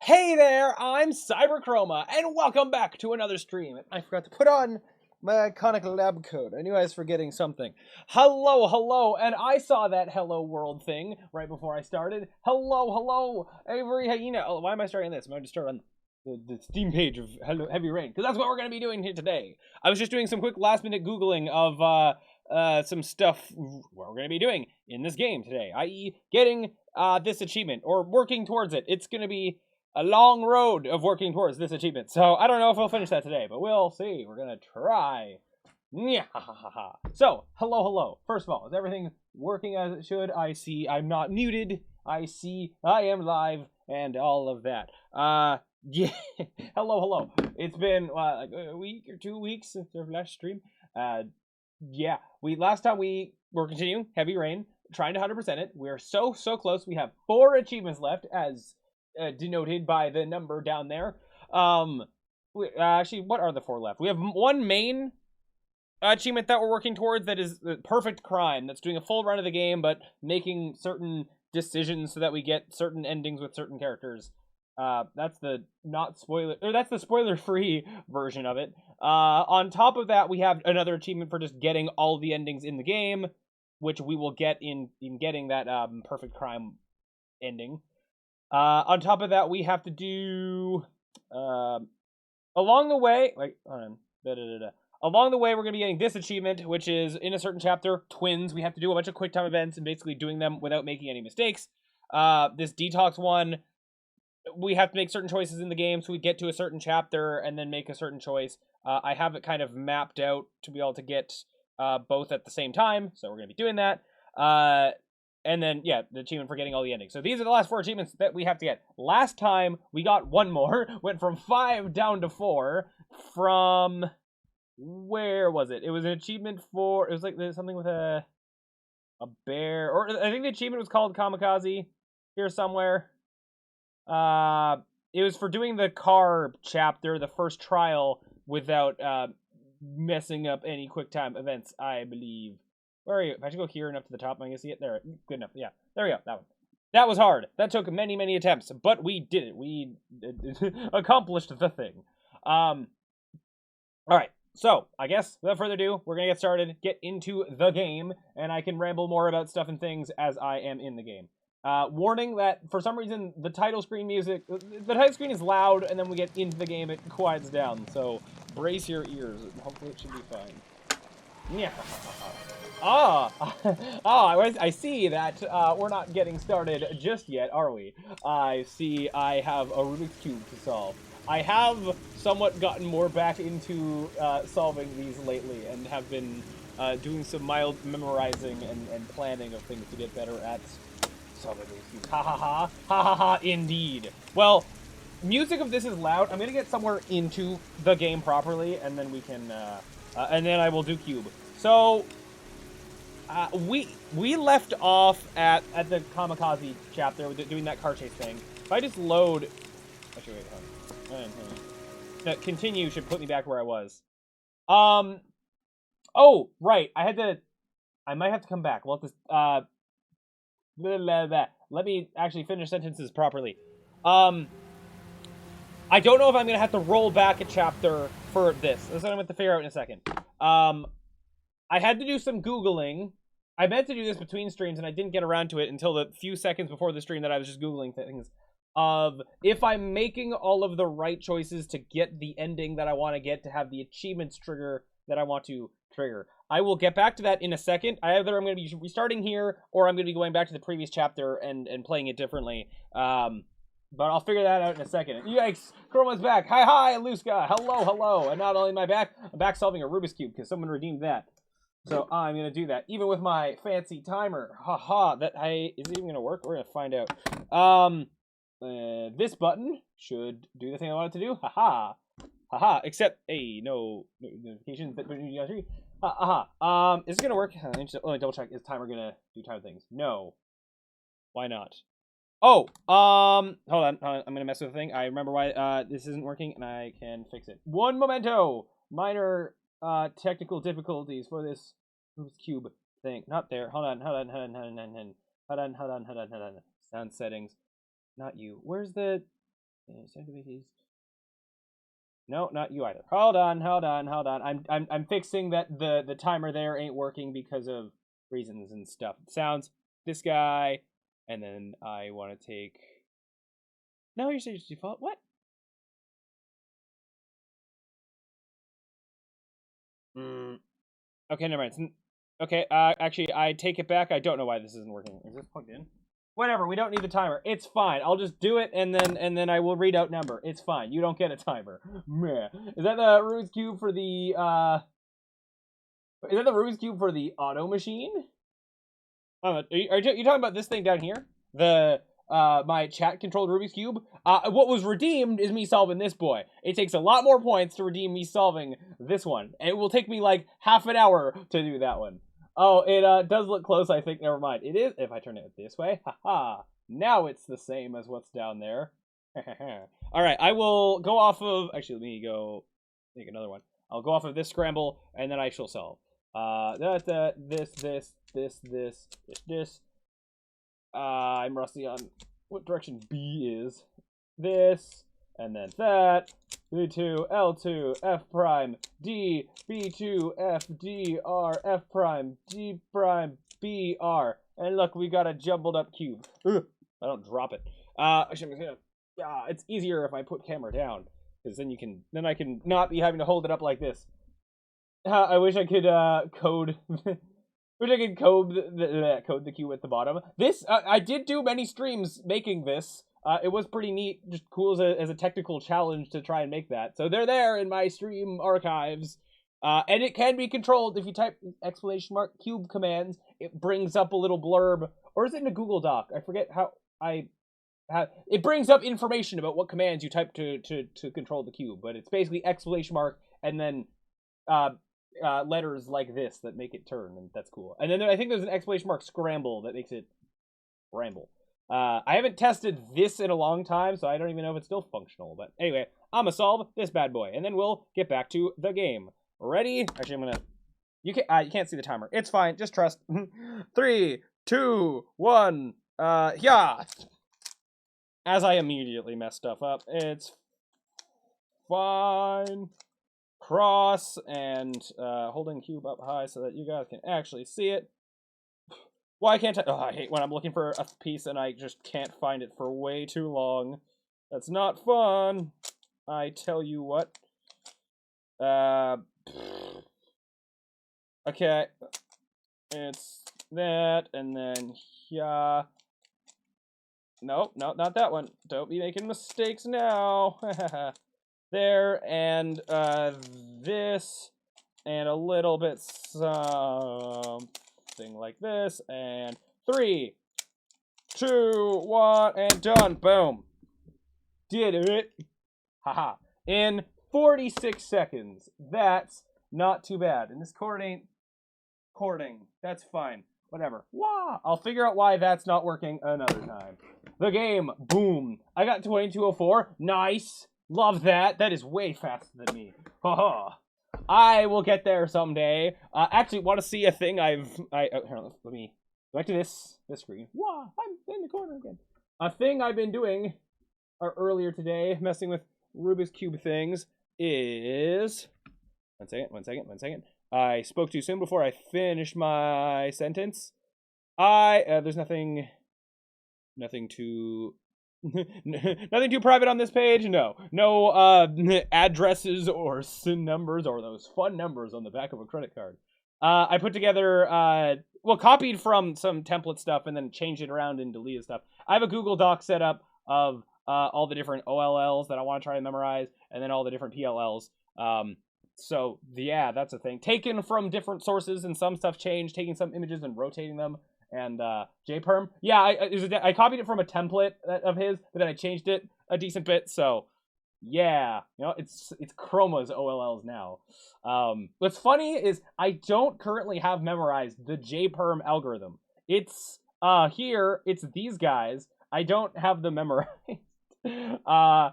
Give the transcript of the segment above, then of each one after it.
Hey there, I'm Cyberchroma, and welcome back to another stream. I forgot to put on my iconic lab coat. I knew I was forgetting something. Hello, and I saw that hello world thing right before I started. Hello, Avery Hyena. Oh, why am I starting this? I'm going to start on the Steam page of Heavy Rain, because that's what we're going to be doing here today. I was just doing some quick last-minute Googling of some stuff what we're going to be doing in this game today, i.e. getting this achievement, or working towards it. It's going to be a long road of working towards this achievement. So I don't know if we'll finish that today, but we'll see. We're gonna try. So, hello. First of all, is everything working as it should? I see I'm not muted. I see I am live and all of that. Yeah. hello. It's been like a week or 2 weeks since our last stream. Yeah. Last time we're continuing Heavy Rain, trying to 100% it. We're so close. We have 4 achievements left, as denoted by the number down there. Actually, what are the 4 left? We have one main achievement that we're working towards that is Perfect Crime. That's doing a full run of the game, but making certain decisions so that we get certain endings with certain characters. That's the that's the spoiler-free version of it. On top of that, we have another achievement for just getting all the endings in the game, which we will get in getting that Perfect Crime ending. On top of that, we have to do along the way. Wait, hold on. Along the way, we're going to be getting this achievement, which is in a certain chapter, Twins. We have to do a bunch of quick time events and basically doing them without making any mistakes. This Detox one, we have to make certain choices in the game, so we get to a certain chapter and then make a certain choice. I have it kind of mapped out to be able to get both at the same time, so we're going to be doing that. And then, yeah, the achievement for getting all the endings. So these are the last 4 achievements that we have to get. Last time, we got one more. Went from 5 down to 4. From... where was it? It was an achievement for... it was like something with a bear. Or I think the achievement was called Kamikaze. Here somewhere. It was for doing the car chapter, the first trial, without messing up any quick time events, I believe. Where are you? If I should go here and up to the top, am I gonna see it? There. Good enough. Yeah. There we go. That one. That was hard. That took many attempts, but we did it. We accomplished the thing. Alright. So, I guess, without further ado, we're gonna get started, get into the game, and I can ramble more about stuff and things as I am in the game. Warning that, for some reason, the title screen music... the title screen is loud, and then we get into the game, it quiets down. So, brace your ears. Hopefully it should be fine. Yeah. I see that we're not getting started just yet, are we? I see I have a Rubik's Cube to solve. I have somewhat gotten more back into solving these lately and have been doing some mild memorizing and planning of things to get better at solving Rubik's Cube. Ha, indeed. Well, music of this is loud. I'm going to get somewhere into the game properly, and then we can... and then I will do cube. So, we left off at the Kamikaze chapter, doing that car chase thing. If I just load... actually, wait, hold on. That continue should put me back where I was. Oh, right. I might have to come back. Well, let me actually finish sentences properly. I don't know if I'm going to have to roll back a chapter for this. That's what I'm going to figure out in a second. I had to do some Googling. I meant to do this between streams, and I didn't get around to it until the few seconds before the stream that I was just Googling things. Of if I'm making all of the right choices to get the ending that I want to get, to have the achievements trigger that I want to trigger. I will get back to that in a second. Either I'm going to be restarting here, or I'm going to be going back to the previous chapter and playing it differently. But I'll figure that out in a second. Yikes! Chroma's back! Hi, Luska! Hello! And not only am I back, I'm back solving a Rubik's Cube, because someone redeemed that. So I'm going to do that, even with my fancy timer. Is it even going to work? We're going to find out. This button should do the thing I want it to do. Haha, except, hey, no notifications. Is it going to work? Let me double check. Is timer going to do time things? No. Why not? Oh, hold on. I'm gonna mess with the thing. I remember why this isn't working, and I can fix it. One momento. Minor technical difficulties for this Rubik's Cube thing. Not there. Hold on. Sound settings. Not you. Where's the No, not you either. Hold on. I'm fixing that the timer there ain't working because of reasons and stuff. It sounds this guy, and then I want to take. No, you're saying default. What? Okay, never mind. Okay, actually, I take it back. I don't know why this isn't working. Is this plugged in? Whatever. We don't need the timer. It's fine. I'll just do it, and then I will read out number. It's fine. You don't get a timer. Meh. Is that the Rubik's Cube for the Is that the Rubik's Cube for the auto machine? Are you talking about this thing down here? The my chat controlled Rubik's Cube. What was redeemed is me solving this boy. It takes a lot more points to redeem me solving this one. It will take me like half an hour to do that one. Oh, it does look close, I think. Never mind. It is, if I turn it this way. Haha. Now it's the same as what's down there. Alright, I will go off of... Actually, let me go make another one. I'll go off of this scramble, and then I shall solve. This. I'm rusty on what direction B is. This, and then that. B2, L2, F prime, D, B2, F, D, R, F prime, D prime, B, R. And look, we got a jumbled up cube. Ugh, I don't drop it. It's easier if I put camera down, because then I can not be having to hold it up like this. I wish I could code. Wish I could code the cube at the bottom. This I did do many streams making this. It was pretty neat, just cool as a technical challenge to try and make that. So they're there in my stream archives. And it can be controlled if you type !cube commands. It brings up a little blurb, or is it in a Google Doc? I forget how it brings up information about what commands you type to control the cube. But it's basically ! And then letters like this that make it turn, and that's cool. And then I think there's an ! Scramble that makes it ramble. I haven't tested this in a long time, so I don't even know if it's still functional. But anyway, I'm gonna solve this bad boy, and then we'll get back to the game. Ready? Actually, I'm gonna... You can't see the timer. It's fine. Just trust. 3, 2, 1. Yeah. As I immediately mess stuff up, it's fine. Cross and holding cube up high so that you guys can actually see it. Why can't I? Oh, I hate when I'm looking for a piece and I just can't find it for way too long. That's not fun. I tell you what. Okay. It's that, and then yeah. Nope, not that one. Don't be making mistakes now. There, and this, and a little bit something like this, and 3, 2, 1, and done. Boom. Did it. Haha. In 46 seconds. That's not too bad. And this cord ain't cording. That's fine. Whatever. Wah! I'll figure out why that's not working another time. The game. Boom. I got 2204. Nice. Love that. That is way faster than me. Haha. I will get there someday. Actually, want to see a thing let me go back to this screen. Wow, I'm in the corner again. A thing I've been doing earlier today, messing with Rubik's Cube things, is... One second. I spoke too soon before I finished my sentence. There's nothing too... nothing too private on this page. No addresses or SIN numbers or those fun numbers on the back of a credit card. I put together copied from some template stuff and then changed it around and deleted stuff. I have a Google Doc set up of all the different OLLs that I want to try to memorize, and then all the different PLLs. So yeah, that's a thing. Taken from different sources, and some stuff changed, taking some images and rotating them. And JPerm, yeah, I copied it from a template of his, but then I changed it a decent bit. So yeah, it's Chroma's OLLs now. What's funny is I don't currently have memorized the JPerm algorithm. It's here. It's these guys. I don't have them memorized. I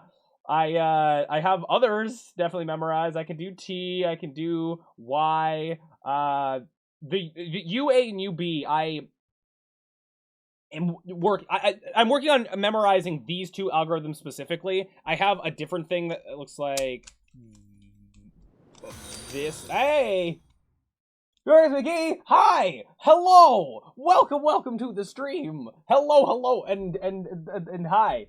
have others definitely memorized. I can do T. I can do Y. The UA and UB. am I'm working on memorizing these two algorithms specifically. I have a different thing that looks like this. Hey! Where's McGee? Hi! Hello! Welcome to the stream! Hello, and hi.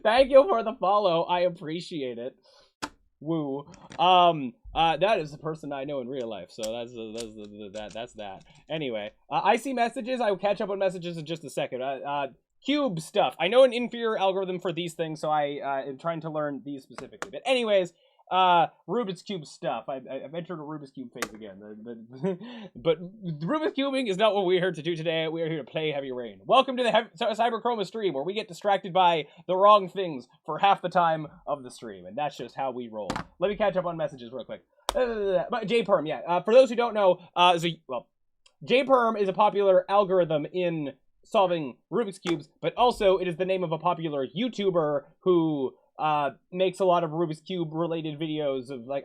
Thank you for the follow. I appreciate it. Woo. That is the person I know in real life, so that's that. Anyway, I see messages. I will catch up on messages in just a second. Cube stuff. I know an inferior algorithm for these things, so I am trying to learn these specifically. But anyways, Rubik's Cube stuff. I've entered a Rubik's Cube phase again. But Rubik's Cubing is not what we're here to do today. We are here to play Heavy Rain. Welcome to the Cyberchroma stream, where we get distracted by the wrong things for half the time of the stream. And that's just how we roll. Let me catch up on messages real quick. JPerm, yeah. For those who don't know, JPerm is a popular algorithm in solving Rubik's Cubes, but also it is the name of a popular YouTuber who makes a lot of Rubik's Cube related videos of like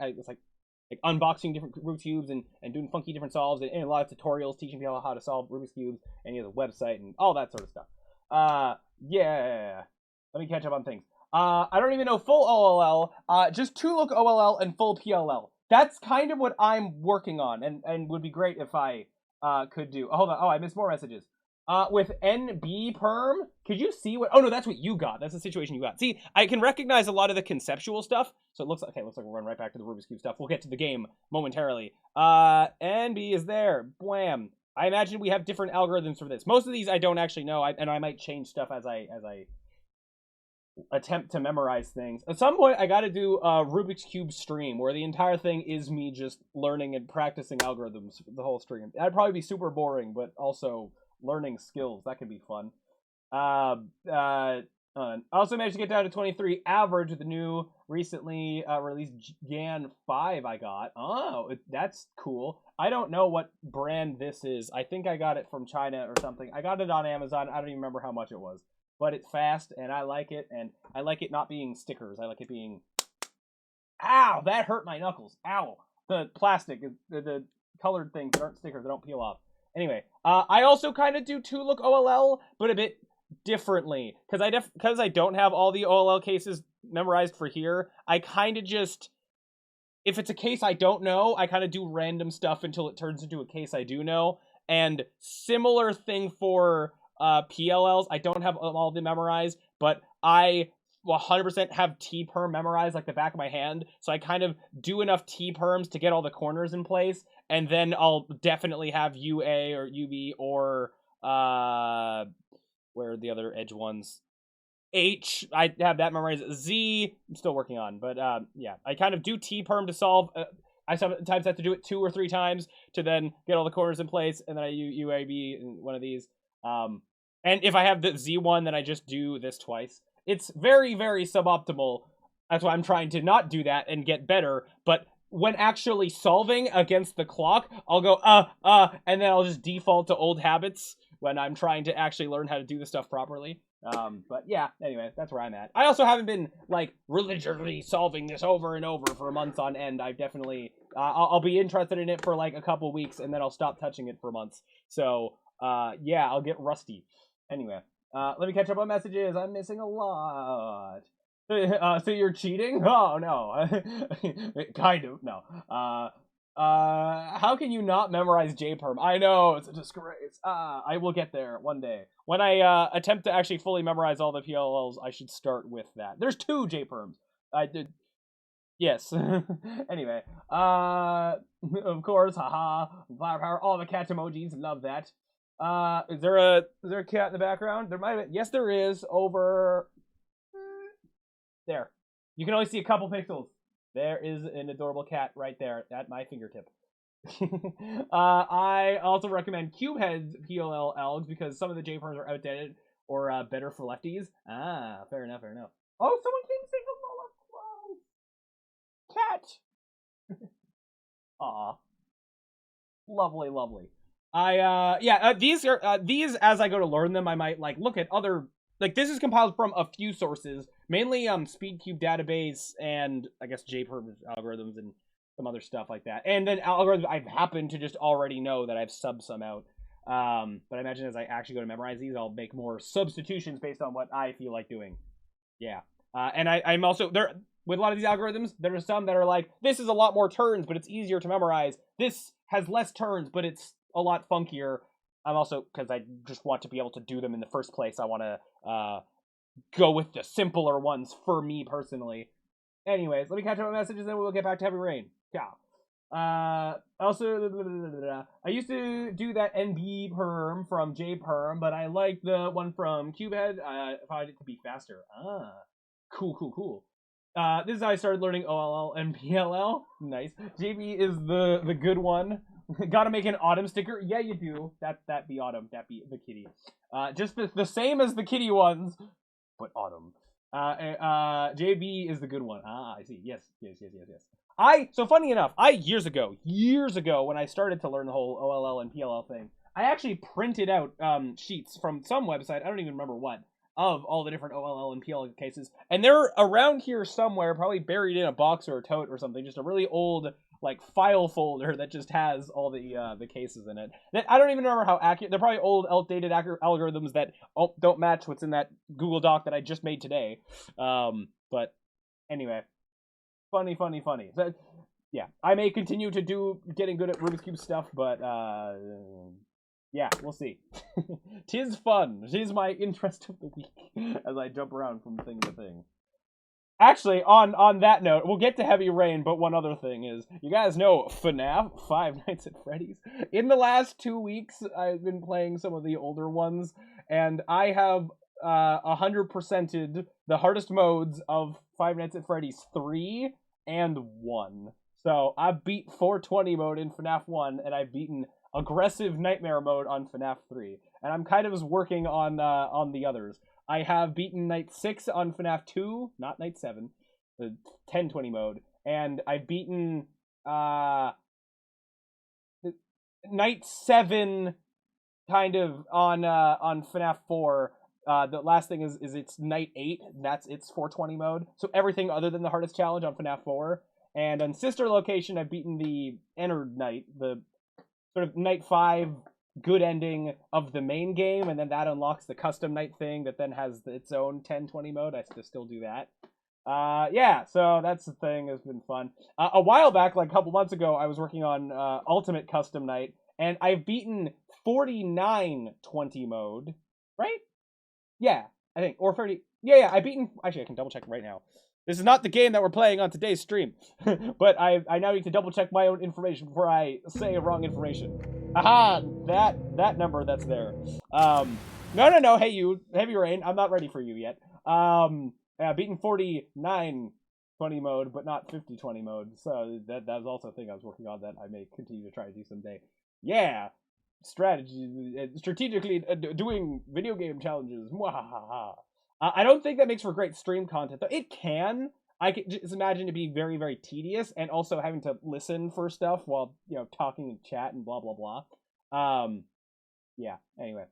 unboxing different Rubik's Cubes and doing funky different solves and a lot of tutorials teaching people how to solve Rubik's Cubes, and he has a website and all that sort of stuff. Yeah. Let me catch up on things. I don't even know full OLL, just 2-look OLL and full PLL. That's kind of what I'm working on and would be great if I could do. Oh, hold on. Oh, I missed more messages. With NB perm, could you see what? Oh no, that's what you got. That's the situation you got. See, I can recognize a lot of the conceptual stuff. So it looks like, okay, looks like we're running right back to the Rubik's Cube stuff. We'll get to the game momentarily. NB is there. Blam. I imagine we have different algorithms for this. Most of these I don't actually know, and I might change stuff as I attempt to memorize things. At some point, I got to do a Rubik's Cube stream where the entire thing is me just learning and practicing algorithms the whole stream. That'd probably be super boring, but also learning skills. That could be fun. I also managed to get down to 23 average with the new recently released GAN 5 I got. Oh, that's cool. I don't know what brand this is. I think I got it from China or something. I got it on Amazon. I don't even remember how much it was. But it's fast, and I like it, and I like it not being stickers. I like it being... Ow! That hurt my knuckles. Ow! The plastic, the colored things that aren't stickers, they don't peel off. Anyway, I also kind of do 2-look OLL, but a bit differently. Because I don't have all the OLL cases memorized for here, I kind of just... If it's a case I don't know, I kind of do random stuff until it turns into a case I do know. And similar thing for PLLs. I don't have all of them memorized, but I 100% have T-perm memorized like the back of my hand. So I kind of do enough T-perms to get all the corners in place. And then I'll definitely have UA or UB or, where are the other edge ones? H, I have that memorized. Z, I'm still working on. But, yeah, I kind of do T-perm to solve. I sometimes have to do it 2 or 3 times to then get all the corners in place. And then I UAB in one of these. And if I have the Z1, then I just do this twice. It's very, very suboptimal. That's why I'm trying to not do that and get better. But when actually solving against the clock, I'll go, and then I'll just default to old habits when I'm trying to actually learn how to do the stuff properly. But yeah, anyway, that's where I'm at. I also haven't been, like, religiously solving this over and over for months on end. I've definitely, I'll be interested in it for, like, a couple weeks, and then I'll stop touching it for months. So, yeah, I'll get rusty. Anyway, let me catch up on messages. I'm missing a lot. So you're cheating? Oh, no. Kind of, no. How can you not memorize JPerm? I know, it's a disgrace. I will get there one day. When I attempt to actually fully memorize all the PLLs, I should start with that. There's 2 JPerms. I did. Yes. Anyway, of course, haha. Flower power, all the cat emojis, love that. Is there a cat in the background? There might have been. Yes, there is. Over there. You can only see a couple pixels. There is an adorable cat right there at my fingertip. I also recommend Cubehead's PLL algs because some of the JPerms are outdated or better for lefties. Ah, fair enough, fair enough. Oh, someone came to say hello. Cat. Aw. Lovely, lovely. These are these as I go to learn them, I might like look at other, like, this is compiled from a few sources, mainly Speedcube database and I guess JPerm algorithms and some other stuff like that. And then algorithms I've happened to just already know that I've subbed some out. But I imagine as I actually go to memorize these, I'll make more substitutions based on what I feel like doing. Yeah. And I'm also there with a lot of these algorithms. There are some that are like, this is a lot more turns, but it's easier to memorize. This has less turns, but it's a lot funkier. I'm also, because I just want to be able to do them in the first place, I want to go with the simpler ones for me personally. Anyways, let me catch up on messages, and we'll get back to Heavy Rain. Yeah. Also, I used to do that NB perm from J perm, but I like the one from Cubehead. I found it to be faster. Cool. This is how I started learning OLL and PLL. Nice. JB is the good one. Gotta make an autumn sticker. Yeah, you do. That be autumn. That be the kitty. Just the same as the kitty ones, but autumn. JB is the good one. I see. Yes. So funny enough, years ago, when I started to learn the whole OLL and PLL thing, I actually printed out sheets from some website, I don't even remember what, of all the different OLL and PLL cases, and they're around here somewhere, probably buried in a box or a tote or something, just a really old, like, file folder that just has all the cases in it. I don't even remember how accurate, they're probably old, outdated algorithms that don't match what's in that Google Doc that I just made today. But anyway. Funny. So, yeah, I may continue to do getting good at Rubik's Cube stuff, but yeah, we'll see. Tis fun. Tis my interest of the week as I jump around from thing to thing. Actually, on that note, we'll get to Heavy Rain, but one other thing is, you guys know FNAF, Five Nights at Freddy's? In the last 2 weeks, I've been playing some of the older ones, and I have 100%ed the hardest modes of Five Nights at Freddy's 3 and 1. So I beat 420 mode in FNAF 1, and I've beaten aggressive nightmare mode on FNAF 3. And I'm kind of working on the others. I have beaten Night 6 on FNAF 2, not Night 7, the 1020 mode, and I've beaten Night 7 kind of on FNAF 4. The last thing is it's Night 8, that's its 420 mode. So everything other than the hardest challenge on FNAF 4. And on Sister Location, I've beaten the Ennard Night, the sort of Night 5 good ending of the main game, and then that unlocks the custom night thing that then has its own 1020 mode. I still do that. Yeah, so that's the thing. It's been fun. A while back, like a couple months ago, I was working on Ultimate Custom Night, and I've beaten 4920 mode, right? Yeah, I think. Or 30. Yeah, I've beaten... Actually, I can double check right now. This is not the game that we're playing on today's stream. But I now need to double check my own information before I say wrong information. Aha! That number that's there. No. Hey, you. Heavy Rain. I'm not ready for you yet. Beaten 4920 mode, but not 5020 mode. So that was also a thing I was working on that I may continue to try to do someday. Yeah! Strategically doing video game challenges. Mwahaha. I don't think that makes for great stream content, though. It can. I can just imagine it being very, very tedious, and also having to listen for stuff while, talking in chat and blah, blah, blah. Yeah, anyway.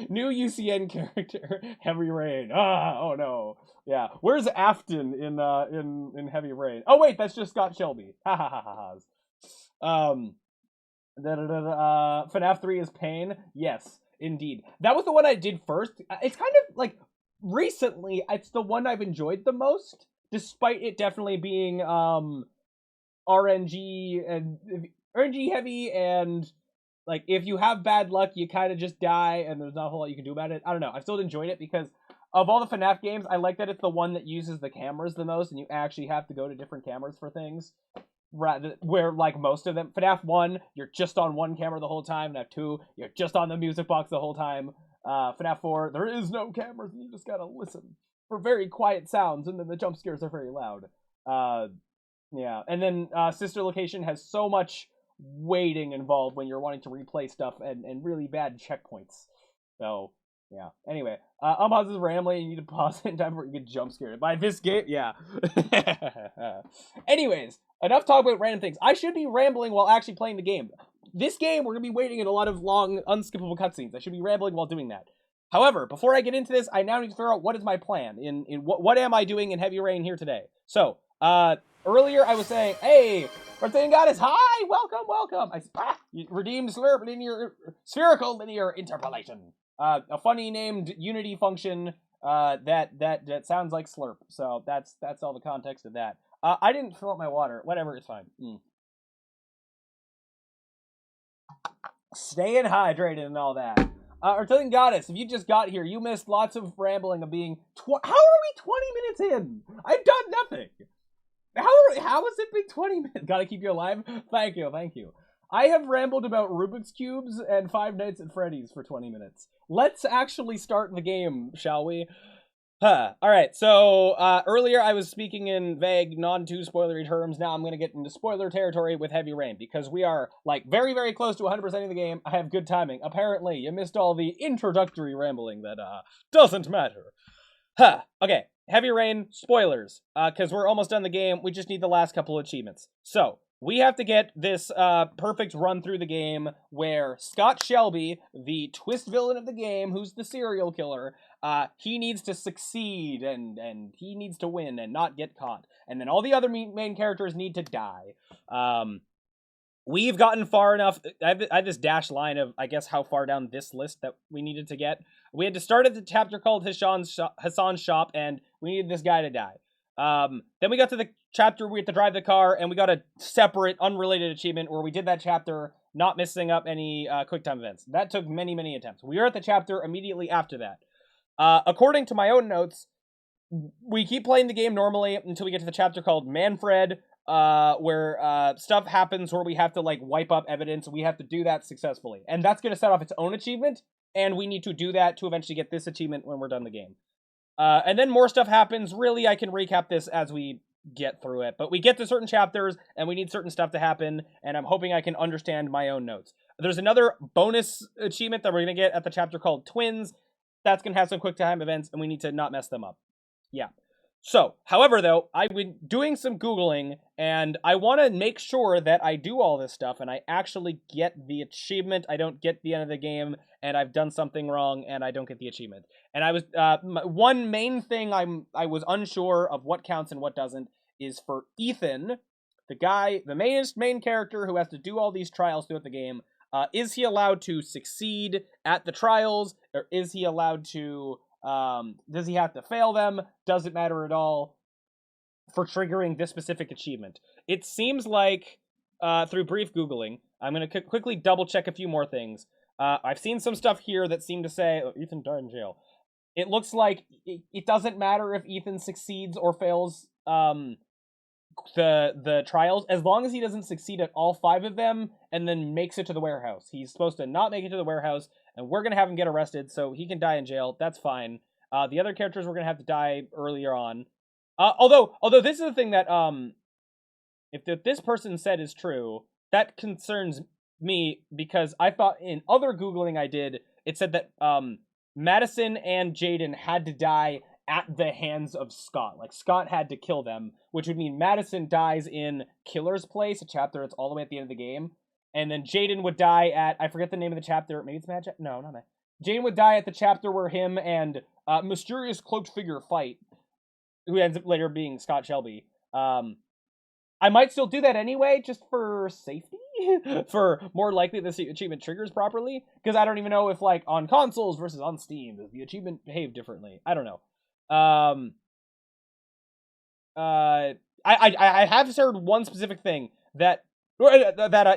New UCN character, Heavy Rain. Oh no. Yeah, where's Afton in Heavy Rain? Oh wait, that's just Scott Shelby. Ha ha ha ha. FNAF 3 is pain. Yes, indeed. That was the one I did first. It's kind of like recently, it's the one I've enjoyed the most, despite it definitely being RNG heavy, and like if you have bad luck, you kind of just die, and there's not a whole lot you can do about it. I don't know. I've still enjoyed it because of all the FNAF games, I like that it's the one that uses the cameras the most, and you actually have to go to different cameras for things. Where, like, most of them, FNAF 1, you're just on one camera the whole time. FNAF 2, you're just on the music box the whole time. FNAF 4, there is no cameras, and you just gotta listen for very quiet sounds, and then the jump scares are very loud. Yeah, and then Sister Location has so much waiting involved when you're wanting to replay stuff, and really bad checkpoints. So, yeah. Anyway, unpause is rambling, you need to pause it in time before you get jump scared. By this game, yeah. Anyways, enough talk about random things. I should be rambling while actually playing the game. This game, we're going to be waiting in a lot of long, unskippable cutscenes. I should be rambling while doing that. However, before I get into this, I now need to figure out what is my plan. What am I doing in Heavy Rain here today? So, Earlier, I was saying, hey, Arthurian Goddess, hi, welcome. You redeemed Slurp linear, spherical linear interpolation. A funny named Unity function that sounds like Slurp. So that's all the context of that. I didn't fill up my water. Whatever, it's fine. Staying hydrated and all that. Arthurian Goddess, if you just got here, you missed lots of rambling of being... How are we 20 minutes in? I've done nothing. How has it been 20 minutes? Gotta keep you alive? Thank you. I have rambled about Rubik's Cubes and Five Nights at Freddy's for 20 minutes. Let's actually start the game, shall we? Alright, so earlier I was speaking in vague, non-too-spoilery terms. Now I'm going to get into spoiler territory with Heavy Rain, because we are, like, very, very close to 100% of the game. I have good timing. Apparently, you missed all the introductory rambling that, doesn't matter. Okay. Heavy Rain, spoilers, because we're almost done the game. We just need the last couple of achievements. So, we have to get this perfect run through the game where Scott Shelby, the twist villain of the game, who's the serial killer, he needs to succeed and he needs to win and not get caught. And then all the other main characters need to die. We've gotten far enough. I have this dash line of, I guess, how far down this list that we needed to get. We had to start at the chapter called Hassan's Shop, and we needed this guy to die. Then we got to the chapter we had to drive the car, and we got a separate, unrelated achievement where we did that chapter, not missing up any QuickTime events. That took many, many attempts. We were at the chapter immediately after that. According to my own notes, we keep playing the game normally until we get to the chapter called Manfred, where stuff happens where we have to, like, wipe up evidence. We have to do that successfully. And that's going to set off its own achievement, and we need to do that to eventually get this achievement when we're done the game. And then more stuff happens. Really, I can recap this as we get through it. But we get to certain chapters, and we need certain stuff to happen, and I'm hoping I can understand my own notes. There's another bonus achievement that we're going to get at the chapter called Twins. That's going to have some quick time events, and we need to not mess them up. Yeah. So, however, though, I've been doing some Googling, and I want to make sure that I do all this stuff, and I actually get the achievement. I don't get the end of the game, and I've done something wrong, and I don't get the achievement. And I was, one main thing I was unsure of what counts and what doesn't is for Ethan, the main character who has to do all these trials throughout the game. Is he allowed to succeed at the trials, or is he allowed to... does he have to fail them? Does it matter at all for triggering this specific achievement? It seems like, through brief Googling, I'm going to quickly double check a few more things. I've seen some stuff here that seem to say, Ethan died in jail. It looks like it doesn't matter if Ethan succeeds or fails, the trials, as long as he doesn't succeed at all 5 of them and then makes it to the warehouse. He's supposed to not make it to the warehouse, and we're gonna have him get arrested so he can die in jail. That's fine. The other characters were gonna have to die earlier on. Although this is the thing that if this person said is true, that concerns me, because I thought in other Googling I did, it said that Madison and Jaden had to die at the hands of Scott. Like, Scott had to kill them, which would mean Madison dies in Killer's Place, a chapter that's all the way at the end of the game. And then Jaden would die at, I forget the name of the chapter, maybe it's Magic? No, not Magic. Jaden would die at the chapter where him and mysterious cloaked figure fight, who ends up later being Scott Shelby. I might still do that anyway, just for safety, for more likely the achievement triggers properly, because I don't even know if, like, on consoles versus on Steam, does the achievement behave differently? I don't know. I have heard one specific thing that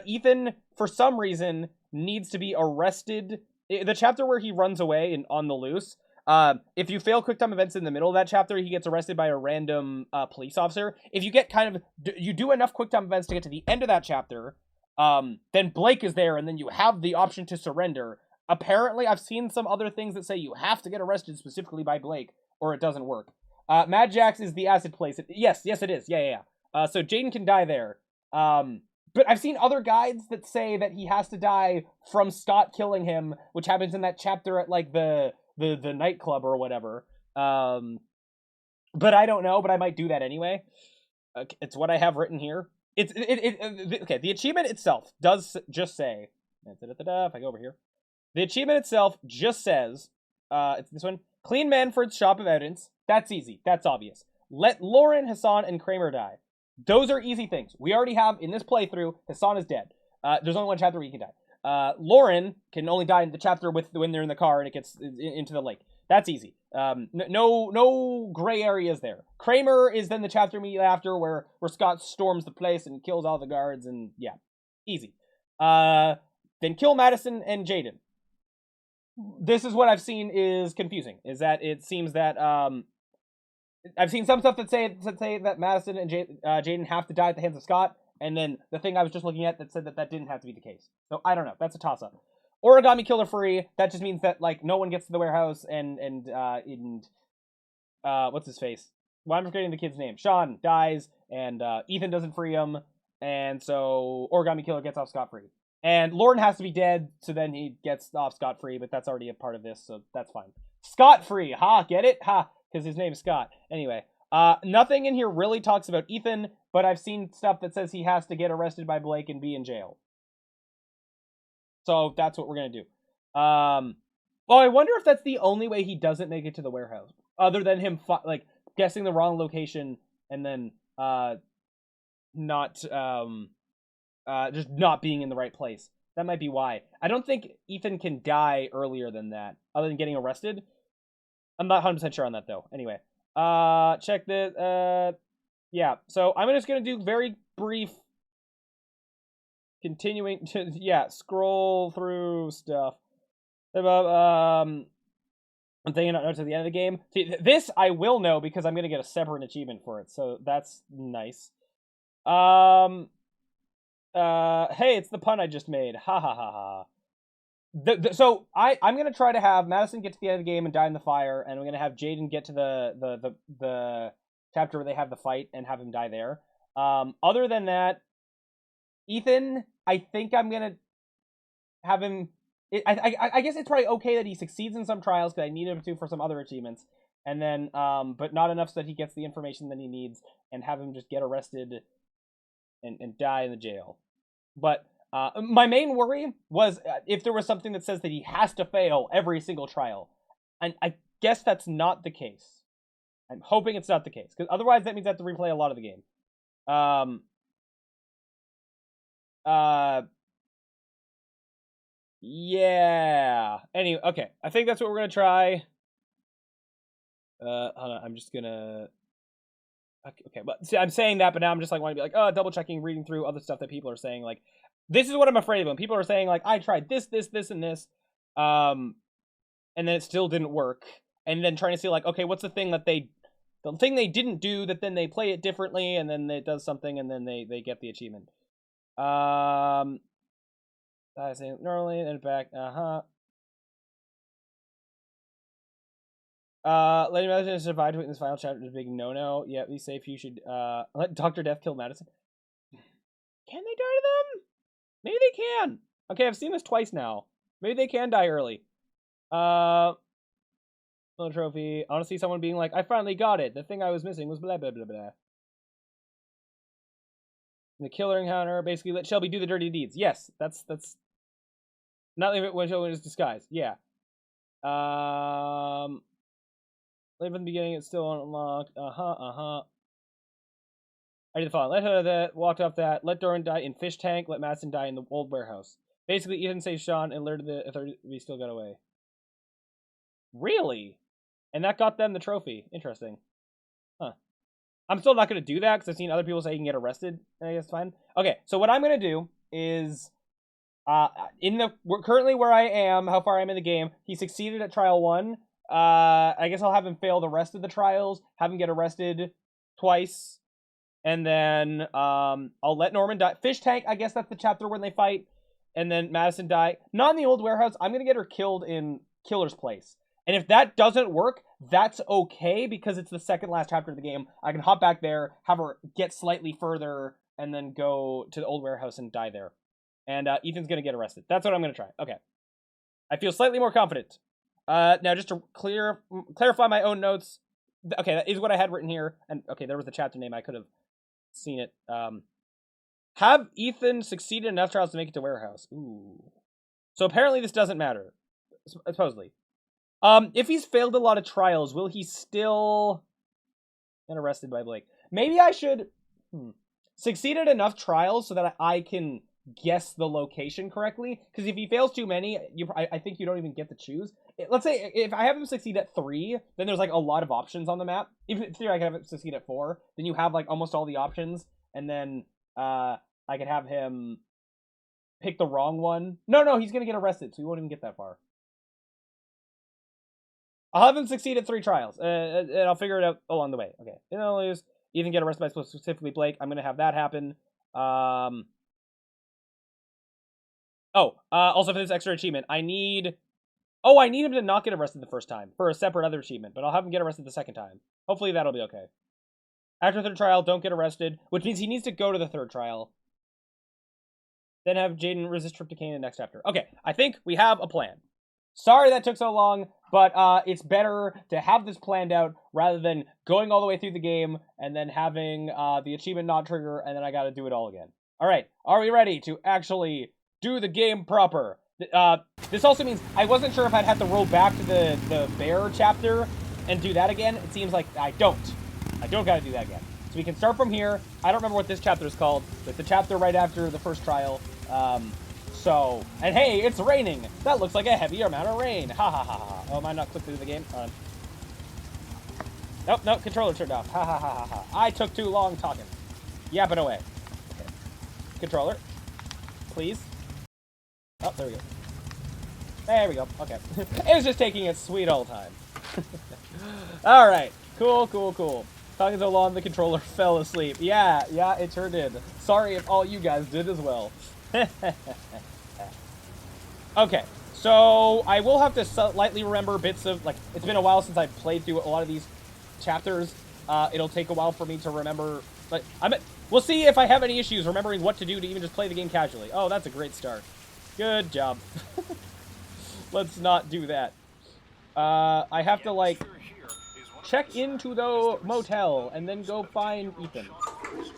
Ethan, for some reason, needs to be arrested. The chapter where he runs away on the loose, if you fail QuickTime events in the middle of that chapter, he gets arrested by a random police officer. If you get you do enough QuickTime events to get to the end of that chapter, then Blake is there, and then you have the option to surrender. Apparently, I've seen some other things that say you have to get arrested specifically by Blake, or it doesn't work. Mad Jack's is the acid place. Yes, it is. Yeah. So Jaden can die there. But I've seen other guides that say that he has to die from Scott killing him, which happens in that chapter at, like, the nightclub or whatever. But I don't know, but I might do that anyway. It's what I have written here. Okay, the achievement itself does just say, if I go over here, the achievement itself just says, it's this one, clean Manfred's shop of evidence. That's easy. That's obvious. Let Lauren, Hassan, and Kramer die. Those are easy things. We already have, in this playthrough, Hassan is dead. There's only one chapter where he can die. Lauren can only die in the chapter when they're in the car and it gets into the lake. That's easy. No gray areas there. Kramer is then the chapter immediately after where Scott storms the place and kills all the guards, and yeah, easy. Then kill Madison and Jaden. This is what I've seen is confusing. Is that it seems that I've seen some stuff that say that Madison and Jaden have to die at the hands of Scott, and then the thing I was just looking at that said that didn't have to be the case. So I don't know. That's a toss up. Origami killer free. That just means that like no one gets to the warehouse and what's his face? Well, I'm forgetting the kid's name. Sean dies and Ethan doesn't free him, and so Origami killer gets off scot free. And Lauren has to be dead, so then he gets off scot free, but that's already a part of this, so that's fine. Scot free, ha, get it? Ha, because his name's Scott. Anyway, nothing in here really talks about Ethan, but I've seen stuff that says he has to get arrested by Blake and be in jail. So that's what we're gonna do. Well, I wonder if that's the only way he doesn't make it to the warehouse, other than him like guessing the wrong location and then not just not being in the right place. That might be why. I don't think Ethan can die earlier than that, other than getting arrested. I'm not 100% sure on that though. Anyway, check this. Yeah. So I'm just gonna do very brief. Continuing to scroll through stuff. I'm thinking not to the end of the game. See, this I will know because I'm gonna get a separate achievement for it, so that's nice. Hey, it's the pun I just made. Ha ha ha ha. So I'm gonna try to have Madison get to the end of the game and die in the fire, and I'm gonna have Jaden get to the chapter where they have the fight and have him die there. Other than that, Ethan, I think I'm gonna have him. I guess it's probably okay that he succeeds in some trials because I need him to for some other achievements, and then but not enough so that he gets the information that he needs, and have him just get arrested and die in the jail. But my main worry was if there was something that says that he has to fail every single trial, and I guess that's not the case. I'm hoping it's not the case because otherwise that means I have to replay a lot of the game. Yeah. Anyway, okay. I think that's what we're gonna try. Hold on. I'm just gonna. Okay, but see, I'm saying that, but now I'm just like want to be like, oh, double checking, reading through other stuff that people are saying. Like, this is what I'm afraid of when people are saying like, I tried this, and this, and then it still didn't work, and then trying to see like, okay, what's the thing they didn't do that then they play it differently, and then it does something, and then they get the achievement. I say normally and back. Lady Madison survived in this final chapter is a big no-no. Yeah, be safe. You should let Dr. Death kill Madison. Can they die to them? Maybe they can. Okay, I've seen this twice now. Maybe they can die early. Little trophy. I want to see someone being like, I finally got it. The thing I was missing was blah blah blah blah. The killer encounter, basically let Shelby do the dirty deeds. Yes, that's not leave it when Shelby is disguised. Yeah. Leave from the beginning, it's still unlocked. I did the following. Let her that walked off that. Let Doran die in fish tank. Let Madison die in the old warehouse. Basically, Ethan saves Sean and alerted the authorities. We still got away. Really? And that got them the trophy. Interesting. Huh. I'm still not going to do that because I've seen other people say you can get arrested. I guess fine. Okay, so what I'm going to do is, currently where I am, how far I'm in the game, he succeeded at trial 1. I guess I'll have him fail the rest of the trials, have him get arrested twice, and then I'll let Norman die. Fish tank, I guess that's the chapter when they fight, and then Madison die. Not in the old warehouse. I'm going to get her killed in Killer's place. And if that doesn't work, that's okay, because it's the second last chapter of the game. I can hop back there, have her get slightly further, and then go to the old warehouse and die there. And Ethan's going to get arrested. That's what I'm going to try. Okay. I feel slightly more confident. Now, just to clarify my own notes. Okay, that is what I had written here. And, okay, there was the chapter name. I could have seen it. Have Ethan succeeded enough trials to make it to warehouse? Ooh. So apparently this doesn't matter. Supposedly. If he's failed a lot of trials, will he still get arrested by Blake? Maybe I should... succeeded enough trials so that I can guess the location correctly. Because if he fails too many, I think you don't even get to choose. Let's say if I have him succeed at 3, then there's like a lot of options on the map. If in theory I can have him succeed at 4, then you have like almost all the options, and then I could have him pick the wrong one. No, he's gonna get arrested, so he won't even get that far. I'll have him succeed at 3 trials, and I'll figure it out along the way. Okay, and I'll lose. Even get arrested by specifically Blake. I'm gonna have that happen. Also for this extra achievement, I need him to not get arrested the first time for a separate other achievement, but I'll have him get arrested the second time. Hopefully that'll be okay. After the 3rd trial, don't get arrested, which means he needs to go to the 3rd trial. Then have Jaden resist tryptocane in the next chapter. Okay, I think we have a plan. Sorry that took so long, but it's better to have this planned out rather than going all the way through the game and then having the achievement not trigger and then I gotta do it all again. Alright, are we ready to actually do the game proper? This also means I wasn't sure if I'd have to roll back to the bear chapter and do that again. It seems like I don't gotta do that again. So we can start from here. I don't remember what this chapter is called, but the chapter right after the first trial. And hey, it's raining. That looks like a heavy amount of rain. Ha ha ha ha. Oh, am I not clicked through the game? Nope, controller turned off. Ha ha ha ha ha. I took too long talking. Yapping away. Okay. Controller. Please. Oh, there we go. There we go. Okay. It was just taking its sweet old time. Alright. Cool. Talking so long, the controller fell asleep. Yeah, it sure did. Sorry if all you guys did as well. Okay, so I will have to slightly remember bits of, like, it's been a while since I've played through a lot of these chapters. It'll take a while for me to remember, but we'll see if I have any issues remembering what to do to even just play the game casually. Oh, that's a great start. Good job. Let's not do that. I have to, like, check into the motel and then go find Ethan.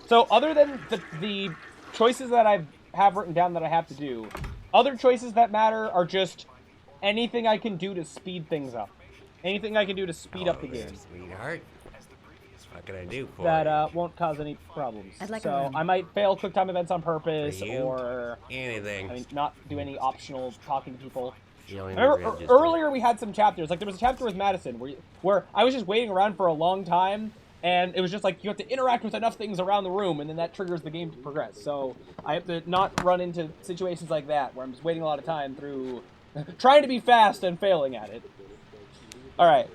So other than the choices that I have written down that I have to do, other choices that matter are just anything I can do to speed things up. Anything I can do to speed up the game. Sweetheart, what can I do for that won't cause any problems. So I might fail quick time events on purpose, or anything. I mean, not do any optional talking to people. Remember, earlier we had some chapters, like there was a chapter with Madison where I was just waiting around for a long time, and it was just like you have to interact with enough things around the room, and then that triggers the game to progress. So I have to not run into situations like that where I'm just waiting a lot of time through trying to be fast and failing at it. All right.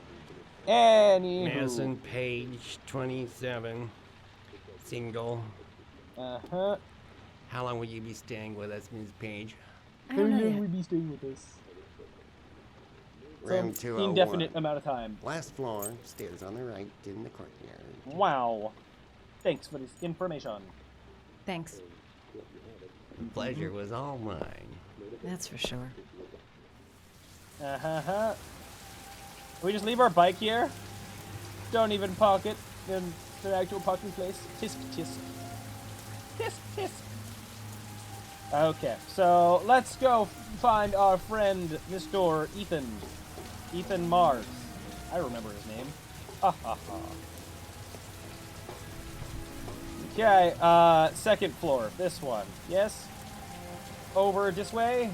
Anywho. Madison, page 27, single. Uh-huh. How long will you be staying with us, Ms. Page? How long will you be staying with us? Room 201. Indefinite amount of time. Last floor, stairs on the right, in the courtyard. Wow. Thanks for this information. Thanks. The pleasure was all mine. That's for sure. Uh-huh. We just leave our bike here? Don't even park it in the actual parking place? Tisk, tisk. Tisk, tisk. Okay, so let's go find our friend, Mr. Ethan. Ethan Mars. I remember his name. Ha ha ha. Okay, second floor. This one. Yes? Over this way?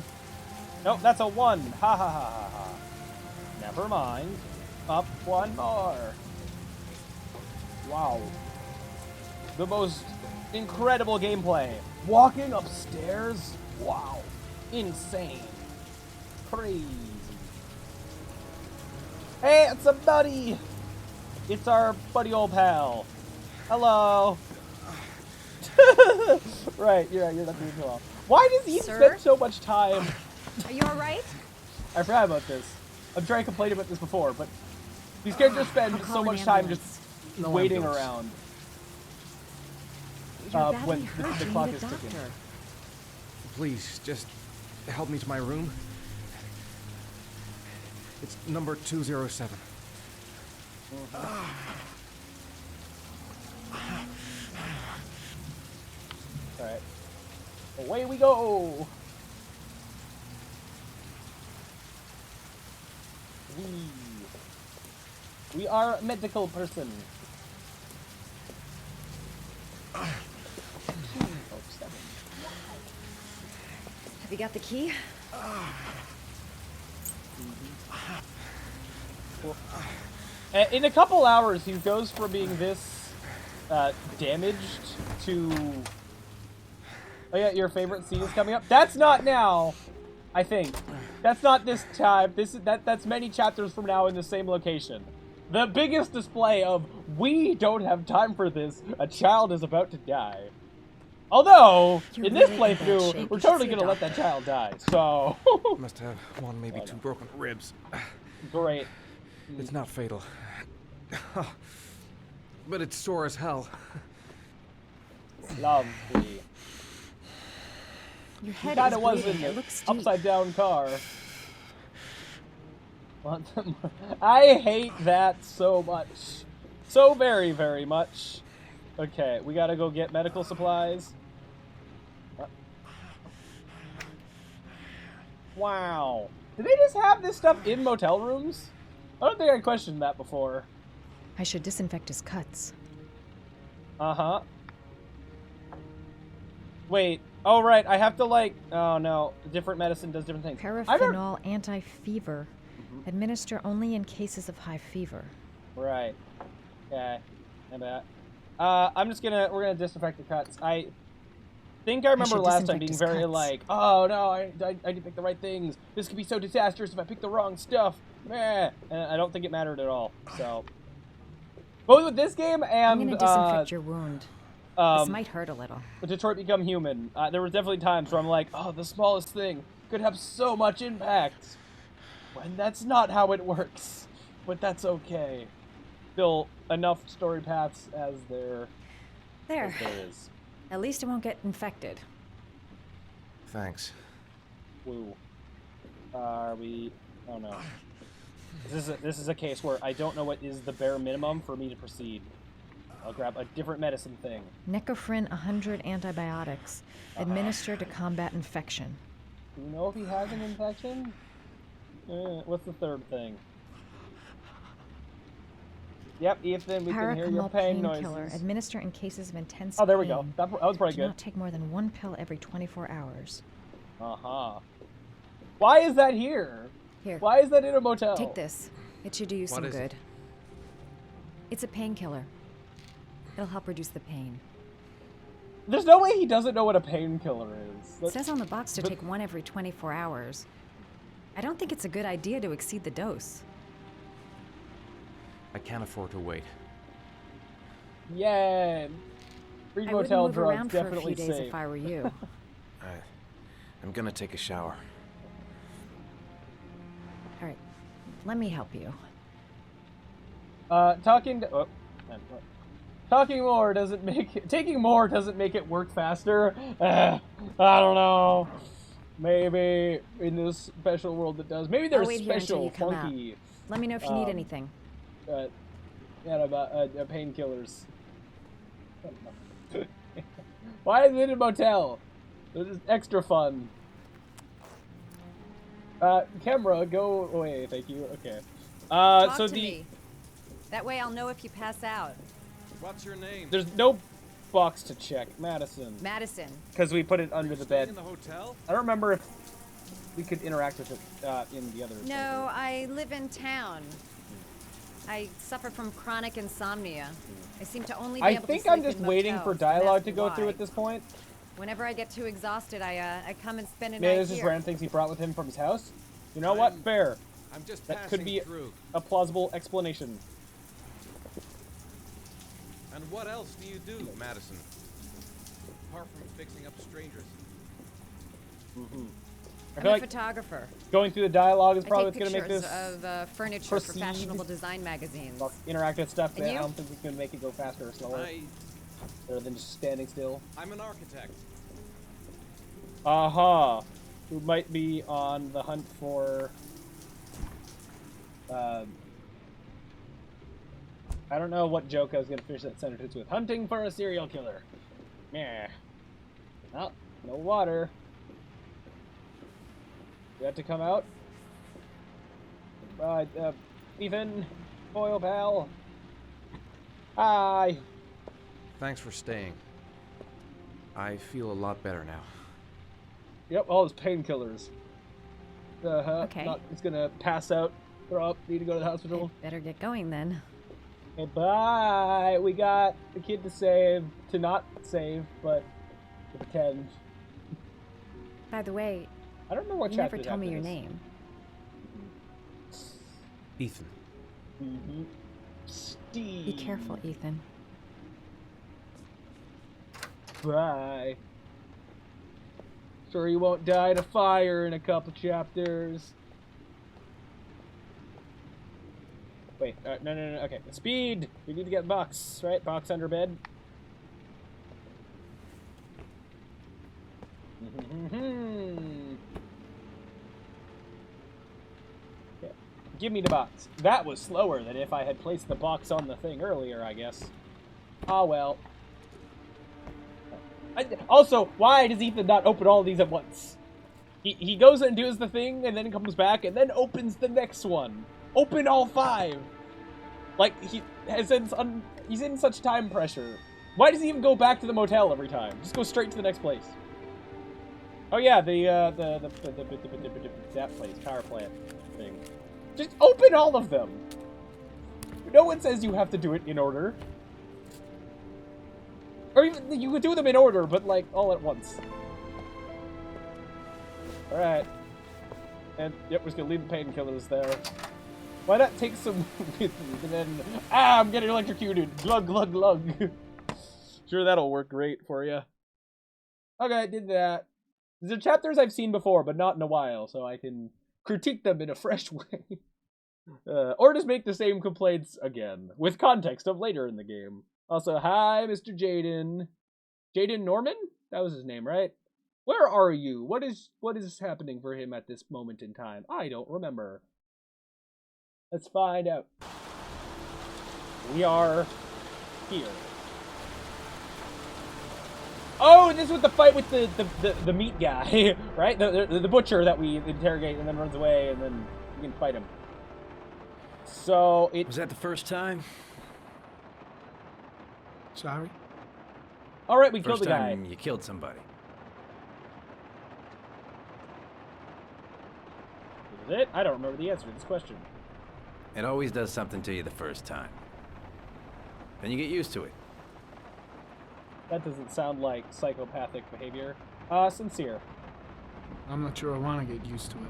Nope, that's a 1. Ha ha ha ha ha. Never mind. Up one more. Wow. The most incredible gameplay. Walking upstairs? Wow. Insane. Crazy. Hey, it's a buddy! It's our buddy old pal. Hello. Right, you're not doing too well. Why does he spend so much time? Are you alright? I forgot about this. I'm trying to complain about this before, but these characters spend so much time just waiting around. When the clock is ticking. Please, just help me to my room. It's number 207. Alright. Away we go! We are a medical person. You got the key? In a couple hours, he goes from being this damaged to... Oh yeah, your favorite scene is coming up. That's not now, I think. That's not this time. That's many chapters from now in the same location. The biggest display of we don't have time for this. A child is about to die. Although You're in this really in bad playthrough, shape. we're You should totally see a gonna let that doctor. child die. So Must have one, maybe two broken ribs. great. It's not fatal. But it's sore as hell. Lovely. Your head Kinda is was bleeding. in It the looks deep. upside down car. I hate that so much. So very, very much. Okay, we gotta go get medical supplies. Wow. Do they just have this stuff in motel rooms? I don't think I questioned that before. I should disinfect his cuts. Uh-huh. Wait. Oh, right. I have to, like... Oh, no. Different medicine does different things. Paraphenol anti-fever. Administer only in cases of high fever. Right. Okay. And that. I'm just gonna... We're gonna disinfect the cuts. I think I remember should last time disinfect being his very cuts. like, oh, no, I didn't pick the right things. This could be so disastrous if I pick the wrong stuff. Meh. And I don't think it mattered at all. So... Both with this game I'm and... gonna disinfect your wound. This might hurt a little. Detroit Become Human. There were definitely times where I'm like, oh, the smallest thing could have so much impact. When that's not how it works. But that's okay. Still, enough story paths as there There. is. At least it won't get infected. Thanks. Woo. Are we... Oh, no. This is a case where I don't know what is the bare minimum for me to proceed. I'll grab a different medicine thing. Necofrin 100 antibiotics. Administer to combat infection. Do you know if he has an infection? What's the third thing? Yep, Ethan, we can hear your Paracetamol pain painkiller. noises. Administer in cases of intense Oh, there we go. pain. That was probably Do good. not take more than one pill every 24 hours. Uh-huh. Why is that here? Here. Why is that in a motel? Take this. It should do you some is good. it? It's a painkiller. It'll help reduce the pain. There's no way he doesn't know what a painkiller is. It says on the box to take one every 24 hours. I don't think it's a good idea to exceed the dose. I can't afford to wait. Yeah. Free I wouldn't motel move drugs, around for a definitely few days safe. if I were you. I'm gonna take a shower. All right, let me help you. Talking more doesn't make it, taking more doesn't make it work faster. I don't know. Maybe in this special world it does. Maybe there's wait here until special you come out. funky Let me know if you need anything. painkillers. Why is it in a motel? This is extra fun. Camera, go away, thank you. Okay. Talk so to me. That way I'll know if you pass out. What's your name? there's no box to check. Madison. Madison. Because we put it under the bed. In the hotel? I don't remember if we could interact with it in the other. No, I live in town. I suffer from chronic insomnia. I seem to only be I able think to I'm sleep just in waiting motels, for and dialogue that's to go through why. at this point. Whenever I get too exhausted, I come and spend a Maybe night this is here. random things he brought with him from his house. You know what? Fair. I'm just That could be through. a plausible explanation. And what else do you do, Madison? Apart from fixing up strangers. I I'm feel a like going going through the dialogue is I probably take what's going to make pictures this of furniture proceed. for fashionable design magazines. well, interactive stuff. And That I you? don't think it's going to make it go faster or slower, rather than just standing still. I'm an architect. Aha! Who might be on the hunt for... I don't know what joke I was going to finish that sentence with. Hunting for a serial killer. Meh. Oh, no water. You have to come out? Ethan, Boyle pal. Hi. Thanks for staying. I feel a lot better now. Yep, all his painkillers. Okay. He's gonna pass out, throw up, need to go to the hospital. Better get going then. Hey, bye! We got the kid to save, to not save, but to pretend. By the way, I don't know what you chapter never told me your name. Ethan. Mm-hmm. Steve. Be careful, Ethan. Bye. Sure you won't die in a fire in a couple chapters. Wait, no, okay. Speed! We need to get box, right? Box under bed. Yeah. Give me the box. That was slower than if I had placed the box on the thing earlier, I guess. Ah, well. Also, why does Ethan not open all these at once? He goes and does the thing, and then comes back, and then opens the next one. Open all 5. Like, he's in such time pressure. Why does he even go back to the motel every time? Just go straight to the next place. Oh yeah, that place, power plant thing. Just open all of them. No one says you have to do it in order. Or even, you could do them in order, but like, all at once. Alright. And, yep, we're just gonna leave the painkillers there. Why not take some with me, and then, I'm getting electrocuted! Glug, glug, glug! Sure, that'll work great for you. Okay, I did that. These are chapters I've seen before, but not in a while, so I can critique them in a fresh way. Or just make the same complaints again, with context of later in the game. Also, hi, Mr. Jaden. Jaden Norman? That was his name, right? Where are you? What is happening for him at this moment in time? I don't remember. Let's find out. We are here. Oh, this was the fight with the meat guy, right? The butcher that we interrogate and then runs away, and then we can fight him. So it was that the first time? Sorry? All right, we killed First the guy. time you killed somebody. Is it? I don't remember the answer to this question. It always does something to you the first time. Then you get used to it. That doesn't sound like psychopathic behavior. Sincere. I'm not sure I want to get used to it.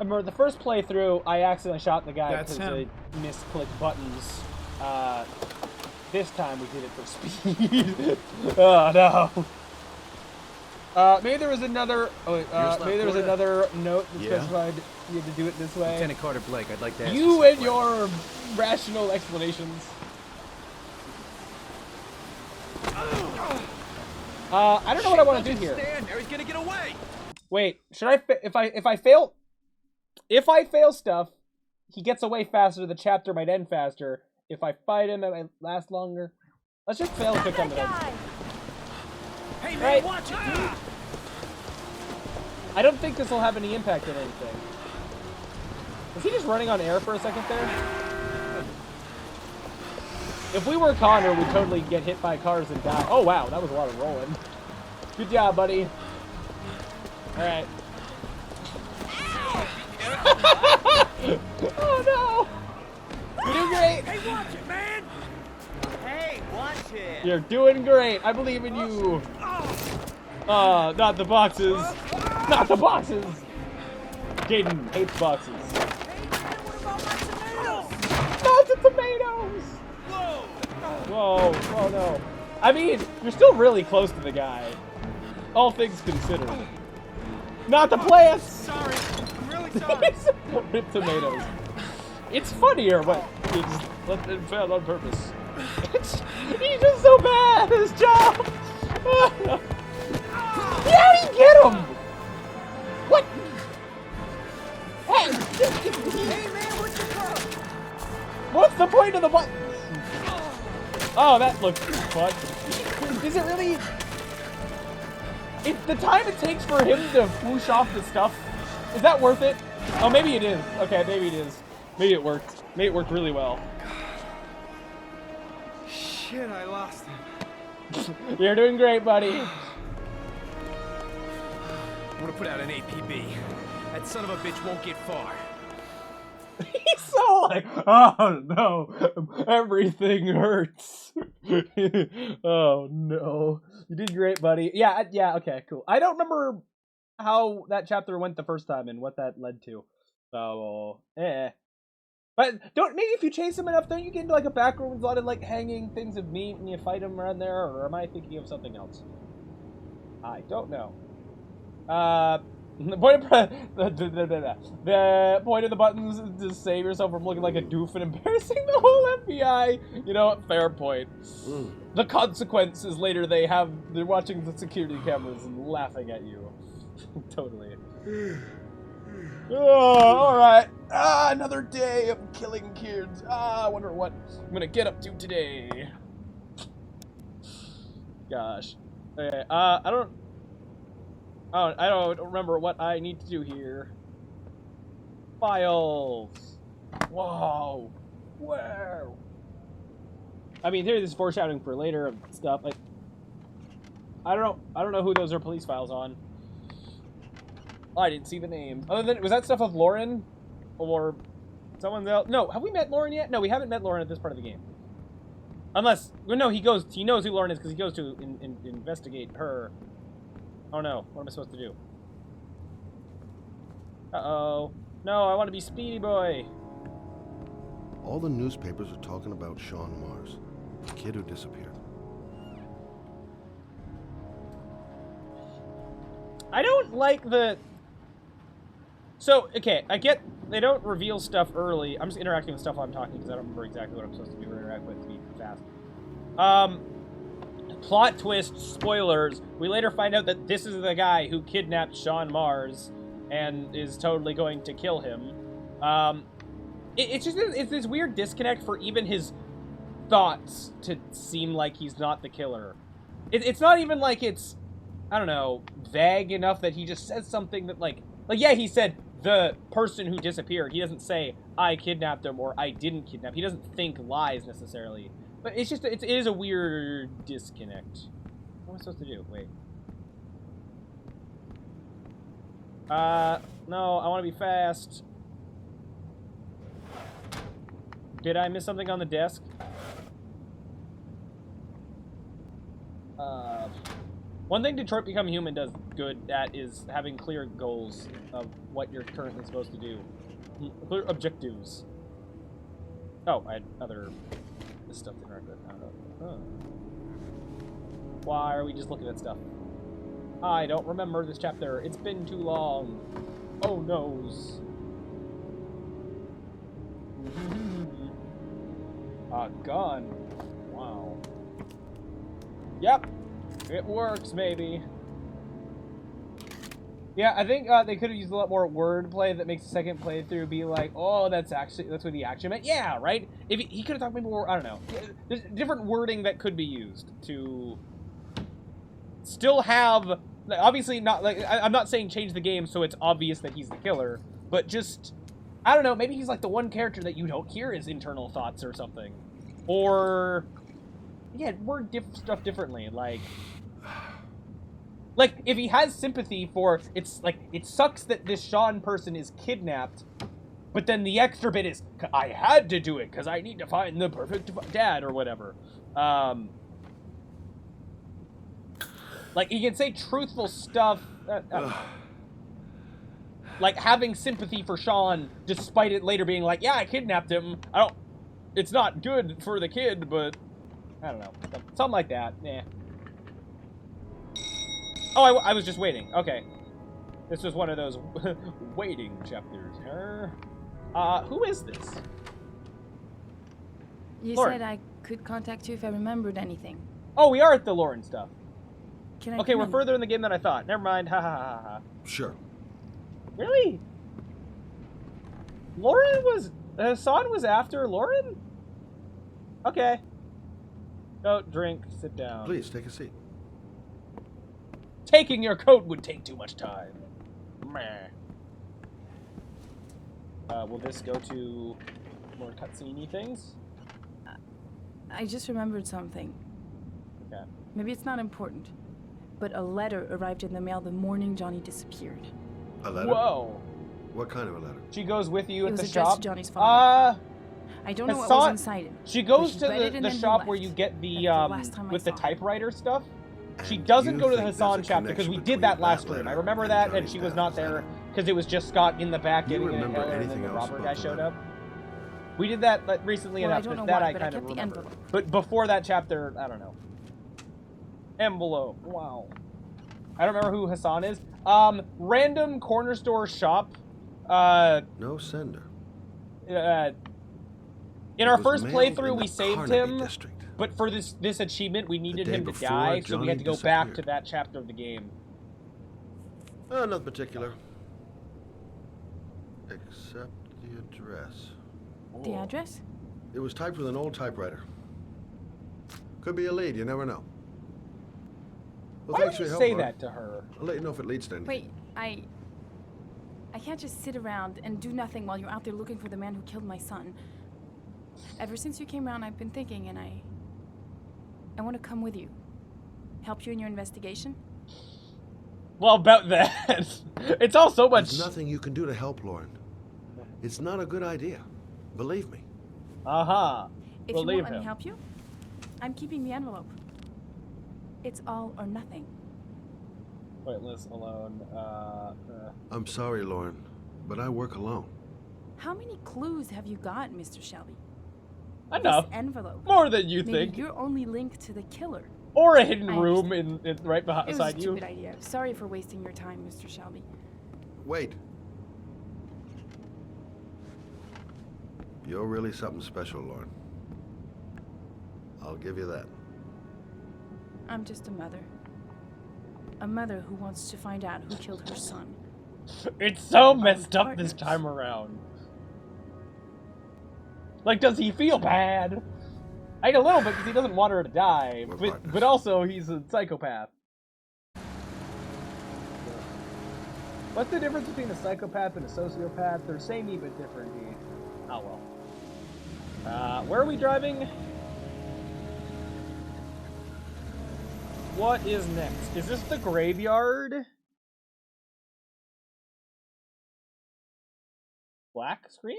I remember the first playthrough, I accidentally shot the guy That's because I him. misclicked buttons. This time we did it for speed. Oh no. Maybe there was another. Oh, wait, maybe there was another note that specified you had to do it this way. Lieutenant Carter Blake, I'd like to ask You and your rational explanations. I don't know what I want to do here. Stand there, he's gonna get away. Wait, should I? If I fail stuff, he gets away faster. The chapter might end faster. If I fight him, it might last longer. Let's just fail and pick on the head. Hey man, Right. watch it, dude. I don't think this will have any impact on anything. Was he just running on air for a second there? If we were Connor, we'd totally get hit by cars and die. Oh wow, that was a lot of rolling. Good job, buddy. Alright. Oh no! You're doing great! Hey, watch it, man. Hey, watch it. You're doing great! I believe in you! Not the boxes! Not the boxes! Jaden hates boxes. Not the tomatoes! Whoa, oh no. I mean, you're still really close to the guy. All things considered. Not the plants! Sorry, I'm really sorry. Rip tomatoes. It's funnier, but you just let it fail on purpose. He's just so bad at his job! How do you get him? What? Hey man, what's your problem? What's the point of the buttons? Oh, that looks fun. Is it really? If the time it takes for him to whoosh off the stuff, is that worth it? Oh, maybe it is. Okay, maybe it is. Maybe it worked. Maybe it worked really well. Shit, I lost him. You're doing great, buddy. I'm gonna put out an APB. That son of a bitch won't get far. He's so like, oh no, everything hurts. Oh no, you did great, buddy. Yeah, yeah, okay, cool. I don't remember how that chapter went the first time and what that led to. So, But maybe if you chase him enough, don't you get into like a back room with a lot of like hanging things of meat and you fight him around there, or am I thinking of something else? I don't know. The point of the point of the buttons is to save yourself from looking like a doof and embarrassing the whole FBI. You know what? Fair point. The consequence is later they're watching the security cameras and laughing at you. Totally. Oh, alright. Another day of killing kids. I wonder what I'm gonna get up to today. Gosh. Okay, I don't remember what I need to do here. Files. Whoa. Whoa. I mean, here this is foreshadowing for later of stuff. Like, I don't know who those are police files on. Oh, I didn't see the name. Other than, was that stuff of Lauren? Or someone else? No, have we met Lauren yet? No, we haven't met Lauren at this part of the game. Unless, well, no, he knows who Lauren is because he goes to investigate her. Oh no, what am I supposed to do? Uh-oh. No, I want to be Speedy Boy. All the newspapers are talking about Sean Mars, the kid who disappeared. I don't like the... So, okay, I get they don't reveal stuff early. I'm just interacting with stuff while I'm talking because I don't remember exactly what I'm supposed to do or interact with to be fast. Plot twist, spoilers. We later find out that this is the guy who kidnapped Sean Mars and is totally going to kill him. It's this weird disconnect for even his thoughts to seem like he's not the killer. It's not even like it's, I don't know, vague enough that he just says something that like yeah, he said the person who disappeared. He doesn't say I kidnapped him or I didn't kidnap. He doesn't think lies necessarily. But it's just, it is a weird disconnect. What am I supposed to do? Wait. No, I want to be fast. Did I miss something on the desk? One thing Detroit Become Human does good at is having clear goals of what you're currently supposed to do. Clear objectives. Oh, I had other stuff to interact with. Why are we just looking at stuff? I don't remember this chapter. It's been too long. Oh, noes. A gun. Wow. Yep. It works, maybe. Yeah, I think they could have used a lot more wordplay that makes the second playthrough be like, oh, that's what the action meant. Yeah, right? If he could have talked maybe more, I don't know. There's different wording that could be used to still have, obviously not, like, I'm not saying change the game so it's obvious that he's the killer, but just, I don't know, maybe he's like the one character that you don't hear his internal thoughts or something. Or, yeah, word stuff differently, like, if he has sympathy for, it's like, it sucks that this Sean person is kidnapped, but then the extra bit is, I had to do it because I need to find the perfect dad or whatever. Like, he can say truthful stuff, like having sympathy for Sean, despite it later being like, yeah, I kidnapped him. It's not good for the kid, but I don't know. Something like that, yeah. Oh, I was just waiting. Okay. This was one of those waiting chapters. Who is this? You Lauren. said I could contact you if I remembered anything. Oh, we are at the Lauren stuff. Can I Okay, come we're in? further in the game than I thought. Never mind. Ha ha ha ha. Sure. Really? Lauren was... Hassan was after Lauren? Okay. Go, drink, sit down. Please, take a seat. Taking your coat would take too much time. Meh. Will this go to more cutscene-y things? I just remembered something. Okay. Maybe it's not important, but a letter arrived in the mail the morning Johnny disappeared. A letter? Whoa. What kind of a letter? She goes with you It at was the addressed shop. to Johnny's father. I don't know what was Hassan- inside it. She goes but to he read it the and then he shop left. where you get the That's the last time I with the saw him. typewriter stuff. She And doesn't you go to the think there's Hassan a chapter because we connection did that between last that stream. I letter remember and that, and Johnny's she was death, not is that there it? because it was just Scott in the back Do you getting a remember inhaler, and then anything the else robber about guy the showed letter? up. We did that like, recently Well, I enough don't that, know that why, I but I kind of kept the remember. envelope. But before that chapter, I don't know. Envelope. Wow. I don't remember who Hassan is. Random corner store shop. No sender. In our It was first mailed playthrough, in we the saved Carnegie him, District. but for this achievement, we needed day him to before die, so we had to go Johnny back to disappeared. that chapter of the game. Oh, nothing particular. Except the address. The address? It was typed with an old typewriter. Could be a lead, you never know. Well, Why thanks would for you your help, say Laura. that to her? I'll let you know if it leads to anything. Wait, I can't just sit around and do nothing while you're out there looking for the man who killed my son. Ever since you came around, I've been thinking, and I want to come with you. Help you in your investigation? Well, about that, it's all so much. There's nothing you can do to help, Lauren. It's not a good idea. Believe me. If Believe you won't let him. me help you, I'm keeping the envelope. It's all or nothing. Pointless, alone. I'm sorry, Lauren, but I work alone. How many clues have you got, Mr. Shelby? Enough. This envelope. More than you Maybe think. your only link to the killer. Or a hidden I room in right It was a beside you. stupid idea. Sorry for wasting your time, Mr. Shelby. Wait. You're really something special, Lauren. I'll give you that. I'm just a mother. A mother who wants to find out who killed her son. It's so messed up this time around. Like, does he feel bad? Like, a little bit, because he doesn't want her to die. But also, he's a psychopath. What's the difference between a psychopath and a sociopath? They're samey but different. Oh, well. Where are we driving? What is next? Is this the graveyard? Black screen?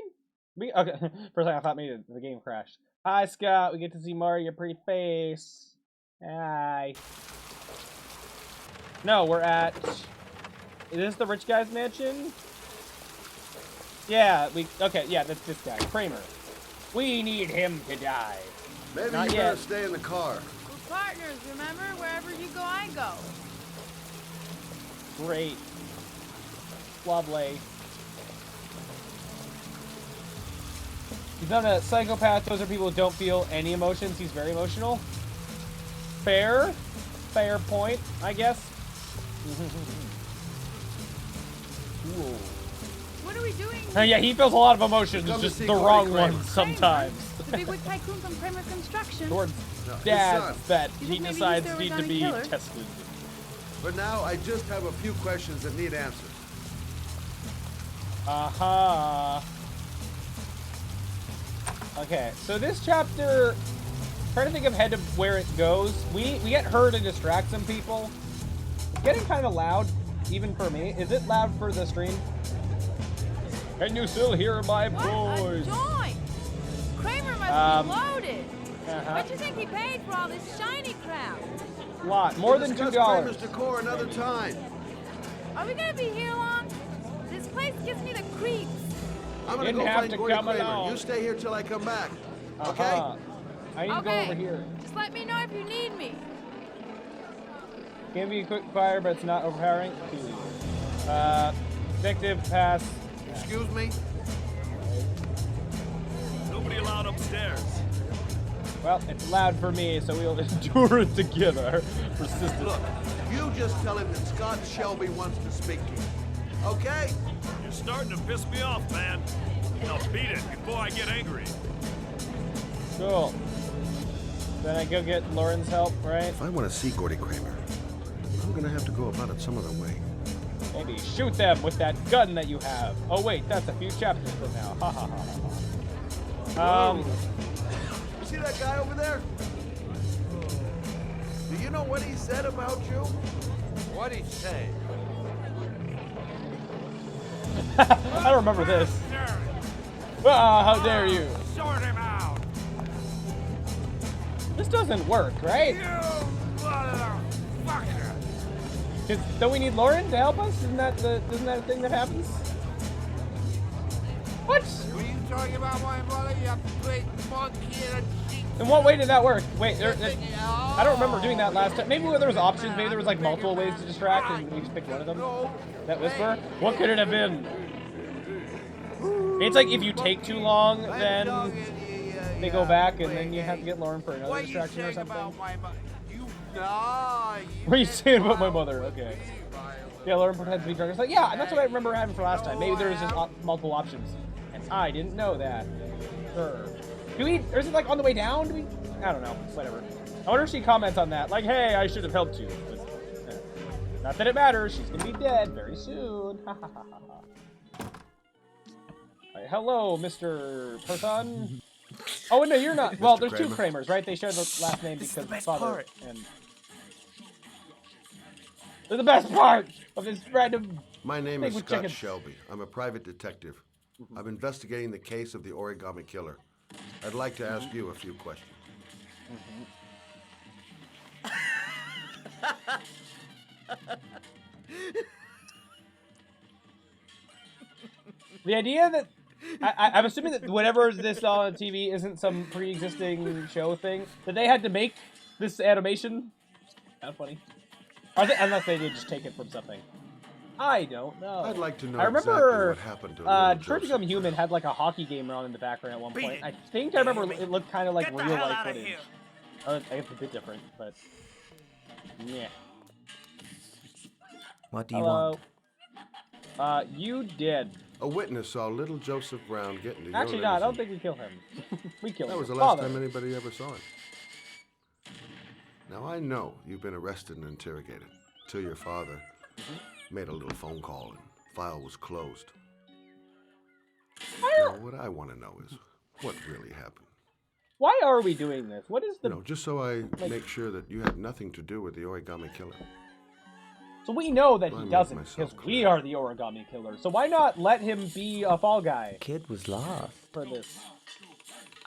Okay, for a second I thought maybe the game crashed. Hi, Scott. We get to see more of your pretty face. Hi. No, we're at... Is this the rich guy's mansion? Yeah, okay, yeah, that's this guy. Kramer. We need him to die. Maybe Not you yet. better stay in the car. We're partners, remember? Wherever you go, I go. Great. Lovely. He's not a psychopath. Those are people who don't feel any emotions. He's very emotional. Fair. Fair point, I guess. Cool. What are we doing? Yeah, he feels a lot of emotions, Come to just see the Gordy wrong Kramer. ones sometimes. The bigwig tycoon from Kramer Construction. Towards No, his dads son. that You he think maybe decides he's there need with to Johnny be Killer? tested. For now, I just have a few questions that need answers. Aha. Okay, so this chapter, trying to think ahead of where it goes. We get her to distract some people. It's getting kind of loud, even for me. Is it loud for the stream? Can you still hear my voice? Joint! Kramer must be loaded. What do you think he paid for all this shiny crap? Lot, more than Discuss $2. Kramer's decor another time. Are we gonna be here long? This place gives me the creeps. I'm gonna Didn't go have find to Gordy come Kramer. along. You stay here till I come back. Okay? Uh-huh. I need to go Okay. over here. Just let me know if you need me. Can be a quick fire, but it's not overpowering. Effective pass. Excuse me? Nobody allowed upstairs. Well, it's loud for me, so we'll endure it together. Persistent. Look, you just tell him that Scott Shelby wants to speak to you. Okay? You're starting to piss me off, man. Now beat it before I get angry. Cool. Then I go get Lauren's help, right? If I want to see Gordy Kramer, I'm gonna have to go about it some other way. Maybe shoot them with that gun that you have. Oh wait, that's a few chapters from now. Ha ha ha ha. see that guy over there? Do you know what he said about you? What'd he say? I don't remember this. Ah, how dare you? Sort him out. This doesn't work, right? You motherfucker. Don't we need Lauren to help us? Isn't that a thing that happens? What? Were you talking about my mother, you great monkey in a sheep? In what way did that work? Wait, I don't remember doing that last time. Maybe there was options. Maybe there was like multiple ways to distract, and we just picked one of them. That whisper? What could it have been? It's like if you take too long, then they go back, and then you have to get Lauren for another distraction or something. What are you saying about my mother? Okay. Yeah, Lauren pretends to be drunk. It's like, yeah, that's what I remember having for last time. Maybe there was just multiple options, and I didn't know that. Sure. Do we, or is it like on the way down? Do we? I don't know. Whatever. I wonder if she comments on that. Like, hey, I should have helped you. But, not that it matters. She's gonna be dead very soon. Right, hello, Mr. Person. Oh no, you're not. Well, there's two Kramers, right? They share the last name because the father and. They're the best part of this random. My name is Scott Shelby. I'm a private detective. I'm investigating the case of the Origami Killer. I'd like to ask you a few questions. The idea that I'm assuming that whatever this on TV isn't some pre-existing show thing, that they had to make this animation. Kind of funny. Unless they did just take it from something. I don't know. I'd like to know I remember, exactly what happened to Detroit Become Human had like a hockey game on in the background at one point. I think I remember it looked kind of like real life footage. I guess a bit different, but yeah. What do you want? You did. A witness saw little Joseph Brown get into your Actually, no, I don't think we killed him. We killed him. That was the last time anybody ever saw him. Now, I know you've been arrested and interrogated till your father made a little phone call and file was closed. Now, what I want to know is what really happened. Why are we doing this? What is the... just so I make sure that you had nothing to do with the Origami Killer. So we know that he doesn't, because we are the Origami Killer. So why not let him be a fall guy? The kid was lost. For this.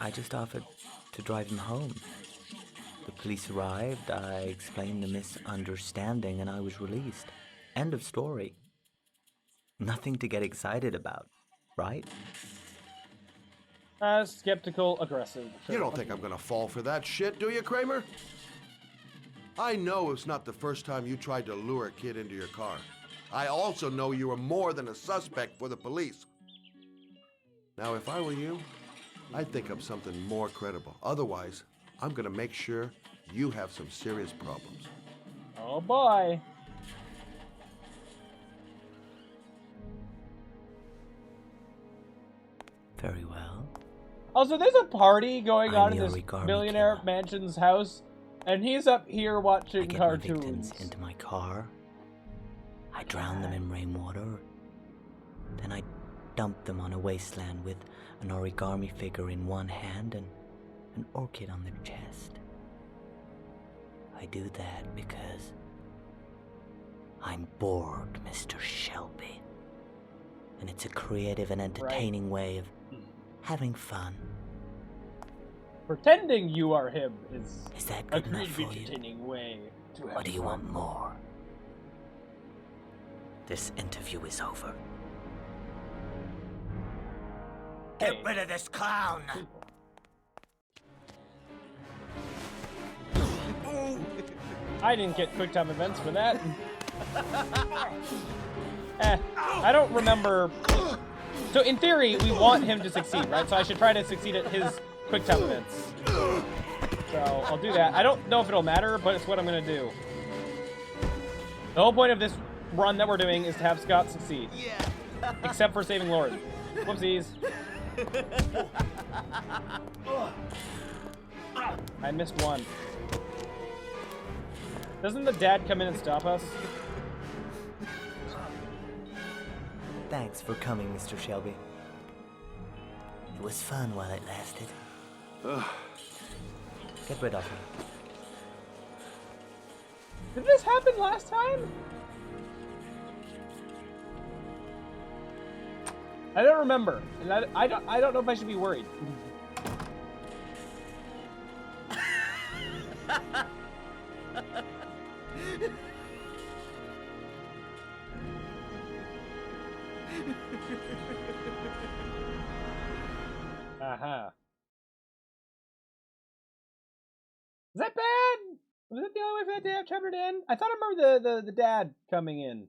I just offered to drive him home. The police arrived, I explained the misunderstanding, and I was released. End of story. Nothing to get excited about, right? Skeptical, aggressive. Sure. You don't think I'm gonna fall for that shit, do you, Kramer? I know it's not the first time you tried to lure a kid into your car. I also know you were more than a suspect for the police. Now, if I were you, I'd think of something more credible. Otherwise, I'm gonna make sure you have some serious problems. Oh boy. Very well. Also, there's a party going on in this millionaire mansion's house, and he's up here watching cartoons. My victims into my car. I drown them in rainwater. Then I dump them on a wasteland with an origami figure in one hand and an orchid on their chest. I do that because I'm bored, Mr. Shelby. And it's a creative and entertaining way of having fun. Pretending you are him is that good a enough for entertaining way to have Or do you fun. want more? This interview is over. Get rid of this clown! I didn't get quick time events for that. I don't remember. So in theory, we want him to succeed, right? So I should try to succeed at his quick time events. So I'll do that. I don't know if it'll matter, but it's what I'm gonna do. The whole point of this run that we're doing is to have Scott succeed. Except for saving Lauren. Whoopsies. I missed one. Doesn't the dad come in and stop us? Thanks for coming, Mr. Shelby. It was fun while it lasted. Get rid of her. Did this happen last time? I don't remember, and I don't know if I should be worried. Uh-huh. Is that bad? Was that the only way for that damn chapter to end? I thought I remember the dad coming in.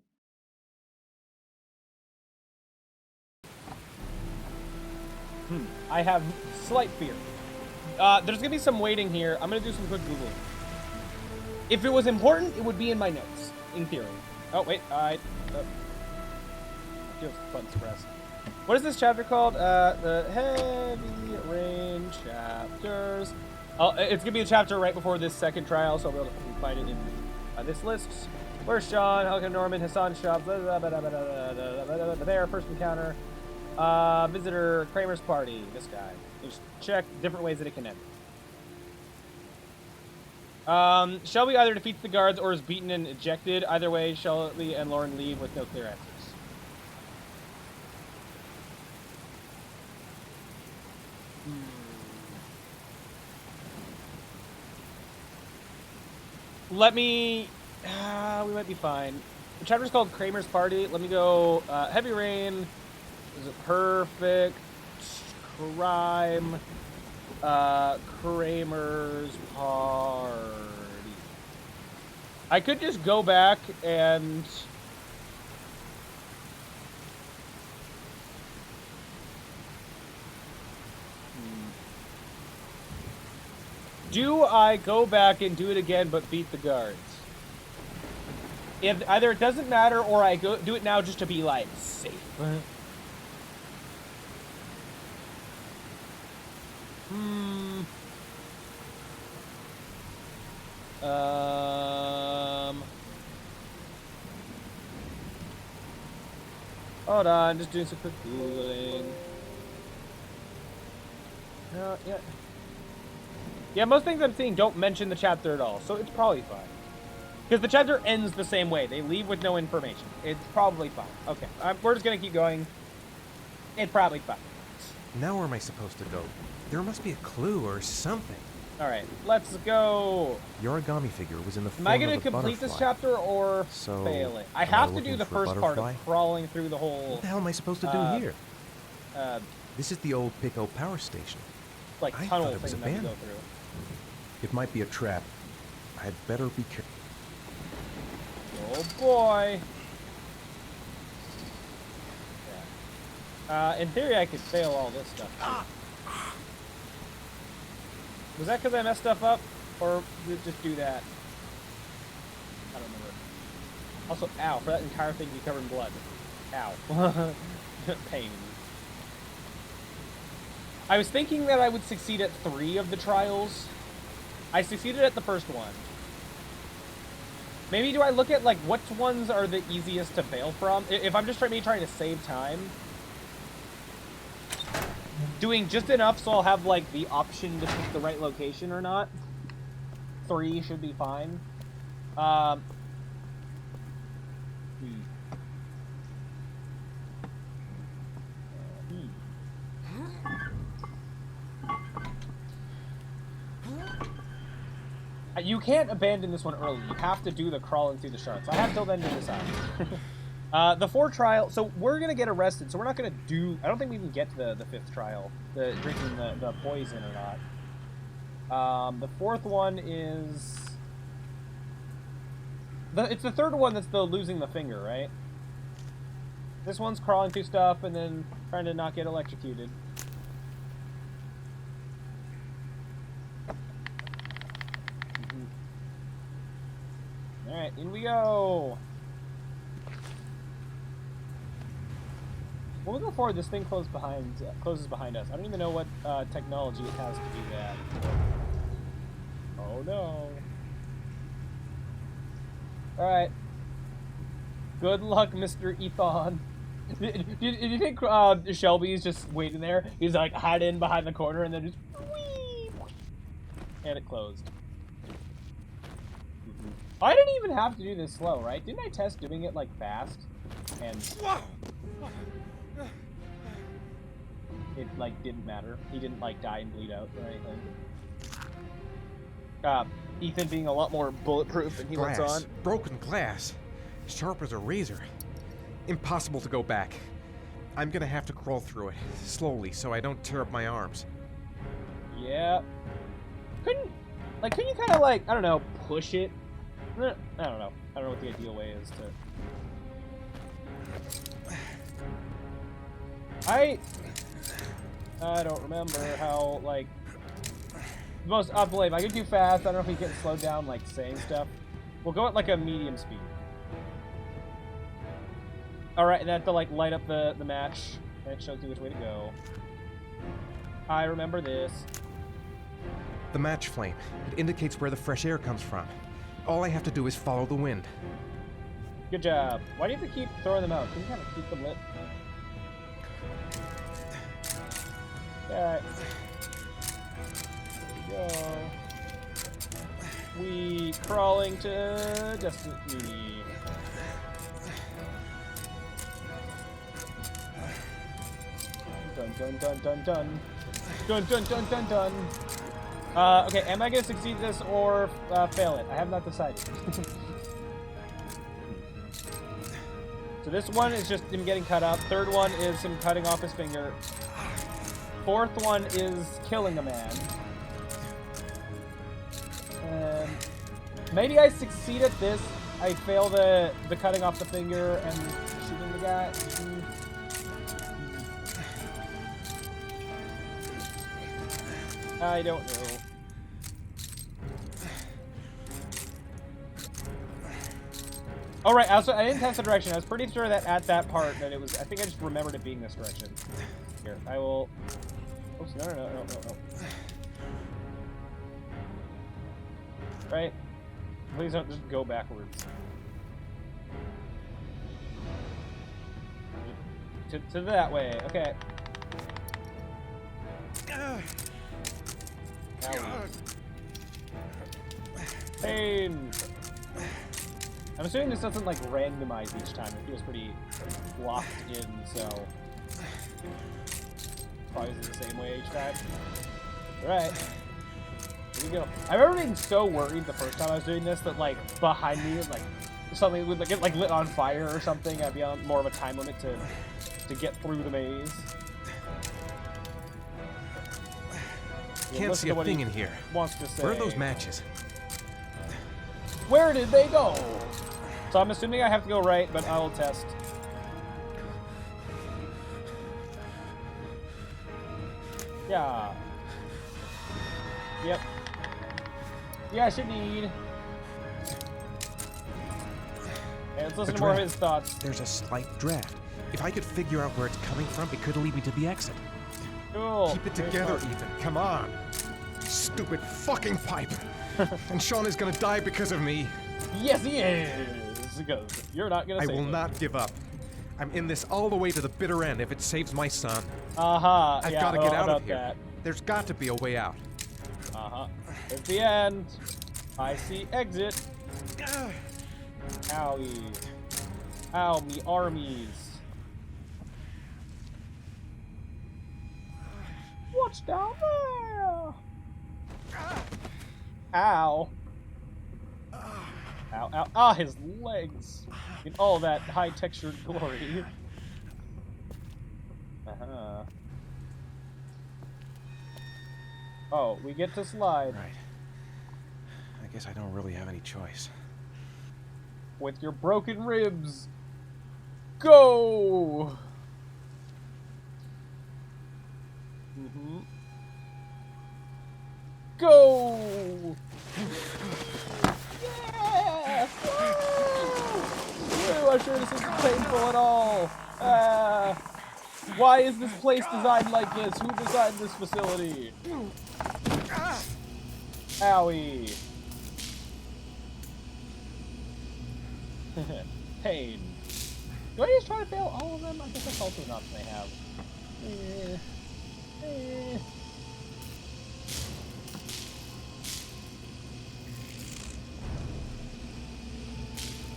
I have slight fear. There's gonna be some waiting here. I'm gonna do some quick Googling. If it was important, it would be in my notes, in theory. Oh, wait, buttons pressed. What is this chapter called? The Heavy Rain chapters. Oh, it's gonna be a chapter right before this second trial, so I'll be able to find it in this list. Where's Sean? Helga Norman, Hassan Shops, the bear, first encounter. Visitor, Kramer's party, this guy. Just check different ways that it can end. Shelby either defeats the guards or is beaten and ejected. Either way, Shelby and Lauren leave with no clear answers. Let me... we might be fine. The chapter's called Kramer's Party. Let me go Heavy Rain. Is it Perfect Crime? Kramer's Party. I could just go back and... Do I go back and do it again but beat the guards? If either it doesn't matter or I go do it now just to be like safe. Hold on, just doing some quick Googling. Yeah. Yeah, most things I'm seeing don't mention the chapter at all, so it's probably fine. Because the chapter ends the same way. They leave with no information. It's probably fine. Okay, we're just going to keep going. It's probably fine. Now where am I supposed to go? There must be a clue or something. Alright, let's go. The origami figure was in the form Am I going to complete this chapter or fail it? I am have I to do looking the for a first part butterfly? of crawling through the whole... What the hell am I supposed to do here? This is the old Pico power station. Like I tunnel thought it was thing that we go abandoned. through. It might be a trap. I'd better be careful. Oh boy. Yeah. In theory, I could fail all this stuff. Was that because I messed stuff up? Or did it just do that? I don't remember. Also, ow, for that entire thing to be covered in blood. Ow. Pain. I was thinking that I would succeed at 3 of the trials. I succeeded at the first one. Maybe do I look at, like, which ones are the easiest to fail from? If I'm just trying to save time. Doing just enough so I'll have, like, the option to pick the right location or not. 3 should be fine. You can't abandon this one early. You have to do the crawling through the shards. I have till then to decide. The 4 trial... So we're going to get arrested, so we're not going to do... I don't think we even get to the 5th trial. The drinking the poison or not. The 4th one is... It's the 3rd one that's the losing the finger, right? This one's crawling through stuff and then trying to not get electrocuted. Alright, in we go! When we go forward, this thing closes behind us. I don't even know what technology it has to do that. Oh no. Alright. Good luck, Mr. Ethan. Did you think Shelby's just waiting there? He's like hiding behind the corner and then just... And it closed. I didn't even have to do this slow, right? Didn't I test doing it, like, fast? And it, like, didn't matter. He didn't, like, die and bleed out or anything. Ethan being a lot more bulletproof than he lets on. Broken glass. Sharp as a razor. Impossible to go back. I'm gonna have to crawl through it, slowly, so I don't tear up my arms. Yeah. Couldn't you kind of, like, I don't know, push it? I don't know. I don't know what the ideal way is to... I don't remember how, like... The most optimal aim. I could do fast. I don't know if we get slowed down, like, saying stuff. We'll go at, like, a medium speed. Alright, and I have to, like, light up the match. And it shows you which way to go. I remember this. The match flame. It indicates where the fresh air comes from. All I have to do is follow the wind. Good job. Why do you have to keep throwing them out? Can you kind of keep them lit? Alright. There we go. We crawling to destiny. Dun dun dun dun dun. Dun dun dun dun dun. Okay, am I gonna succeed this or fail it? I have not decided. So this one is just him getting cut up. Third one is him cutting off his finger. Fourth one is killing a man. And maybe I succeed at this. I fail the cutting off the finger and shooting the guy. I don't know. Alright, I didn't test the direction. I was pretty sure that at that part that it was, I think I just remembered it being this direction. Here, I will... Oops, no. Right? Please don't just go backwards. To that way, okay. Pain! I'm assuming this doesn't, like, randomize each time. It feels pretty locked in, so... Probably is the same way each time. Alright. Here we go. I remember being so worried the first time I was doing this that, like, behind me, like, something would get, like, lit on fire or something. I'd be on more of a time limit to get through the maze. Can't see a thing in here. Wants to say. Where are those matches? Where did they go? So I'm assuming I have to go right, but I will test. Yeah. Yep. Yeah, I should need. And let's listen to more of his thoughts. There's a slight draft. If I could figure out where it's coming from, it could lead me to the exit. Cool. Keep it together, Ethan. Come on. Stupid fucking pipe. And Sean is gonna die because of me. Yes, he is. Because you're not gonna. I will not give up. I'm in this all the way to the bitter end if it saves my son. Uh-huh. I've got to get out of here. There's got to be a way out. Uh-huh. It's the end. I see exit. Owie. Ow, me armies. What's down there? Ow. Ow, ow. Ah, his legs. In all that high-textured glory. Uh-huh. Oh, we get to slide. Right. I guess I don't really have any choice. With your broken ribs. Go! Mm-hmm. Go! Yeah! Woo! I'm sure this isn't painful at all. Why is this place designed like this? Who designed this facility? Owie. Pain. Do I just try to fail all of them? I guess that's also an option I have.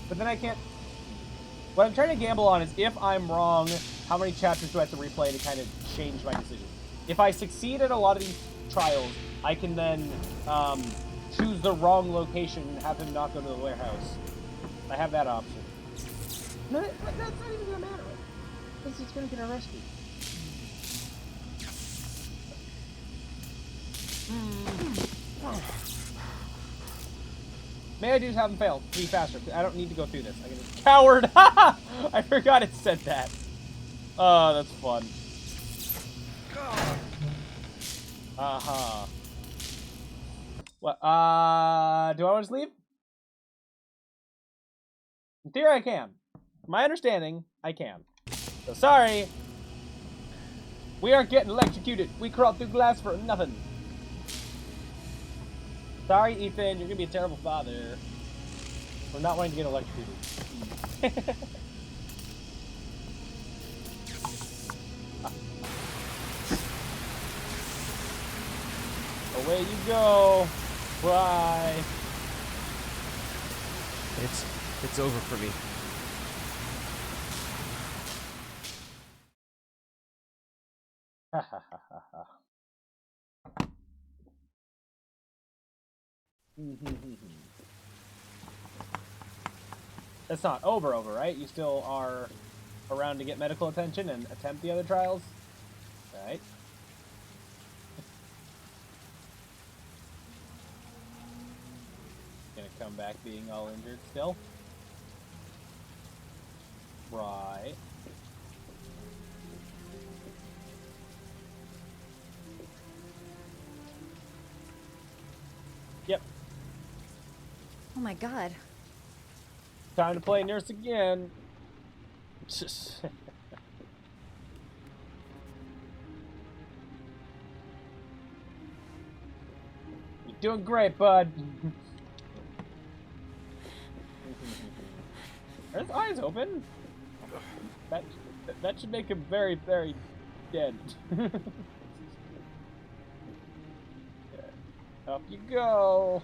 But then I can't... What I'm trying to gamble on is if I'm wrong, how many chapters do I have to replay to kind of change my decision? If I succeed at a lot of these trials, I can then choose the wrong location and have him not go to the warehouse. I have that option. No, that's not even gonna matter. Because he's gonna get arrested. May I just have him fail to be faster? I don't need to go through this. I can just... Coward! I forgot it said that. Oh, that's fun. Uh-huh. What? Do I want to just leave? In theory, I can. From my understanding, I can. So sorry. We aren't getting electrocuted. We crawled through glass for nothing. Sorry, Ethan. You're gonna be a terrible father for not wanting to get electrocuted. Away you go. Bye. It's over for me. Ha ha ha ha ha. It's not over, right? You still are around to get medical attention and attempt the other trials? Right. Gonna come back being all injured still? Right. Yep. Oh my god. Time to play nurse again. You're doing great, bud. Are his eyes open? That should make him very, very dead. Okay. Up you go.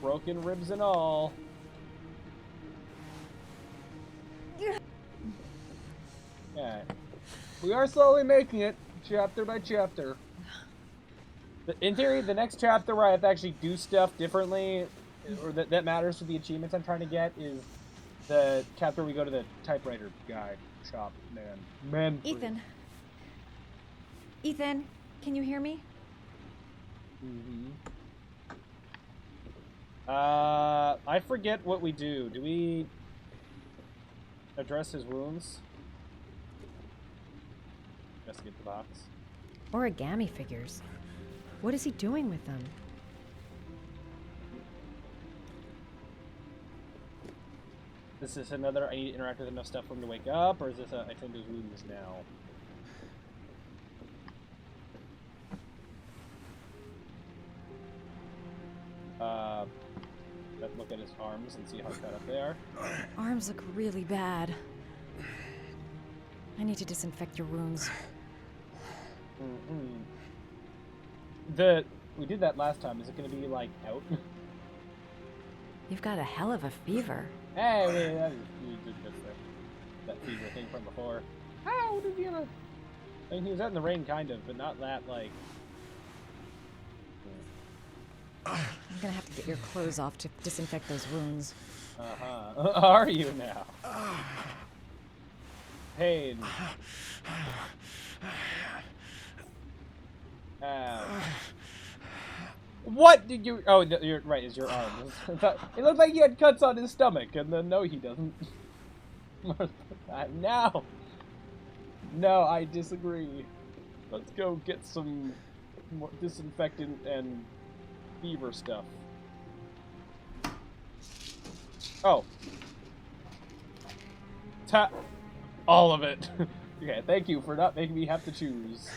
Broken ribs and all. Yeah. We are slowly making it, chapter by chapter. In theory, the next chapter where I have to actually do stuff differently, or that matters for the achievements I'm trying to get, is the chapter where we go to the typewriter guy shop, man. Ethan. Ethan, can you hear me? Mm-hmm. I forget what we do. Do we address his wounds? Investigate the box. Origami figures. What is he doing with them? Is this another, I need to interact with enough stuff for him to wake up, or is this a, I tend to his wounds now? Let's look at his arms and see how cut up they are. Arms look really bad. I need to disinfect your wounds. We did that last time. Is it going to be, like, out? You've got a hell of a fever. Hey, we did that fever thing from before. How did you know? I mean, he was out in the rain, kind of, but not that, like... I'm gonna have to get your clothes off to disinfect those wounds. Uh-huh. Are you now? Pain. What did you... Oh, you're right, it's your arm. It looked like he had cuts on his stomach, and then no, he doesn't. No. No, I disagree. Let's go get some more disinfectant and fever stuff. Oh. All of it. Okay, thank you for not making me have to choose.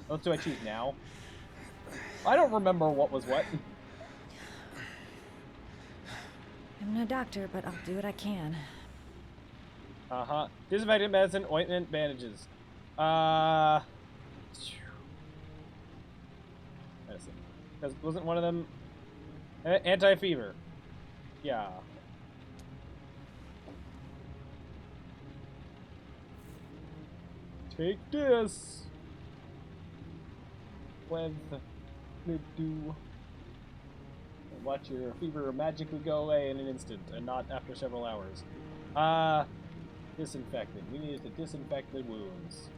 What do I choose now? I don't remember what was what. I'm no doctor, but I'll do what I can. Uh-huh. Disinfectant, medicine, ointment, bandages. Medicine. Because wasn't one of them anti-fever? Yeah. Take this. With do. Watch your fever magically go away in an instant, and not after several hours. Disinfectant. We need to disinfect the wounds.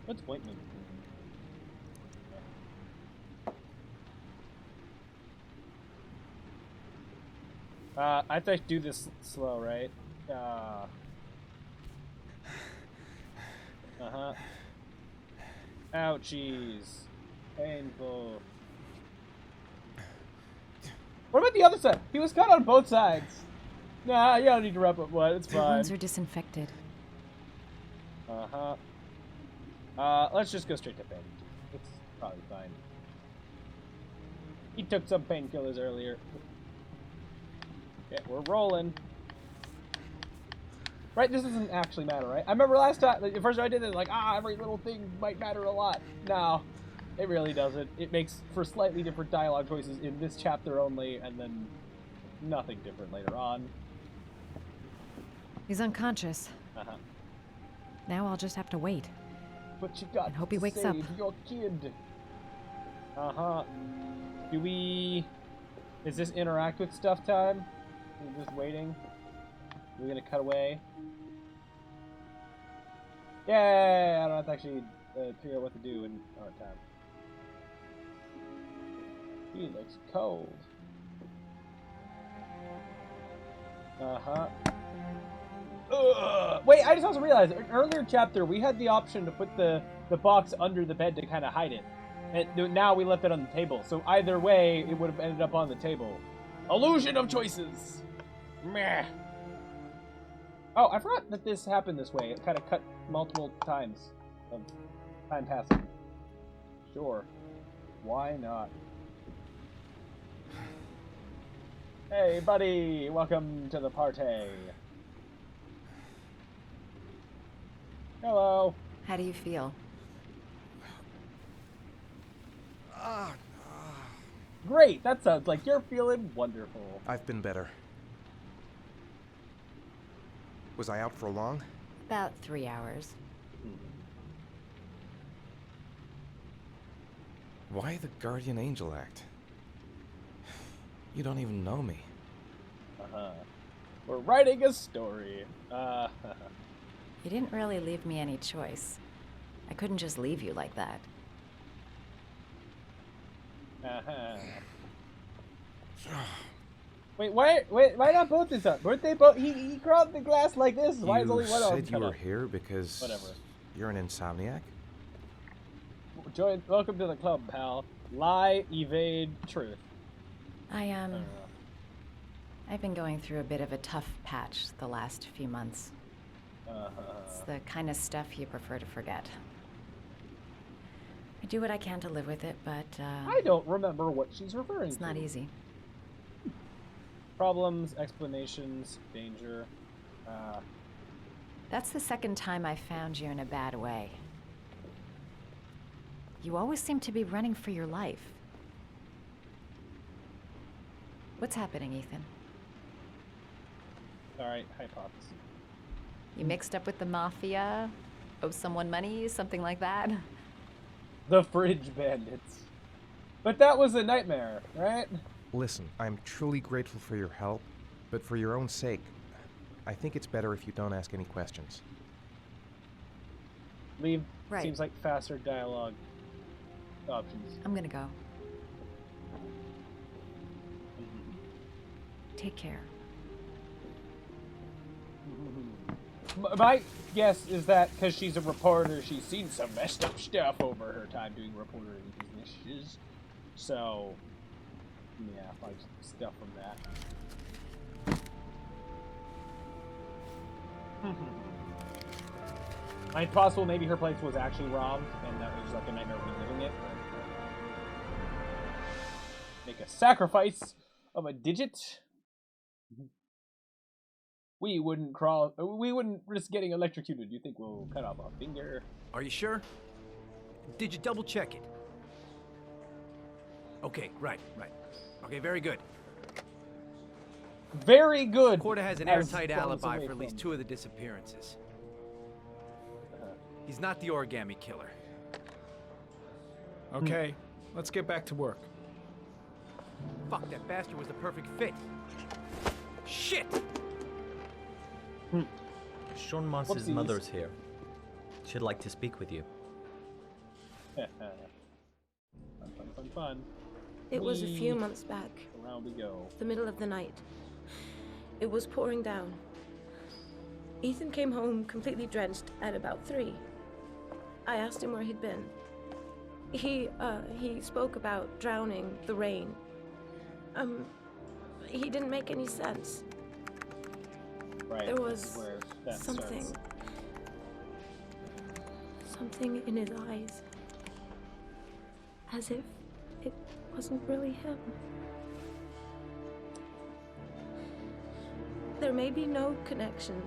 What's ointment? I have to do this slow, right? Uh-huh. Ouchies. Painful. What about the other side? He was cut on both sides. Nah, you don't need to wrap up blood. It's The fine. wounds are disinfected. Uh-huh. Let's just go straight to pain. It's probably fine. He took some painkillers earlier. Yeah, we're rolling. Right, this doesn't actually matter, right? I remember last time, the first time I did it, like, every little thing might matter a lot. No, it really doesn't. It makes for slightly different dialogue choices in this chapter only, and then nothing different later on. He's unconscious. Uh-huh. Now I'll just have to wait. But you got And hope he to wakes save up. your kid. Uh-huh. Do we... Is this interact with stuff time? We're just waiting. We're gonna cut away. Yay! I don't have to actually figure out what to do in our time. He looks cold. Uh-huh. Ugh. Wait, I just also realized, in an earlier chapter, we had the option to put the box under the bed to kind of hide it. And now we left it on the table. So either way, it would have ended up on the table. Illusion of choices! Meh. Oh, I forgot that this happened this way. It kind of cut multiple times of time passing. Sure. Why not? Hey, buddy! Welcome to the party. Hello. How do you feel? Great! That sounds like you're feeling wonderful. I've been better. Was I out for long? About 3 hours. Why the Guardian Angel Act? You don't even know me. Uh-huh. We're writing a story. You didn't really leave me any choice. I couldn't just leave you like that. Uh-huh. Wait, why not both this up? Weren't they both? He crawled the glass like this. Why is only one of them? You said you were here because you're an insomniac? Welcome to the club, pal. Lie, evade, truth. I've been going through a bit of a tough patch the last few months. It's the kind of stuff you prefer to forget. I do what I can to live with it, but I don't remember what she's referring to. It's not easy. Problems, explanations, danger. That's the second time I found you in a bad way. You always seem to be running for your life. What's happening, Ethan? Alright, hypothesis. You mixed up with the mafia? Owe someone money? Something like that? The Fridge Bandits. But that was a nightmare, right? Listen, I'm truly grateful for your help, but for your own sake, I think it's better if you don't ask any questions. Leave Right. seems like faster dialogue options. I'm gonna go. Take care. My guess is that because she's a reporter, she's seen some messed up stuff over her time doing reporting businesses. So, yeah, like stuff from that. It's possible maybe her place was actually robbed, and that was just like a nightmare reliving it. Make a sacrifice of a digit. We wouldn't risk getting electrocuted. You think we'll cut off a finger? Are you sure? Did you double check it? Okay, right. Okay, very good. Very good. Corda has an as airtight far as alibi away for at least from- 2 of the disappearances. He's not the origami killer. Okay, let's get back to work. Fuck, that bastard was the perfect fit. Shit! Sean Mars's Whoopsies. mother's here. She'd like to speak with you. Fun. It was a few months back. Around we go. The middle of the night. It was pouring down. Ethan came home completely drenched at about 3. I asked him where he'd been. He spoke about drowning, the rain. He didn't make any sense. Right. There this is was where that something. starts. Something in his eyes. As if it wasn't really him. There may be no connection,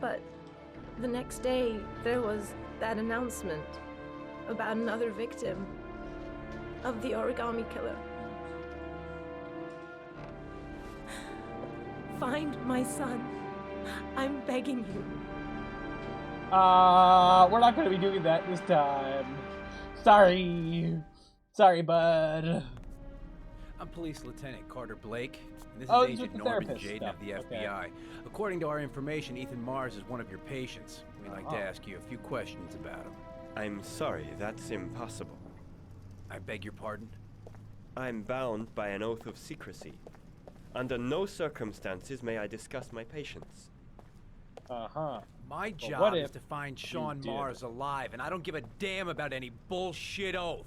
but the next day there was that announcement about another victim of the origami killer. Find my son. I'm begging you. We're not going to be doing that this time. Sorry, bud. I'm Police Lieutenant Carter Blake, and this Oh, is this is Agent the Norman therapist Jaden stuff. of the Okay. FBI. According to our information, Ethan Mars is one of your patients. We'd like to Oh. ask you a few questions about him. I'm sorry, that's impossible. I beg your pardon? I'm bound by an oath of secrecy. Under no circumstances may I discuss my patients. Uh-huh. My But job what is if to find you Sean did? Mars alive, and I don't give a damn about any bullshit oath.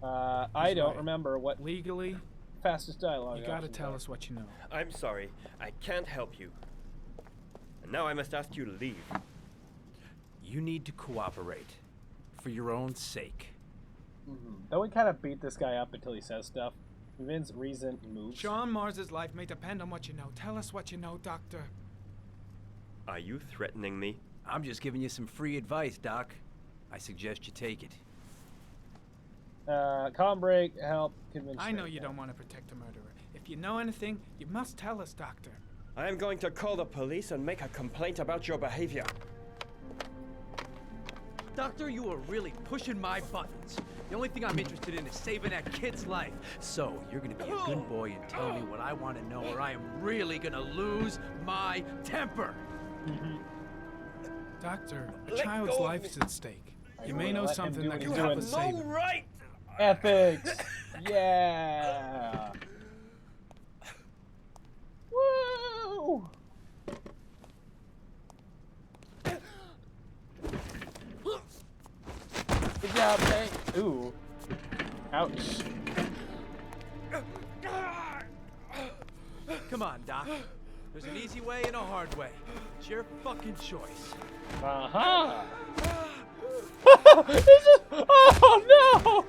I don't right. remember what Legally, fastest dialogue. you gotta options tell are. us what you know. I'm sorry, I can't help you. And now I must ask you to leave. You need to cooperate. For your own sake. Don't we kind of beat this guy up until he says stuff? Within reason moves. Sean Mars's life may depend on what you know. Tell us what you know, Doctor. Are you threatening me? I'm just giving you some free advice, Doc. I suggest you take it. Calm break, help, convince I know me. you don't want to protect a murderer. If you know anything, you must tell us, Doctor. I am going to call the police and make a complaint about your behavior. Doctor, you are really pushing my buttons. The only thing I'm interested in is saving that kid's life. So, you're gonna be a good boy and tell me what I want to know, or I am really gonna lose my temper. Doctor, a Let child's go of life me. is at stake. You may gonna know let him something do that what can he's help doing. us save him. right! Ethics! Yeah! Woo! Good job, Hank. Ooh. Ouch. Come on, Doc. There's an easy way and a hard way. It's your fucking choice. Uh-huh. Oh,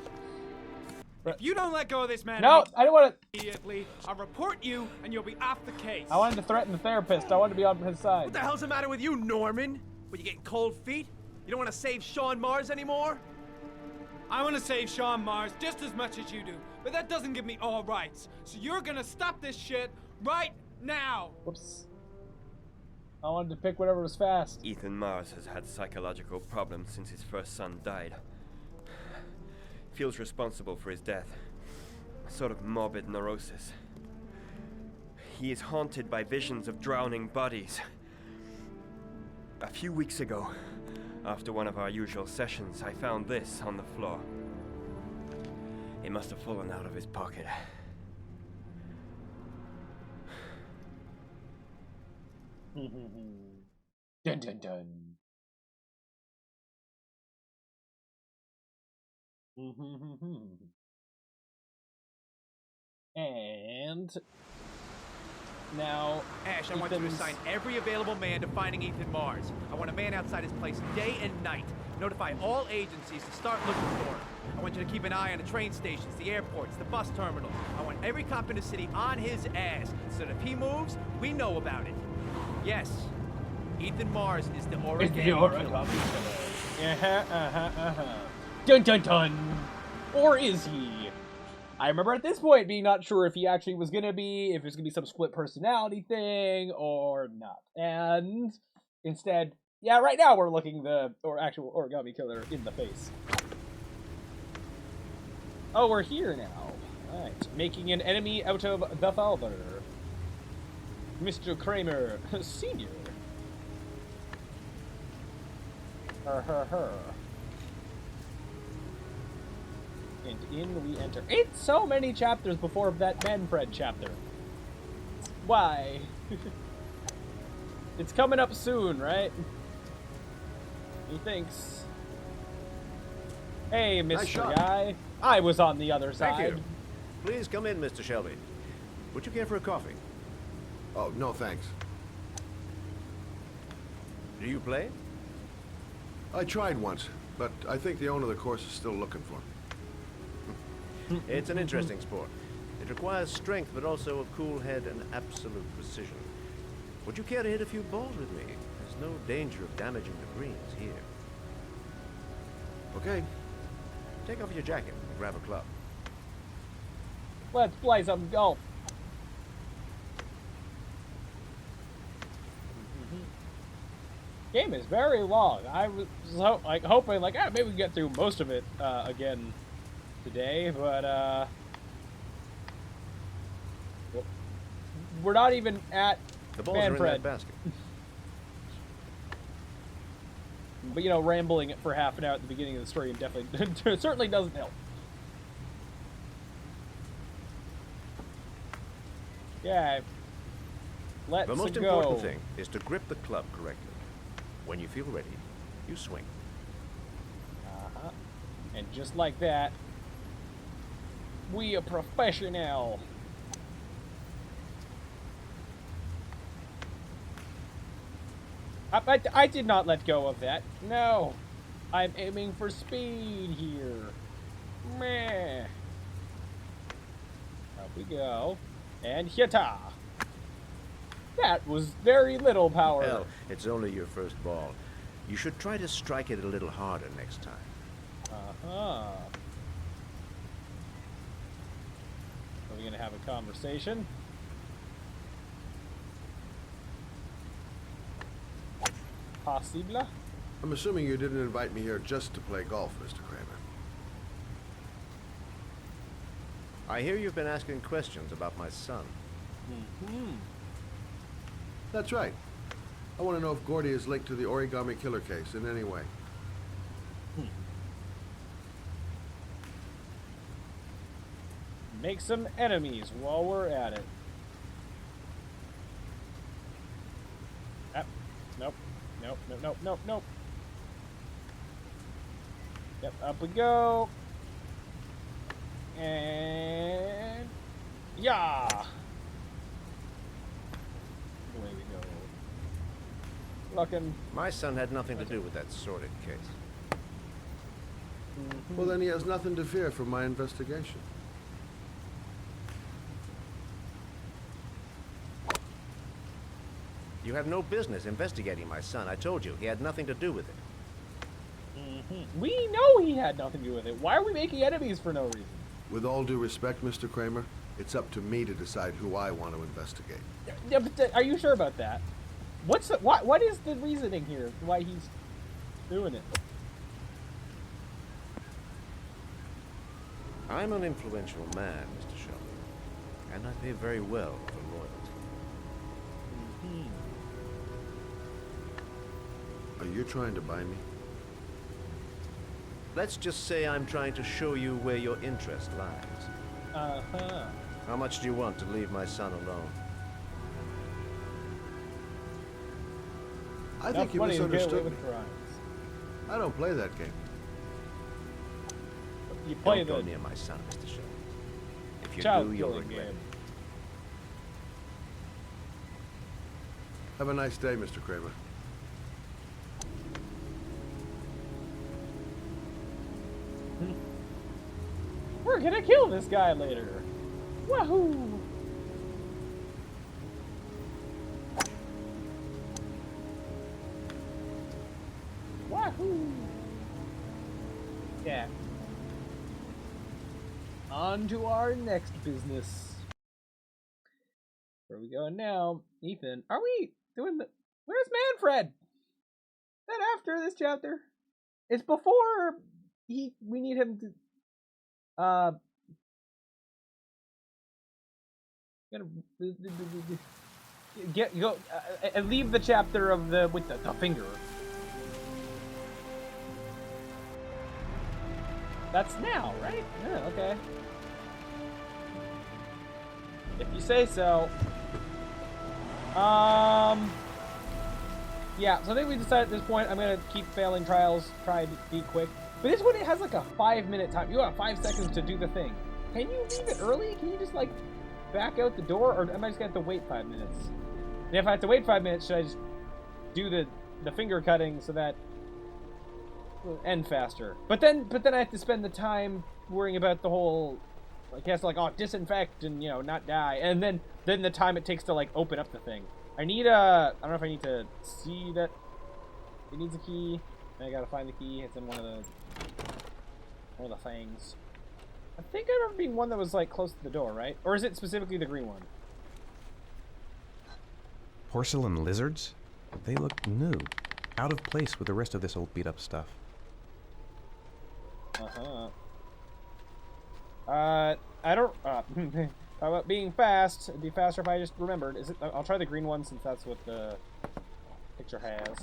no! If you don't let go of this man No, I don't want to... immediately, I'll report you and you'll be off the case. I wanted to threaten the therapist. I wanted to be on his side. What the hell's the matter with you, Norman? What, you getting cold feet? You don't want to save Sean Mars anymore? I want to save Sean Mars just as much as you do, but that doesn't give me all rights. So you're gonna stop this shit right now. Whoops. I wanted to pick whatever was fast. Ethan Mars has had psychological problems since his first son died. Feels responsible for his death. A sort of morbid neurosis. He is haunted by visions of drowning bodies. A few weeks ago, after one of our usual sessions, I found this on the floor. It must have fallen out of his pocket. Dun dun dun. And now, Ash, I want you to Ethan's- assign every available man to finding Ethan Mars. I want a man outside his place day and night. Notify all agencies to start looking for him. I want you to keep an eye on the train stations, the airports, the bus terminals. I want every cop in the city on his ass, so that if he moves, we know about it. Yes, Ethan Mars is the origami killer. Dun dun dun. Or is he? I remember at this point being not sure if he actually was gonna be, if it was gonna be some split personality thing or not. And instead, yeah, right now we're looking the actual origami killer in the face. Oh, we're here now. Alright. Making an enemy out of the father. Mr. Kramer, Sr. Her. And in we enter. It's so many chapters before that Manfred chapter. Why? It's coming up soon, right? He thinks. Hey, Nice Mr. shot. Guy. I was on the other side. Thank you. Please come in, Mr. Shelby. Would you care for a coffee? Oh, no thanks. Do you play? I tried once, but I think the owner of the course is still looking for me. It's an interesting sport. It requires strength, but also a cool head and absolute precision. Would you care to hit a few balls with me? There's no danger of damaging the greens here. Okay. Take off your jacket and grab a club. Let's play some golf. Game is very long. I was hoping maybe we can get through most of it again today, but we're not even at The balls are in Manfred. that basket. But you know, rambling it for half an hour at the beginning of the stream definitely certainly doesn't help. Yeah. Let's The most go. important thing is to grip the club correctly. When you feel ready, you swing. Uh-huh. And just like that, we are professional. I did not let go of that. No. I'm aiming for speed here. Meh. Up we go. And hitta. That was very little power. Hell, it's only your first ball. You should try to strike it a little harder next time. Uh-huh. Are we gonna have a conversation? Possible? I'm assuming you didn't invite me here just to play golf, Mr. Kramer. I hear you've been asking questions about my son. Mm-hmm. That's right. I want to know if Gordy is linked to the origami killer case in any way. Make some enemies while we're at it. Ah, nope. Nope, nope, nope, nope, nope. Yep, up we go. And... yeah! Away we go. Looking. My son had nothing to do with that sordid case. Well, then he has nothing to fear from my investigation. You have no business investigating my son. I told you, he had nothing to do with it. We know he had nothing to do with it. Why are we making enemies for no reason? With all due respect, Mr. Kramer, it's up to me to decide who I want to investigate. Yeah, but are you sure about that? What is the reasoning here? Why he's doing it? I'm an influential man, Mr. Shelby, and I pay very well for loyalty. Are you trying to buy me? Let's just say I'm trying to show you where your interest lies. Uh-huh. How much do you want to leave my son alone? I think you money to get away misunderstood me. with crimes. I don't play that game. You play Don't go the near my son, Mr. Shelby. If you child do, you'll killing regret it. game. Have a nice day, Mr. Kramer. We're gonna kill this guy later. Wahoo! Wahoo! Yeah. on to our next business. Where are we going now? Ethan, are we doing the... Where's Manfred? Is that after this chapter? It's before we need him to... Go and leave the chapter of the with the finger. That's now, right? Yeah, okay. If you say so. Yeah, so I think we decided at this point I'm gonna keep failing trials, try to be quick. But this one, it has like a 5-minute time. You have 5 seconds to do the thing. Can you leave it early? Can you just like back out the door, or am I just gonna have to wait 5 minutes? And if I have to wait 5 minutes, should I just do the finger cutting so that it'll end faster? But then I have to spend the time worrying about the whole, like, he has to, like, oh, disinfect and, you know, not die, and then the time it takes to, like, open up the thing. I need I don't know if I need to see that it needs a key. I gotta find the key. It's in one of the things. I think I remember being one that was, like, close to the door, right? Or is it specifically the green one? Porcelain lizards? They look new. Out of place with the rest of this old beat-up stuff. I don't... how about being fast? It'd be faster if I just remembered. Is it? I'll try the green one since that's what the picture has.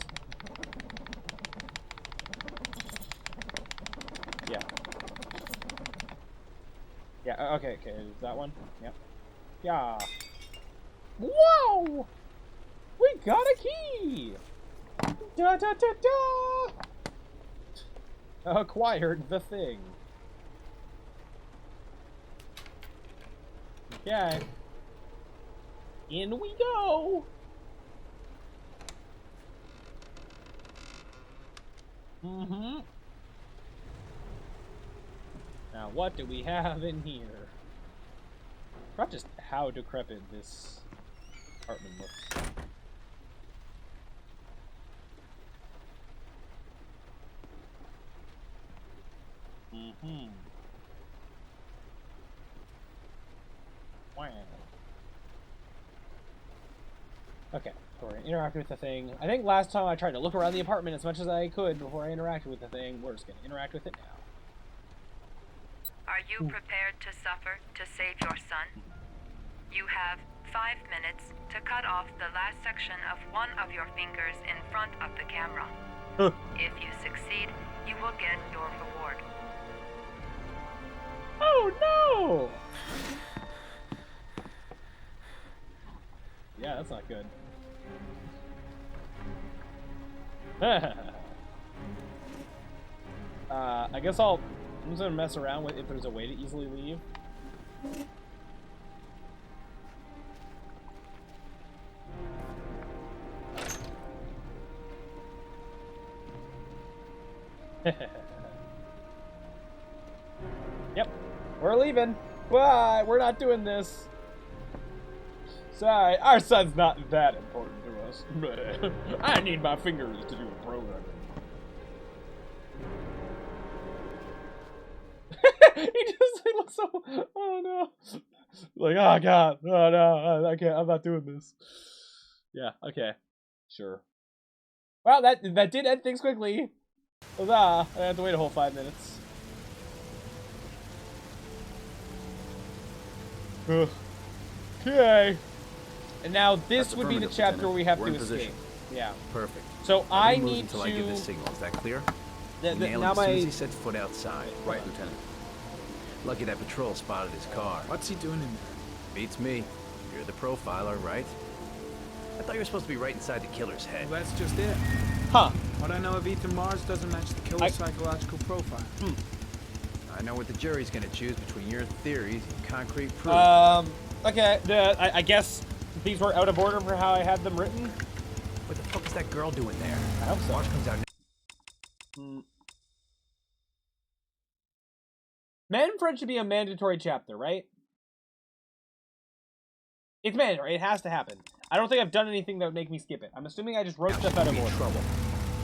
Yeah. Yeah, okay, is that one? Yep. Yeah. Whoa! We got a key! Da da da da! Acquired the thing. Okay. In we go! Mm-hmm. Now, what do we have in here? Not just how decrepit this apartment looks. Mm-hmm. Wow. Okay, so we're gonna interact with the thing. I think last time I tried to look around the apartment as much as I could before I interacted with the thing. We're just gonna interact with it now. Are you prepared to suffer to save your son? You have 5 minutes to cut off the last section of one of your fingers in front of the camera. If you succeed, you will get your reward. Oh no! Yeah, that's not good. I guess I'm just gonna mess around with if there's a way to easily leave. Yep, we're leaving. Bye. We're not doing this. Sorry, our son's not that important to us. I need my fingers to do a program. He just looks so. Oh no. Like, oh god. Oh no. I can't. I'm not doing this. Yeah. Okay. Sure. Well, that did end things quickly. Huzzah! I had to wait a whole 5 minutes. Okay. And now this would be the chapter where we have to escape. Yeah. Perfect. So I need until to. I give the signal. Is that clear? Now Nail him as soon as he sets foot outside. Right, Lieutenant. Lucky that patrol spotted his car. What's he doing in there? Beats me. You're the profiler, right? I thought you were supposed to be right inside the killer's head. Well, that's just it. Huh. What I know of Ethan Mars doesn't match the killer's psychological profile. I know what the jury's gonna choose between your theories and concrete proof. Okay. I guess these were out of order for how I had them written. What the fuck is that girl doing there? I hope so. Marsh comes out. Manfred should be a mandatory chapter, right? It's mandatory. It has to happen. I don't think I've done anything that would make me skip it. I'm assuming I just wrote stuff out of order. Trouble.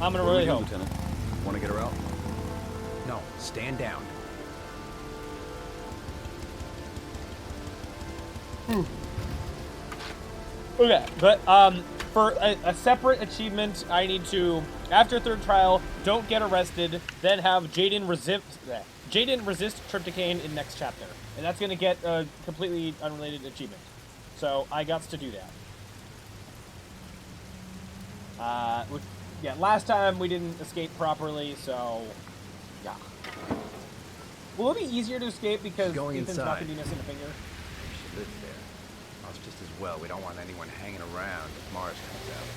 I'm gonna really hope. Lieutenant. Want to get her out? No, stand down. Okay, but for a separate achievement, I need to, after third trial, don't get arrested, then have Jaden resist trypticane in next chapter. And that's going to get a completely unrelated achievement. So I got to do that. Yeah, last time we didn't escape properly, so yeah. Will it be easier to escape because Ethan's not going to be missing a finger? She lives there. Us just as well. We don't want anyone hanging around if Mars comes out.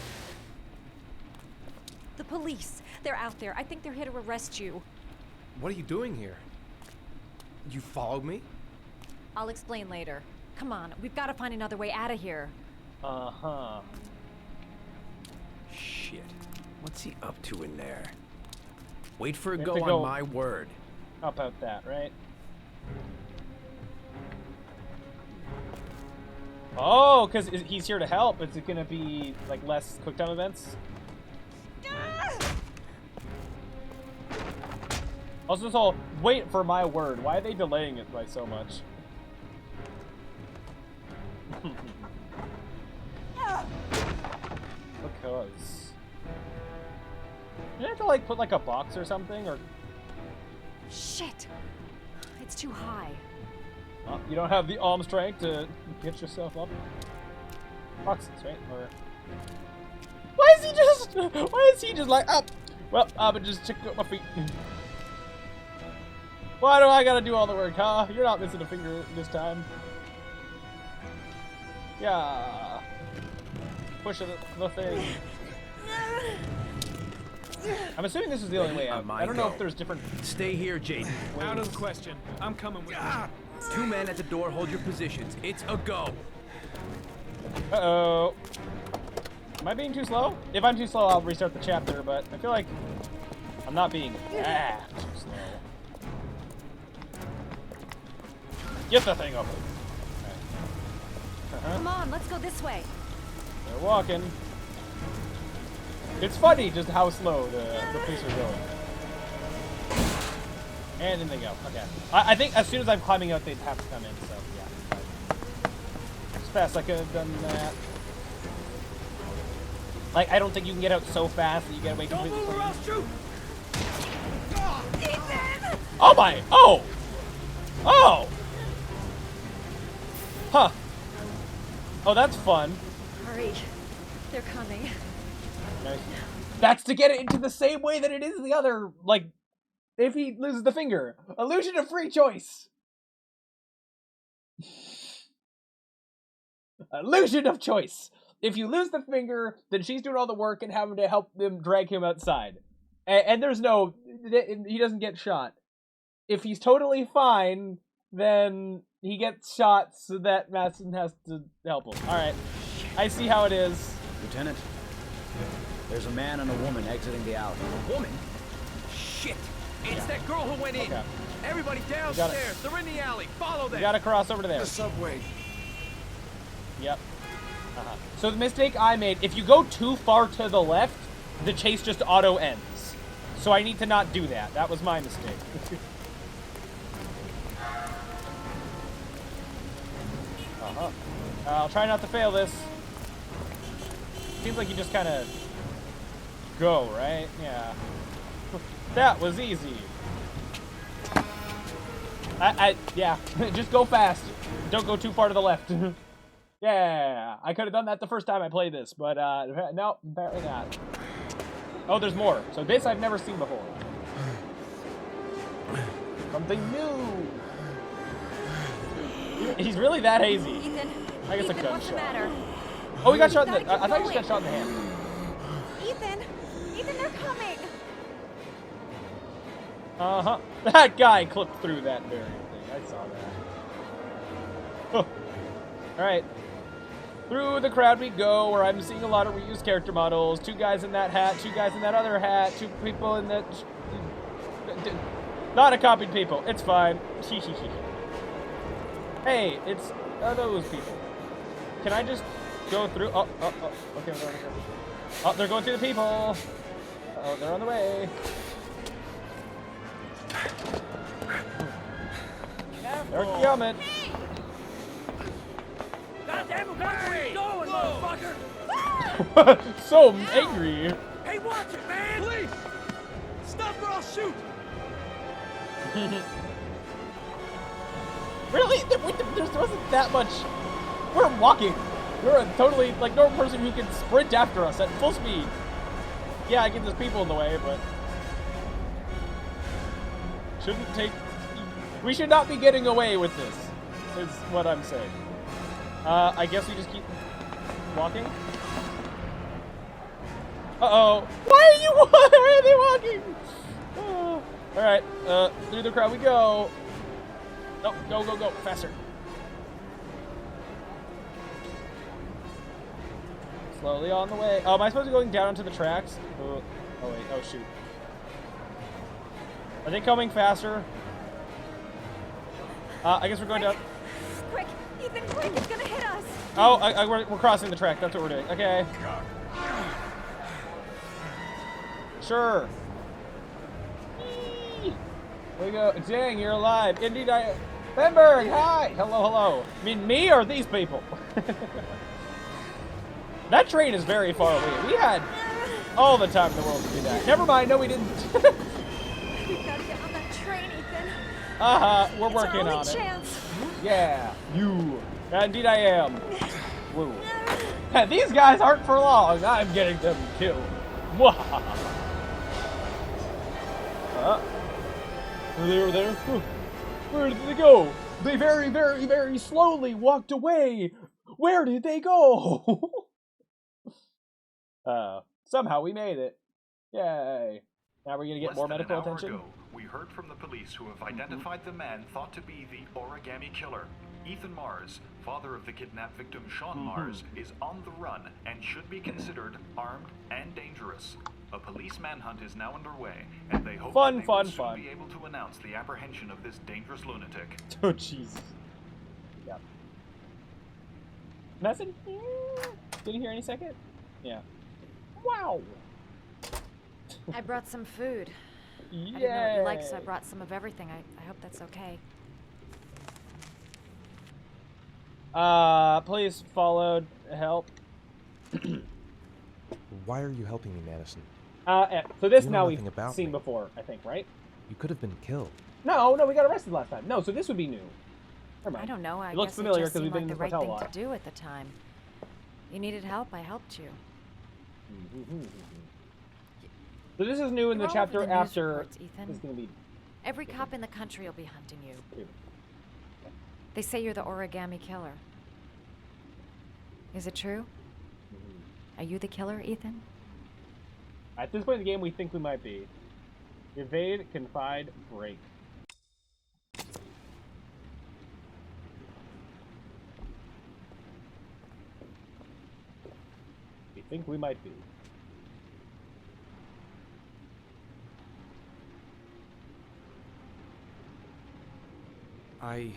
The police. They're out there. I think they're here to arrest you. What are you doing here? You followed me? I'll explain later. Come on, we've got to find another way out of here. Uh-huh. Shit. What's he up to in there? Wait for a We have go to on go my word. Up out that, right? Oh, because he's here to help. Is it going to be, like, less quick time events? Also, this whole, wait for my word. Why are they delaying it by so much? Because... You have to, like, put, like, a box or something, or... Shit! It's too high. You don't have the arm strength to get yourself up? Boxes, right? Or... Why is he just like, up? Well, I'ma just check out my feet. Why do I gotta do all the work, huh? You're not missing a finger this time. Yeah. Push the thing. I'm assuming this is the only way out. I don't know if there's different... Stay here, Jaden. Out of the question. I'm coming with you. 2 men at the door, hold your positions. It's a go. Uh-oh. Am I being too slow? If I'm too slow, I'll restart the chapter, but I feel like I'm not being that too slow. Get the thing open. Okay. Come on, let's go this way. They're walking. It's funny just how slow the police are going. And in they go. Okay. I think as soon as I'm climbing out, they'd have to come in, so yeah. As fast as I could have done that. Like, I don't think you can get out so fast that you get away completely. Don't move or I'll shoot! Ethan! Oh my! Oh! Oh! Huh. Oh, that's fun. Hurry. They're coming. Nice. That's to get it into the same way that it is the other, like, if he loses the finger. Illusion of free choice. Illusion of choice. If you lose the finger, then she's doing all the work and having to help them drag him outside. And there's no, he doesn't get shot. If he's totally fine, then he gets shot so that Madison has to help him. Alright, I see how it is. Lieutenant, there's a man and a woman exiting the alley. A woman? Shit! It's that girl who went in. Okay. Everybody downstairs. They're in the alley. Follow them. You gotta cross over to there. The subway. Yep. So the mistake I made, if you go too far to the left, the chase just auto ends. So I need to not do that. That was my mistake. I'll try not to fail this. Seems like you just kind of go, right? Yeah. That was easy. Yeah. Just go fast. Don't go too far to the left. Yeah, I could have done that the first time I played this, but no, apparently not. Oh, there's more. So this I've never seen before. Something new. He's really that hazy. Ethan, I guess Ethan, a gunshot. what's the matter? Oh, he got shot in the... I thought he just got shot in the hand. Ethan, they're coming. Uh-huh. That guy clipped through that barrier thing. I saw that. All right. Through the crowd we go, where I'm seeing a lot of reused character models. 2 guys in that hat, 2 guys in that other hat, 2 people in that... Not a copied people. It's fine. Hey, it's those people. Can I just go through? Oh, okay. Oh, they're going through the people. Oh, they're on the way. They're coming. Goddamn, where are you going, motherfucker? So angry. Hey, watch it, man! Please! Stop or I'll shoot! Really? There wasn't that much. We're walking. We're a totally, like, normal person who can sprint after us at full speed. Yeah, I get there's people in the way, but... Shouldn't take... We should not be getting away with this, is what I'm saying. I guess we just keep walking. Uh-oh. Why are they walking? Alright, through the crowd we go. No, go, faster. Slowly on the way. Oh, am I supposed to be going down onto the tracks? Oh wait, oh shoot. Are they coming faster? I guess we're going down. Quick, Ethan, quick, it's gonna hit us. Oh, we're crossing the track. That's what we're doing. Okay. Sure. There we go. Dang, you're alive. Indeed, Benberg, hi. Hello. I mean, me or these people? That train is very far away. We had all the time in the world to do that. Never mind. No, we didn't. We gotta get on that train, Ethan. We're working on it. Chance. Yeah, you. Indeed, I am. Woo. These guys aren't for long. I'm getting them killed. They were there. Where did they go? They very, very, very slowly walked away. Where did they go? Somehow we made it. Yay. Now we're gonna get more medical attention. Ago, we heard from the police who have identified the man thought to be the origami killer. Ethan Mars, father of the kidnapped victim Sean Mars, is on the run and should be considered armed and dangerous. A police manhunt is now underway, and they hope that they will soon be able to announce the apprehension of this dangerous lunatic. Oh, jeez. Yeah. Nothing? Didn't hear any second? Yeah. Wow. I brought some food. Yay. I didn't know what you liked, so I brought some of everything. I hope that's okay. Please followed help. Why are you helping me, Madison? So this You know now we've nothing about seen me. before, I think, right? You could have been killed. No, we got arrested last time. No, so this would be new. Never mind. I don't know. I It looks guess familiar it just because we've seemed been like in the this right hotel a thing lot. to do at the time. You needed help. I helped you. So this is new in the You're all chapter over the news after. reports, Ethan. This is gonna be. Every cop in the country will be hunting you. They say you're the origami killer. Is it true? Are you the killer, Ethan? At this point in the game, we think we might be. Evade, confide, break. We think we might be. I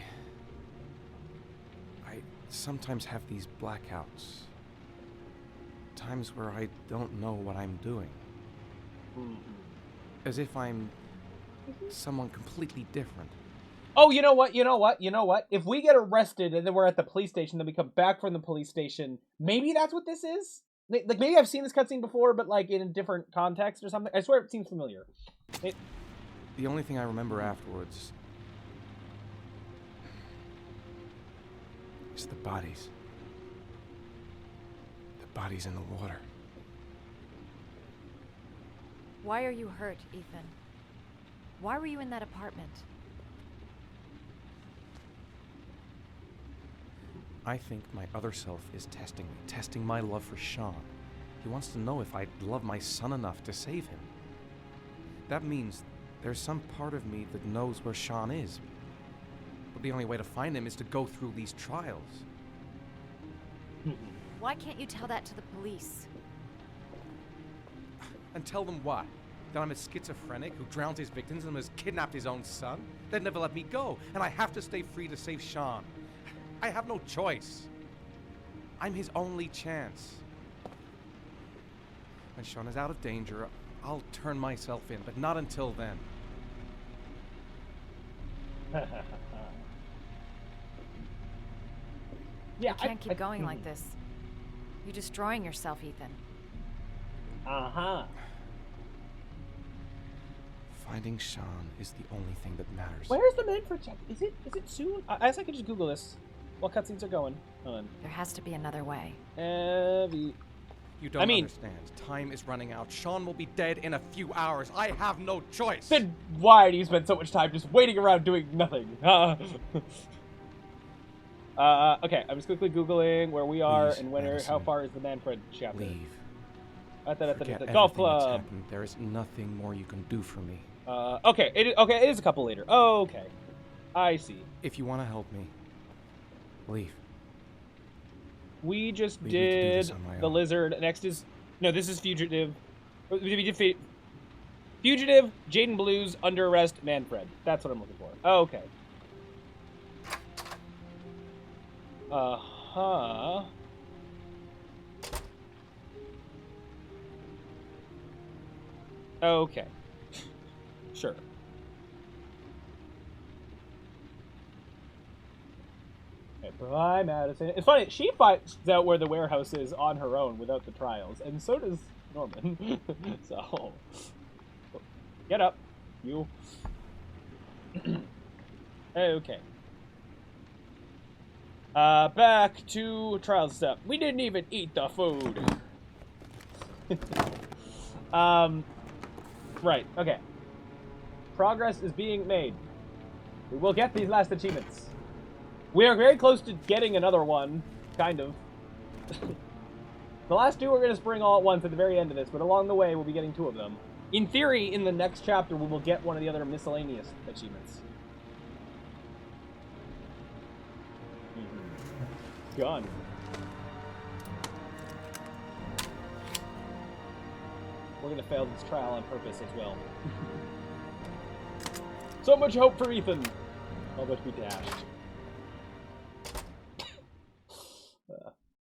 sometimes have these blackouts. Times where I don't know what I'm doing. As if I'm someone completely different. Oh, you know what? If we get arrested and then we're at the police station, then we come back from the police station, maybe that's what this is? Like, maybe I've seen this cutscene before, but like in a different context or something. I swear it seems familiar. The only thing I remember afterwards is the bodies. The bodies in the water. Why are you hurt, Ethan? Why were you in that apartment? I think my other self is testing me, testing my love for Sean. He wants to know if I love my son enough to save him. That means there's some part of me that knows where Sean is. But the only way to find him is to go through these trials. Why can't you tell that to the police? And tell them what? That I'm a schizophrenic who drowns his victims and has kidnapped his own son? They'd never let me go, and I have to stay free to save Sean. I have no choice. I'm his only chance. When Sean is out of danger, I'll turn myself in, but not until then. Yeah, You can't keep going like this. You're destroying yourself, Ethan. Uh-huh. Finding Sean is the only thing that matters. Where's the Manfred check? Is it soon? I guess I could just Google this while cutscenes are going. Hold on. There has to be another way. You don't understand. Time is running out. Sean will be dead in a few hours. I have no choice. Then why do you spend so much time just waiting around doing nothing? Okay, I'm just quickly Googling where we are and how far is the Manfred chapter. Leave. The golf club. There is nothing more you can do for me. Okay, it is a couple later. Okay, I see. If you want to help me, leave. We just did the lizard. Next is this is fugitive. We did fugitive, Jaden Blues, under arrest, Manfred. That's what I'm looking for. Okay. Okay. Sure. Okay, bye, Madison. It's funny, she finds out where the warehouse is on her own without the trials, and so does Norman. So, get up, you. Okay. Back to trial stuff. We didn't even eat the food. Right, okay. Progress is being made. We will get these last achievements. We are very close to getting another one, kind of. The last two we're going to spring all at once at the very end of this, but along the way we'll be getting two of them. In theory, in the next chapter, we will get one of the other miscellaneous achievements. Gun. We're gonna fail this trial on purpose as well. So much hope for Ethan. All but be dashed.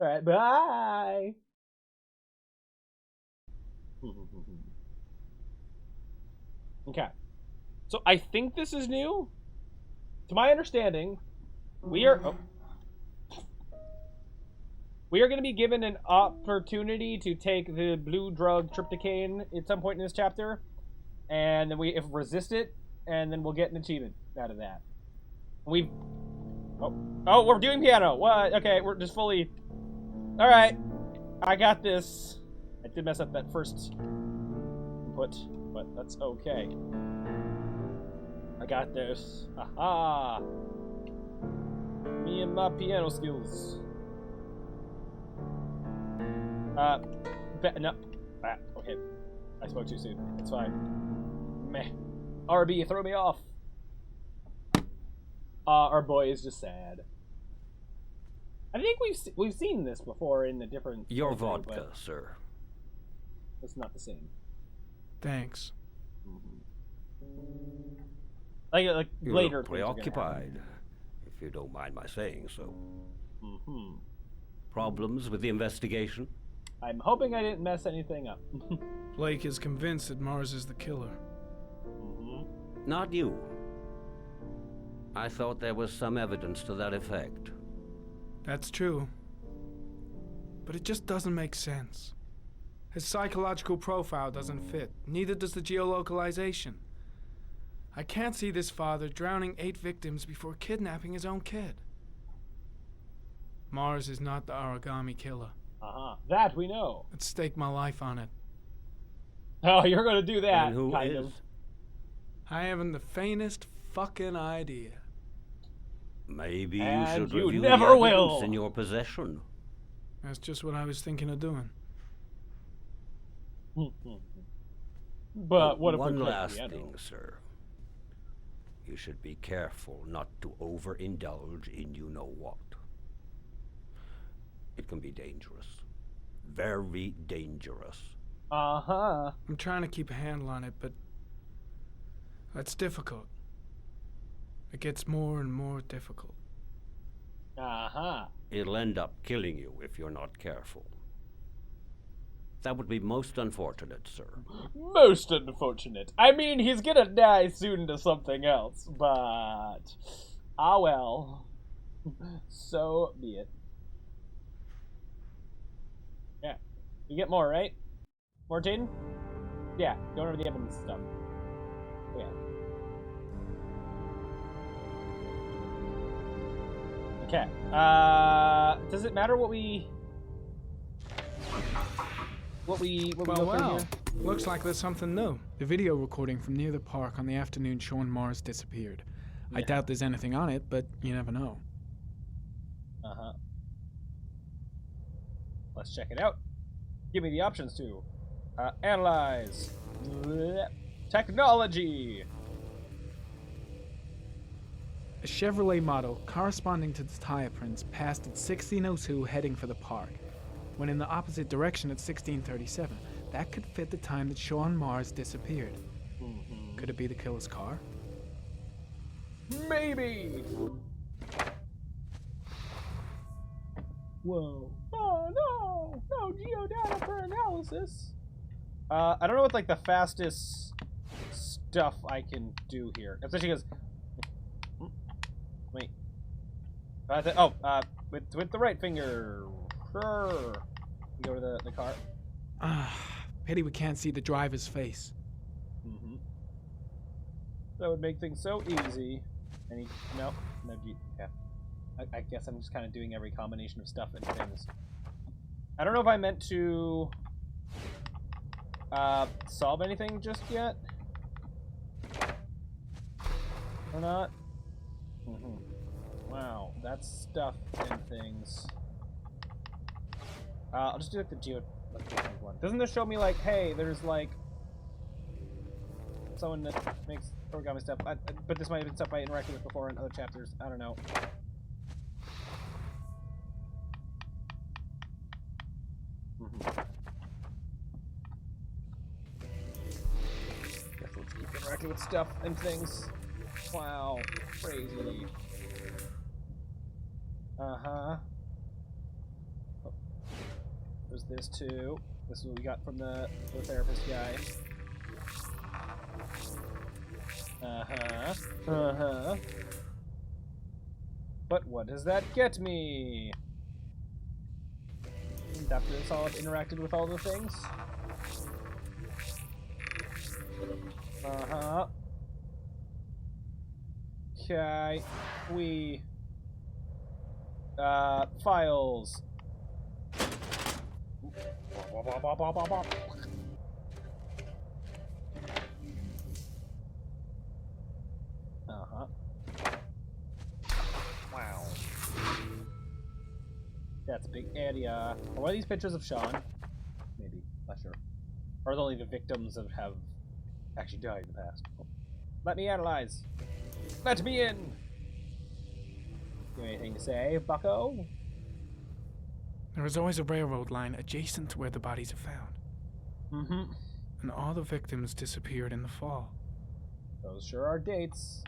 Alright, bye! Okay. So I think this is new. To my understanding, we are going to be given an opportunity to take the blue drug tryptocane at some point in this chapter, and then we resist it, and then we'll get an achievement out of that. Oh, we're doing piano. What? Okay, we're just fully. All right, I got this. I did mess up that first input, but that's okay. I got this. Aha! Me and my piano skills. No. Okay. I spoke too soon. It's fine. Meh. RB, throw me off. Our boy is just sad. I think we've seen this before in a different. Your vodka, sir. It's not the same. Thanks. Like you later. Look preoccupied, if you don't mind my saying so. Problems with the investigation? I'm hoping I didn't mess anything up. Blake is convinced that Mars is the killer. Not you. I thought there was some evidence to that effect. That's true. But it just doesn't make sense. His psychological profile doesn't fit. Neither does the geolocalization. I can't see this father drowning 8 victims before kidnapping his own kid. Mars is not the origami killer. That we know. I'd stake my life on it. Oh, you're gonna do that, and who kind is? of. I haven't the faintest fucking idea. Maybe And you should you review never the evidence will. in your possession. That's just what I was thinking of doing. But what if we One play last piano? thing, sir. You should be careful not to overindulge in you-know-what. It can be dangerous. Very dangerous. I'm trying to keep a handle on it, but that's difficult. It gets more and more difficult. It'll end up killing you if you're not careful. That would be most unfortunate, sir. Most unfortunate. I mean, he's gonna die soon to something else, but... well. So be it. Yeah. You get more, right? More, Jaden? Yeah, going over the evidence stuff. Yeah. Okay. Does it matter what we go through here? Looks like there's something new. The video recording from near the park on the afternoon Sean Mars disappeared. I doubt there's anything on it, but you never know. Uh-huh. Let's check it out. Give me the options to analyze. Blech. Technology. A Chevrolet model corresponding to the tire prints passed at 16:02 heading for the park, when in the opposite direction at 16:37. That could fit the time that Sean Mars disappeared. Could it be the killer's car? Maybe. Whoa. Oh no! No geodata for analysis. I don't know what like the fastest stuff I can do here. Especially because wait. With the right finger. Sure. Go to the car. Pity we can't see the driver's face. That would make things so easy. No G. Yeah. I guess I'm just kind of doing every combination of stuff and things. I don't know if I meant to solve anything just yet. Or not. Wow, that's stuff and things. I'll just do like the geo one. Doesn't this show me like, hey, there's like someone that makes origami stuff? But this might have been stuff I interacted with before in other chapters. I don't know. Guess let's keep interacting with stuff and things. Wow, crazy. Uh-huh. Oh. There's this too. This is what we got from the therapist guy. Uh-huh. Uh-huh. But what does that get me? After this all I've interacted with all the things. Uh-huh. Okay. We files. Uh-huh. Wow. That's a big area. Are one of these pictures of Sean? Maybe. Not sure. Or are only the victims of have actually died in the past? Let me analyze. Let me in! You have anything to say, bucko? There is always a railroad line adjacent to where the bodies are found. Mm-hmm. And all the victims disappeared in the fall. Those sure are dates.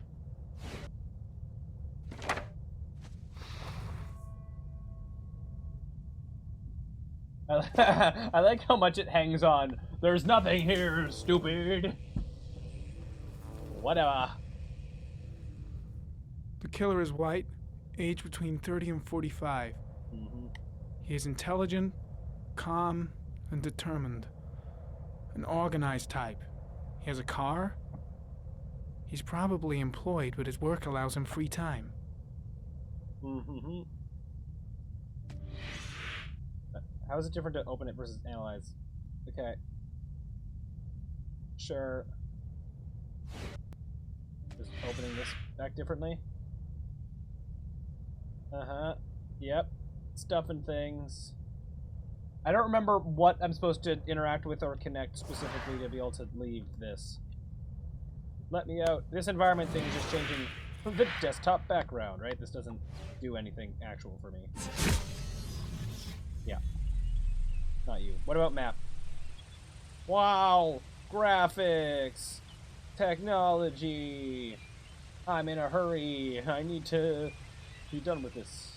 I like how much it hangs on. There's nothing here, stupid. Whatever. The killer is white, aged between 30 and 45. He is intelligent, calm, and determined. An organized type. He has a car. He's probably employed, but his work allows him free time. How is it different to open it versus analyze? Okay. Sure. Just opening this back differently. Uh-huh. Yep. Stuff and things. I don't remember what I'm supposed to interact with or connect specifically to be able to leave this. Let me out. This environment thing is just changing the desktop background, right? This doesn't do anything actual for me. Yeah. Not you. What about map? Wow! Graphics! Technology! I'm in a hurry. I need to be done with this.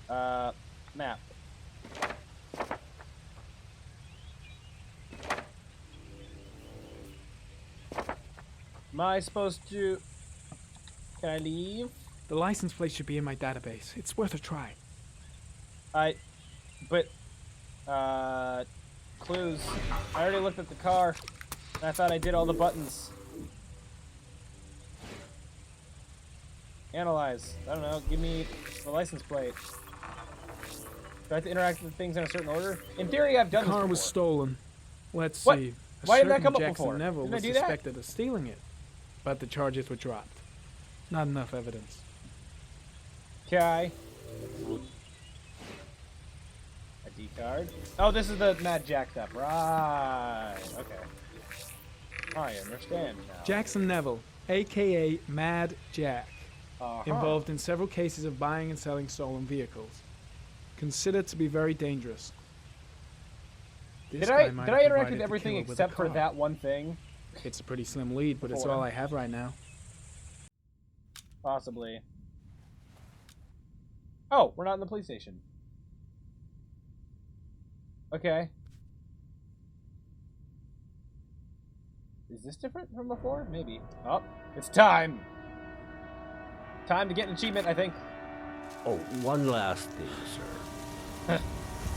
Map. Am I supposed to... Can I leave? The license plate should be in my database. It's worth a try. Clues. I already looked at the car. And I thought I did all the buttons. Analyze. I don't know. Give me the license plate. Do I have to interact with things in a certain order? In theory, I've done this The car before. was stolen. Let's What? see. Why didn't that certain come up Jackson before? Neville Didn't I was do that? suspected of stealing it, but the charges were dropped. Not enough evidence. Okay. A D card. Oh, this is the Mad Jack stuff. Right. Okay. I understand now. Jackson Neville, a.k.a. Mad Jack, involved in several cases of buying and selling stolen vehicles. Considered to be very dangerous. Did I interact with everything except for that one thing? It's a pretty slim lead, but it's all I have right now. Possibly. Oh, we're not in the police station. Okay. Is this different from before? Maybe. Oh, it's time! Time to get an achievement, I think. Oh, one last thing, sir.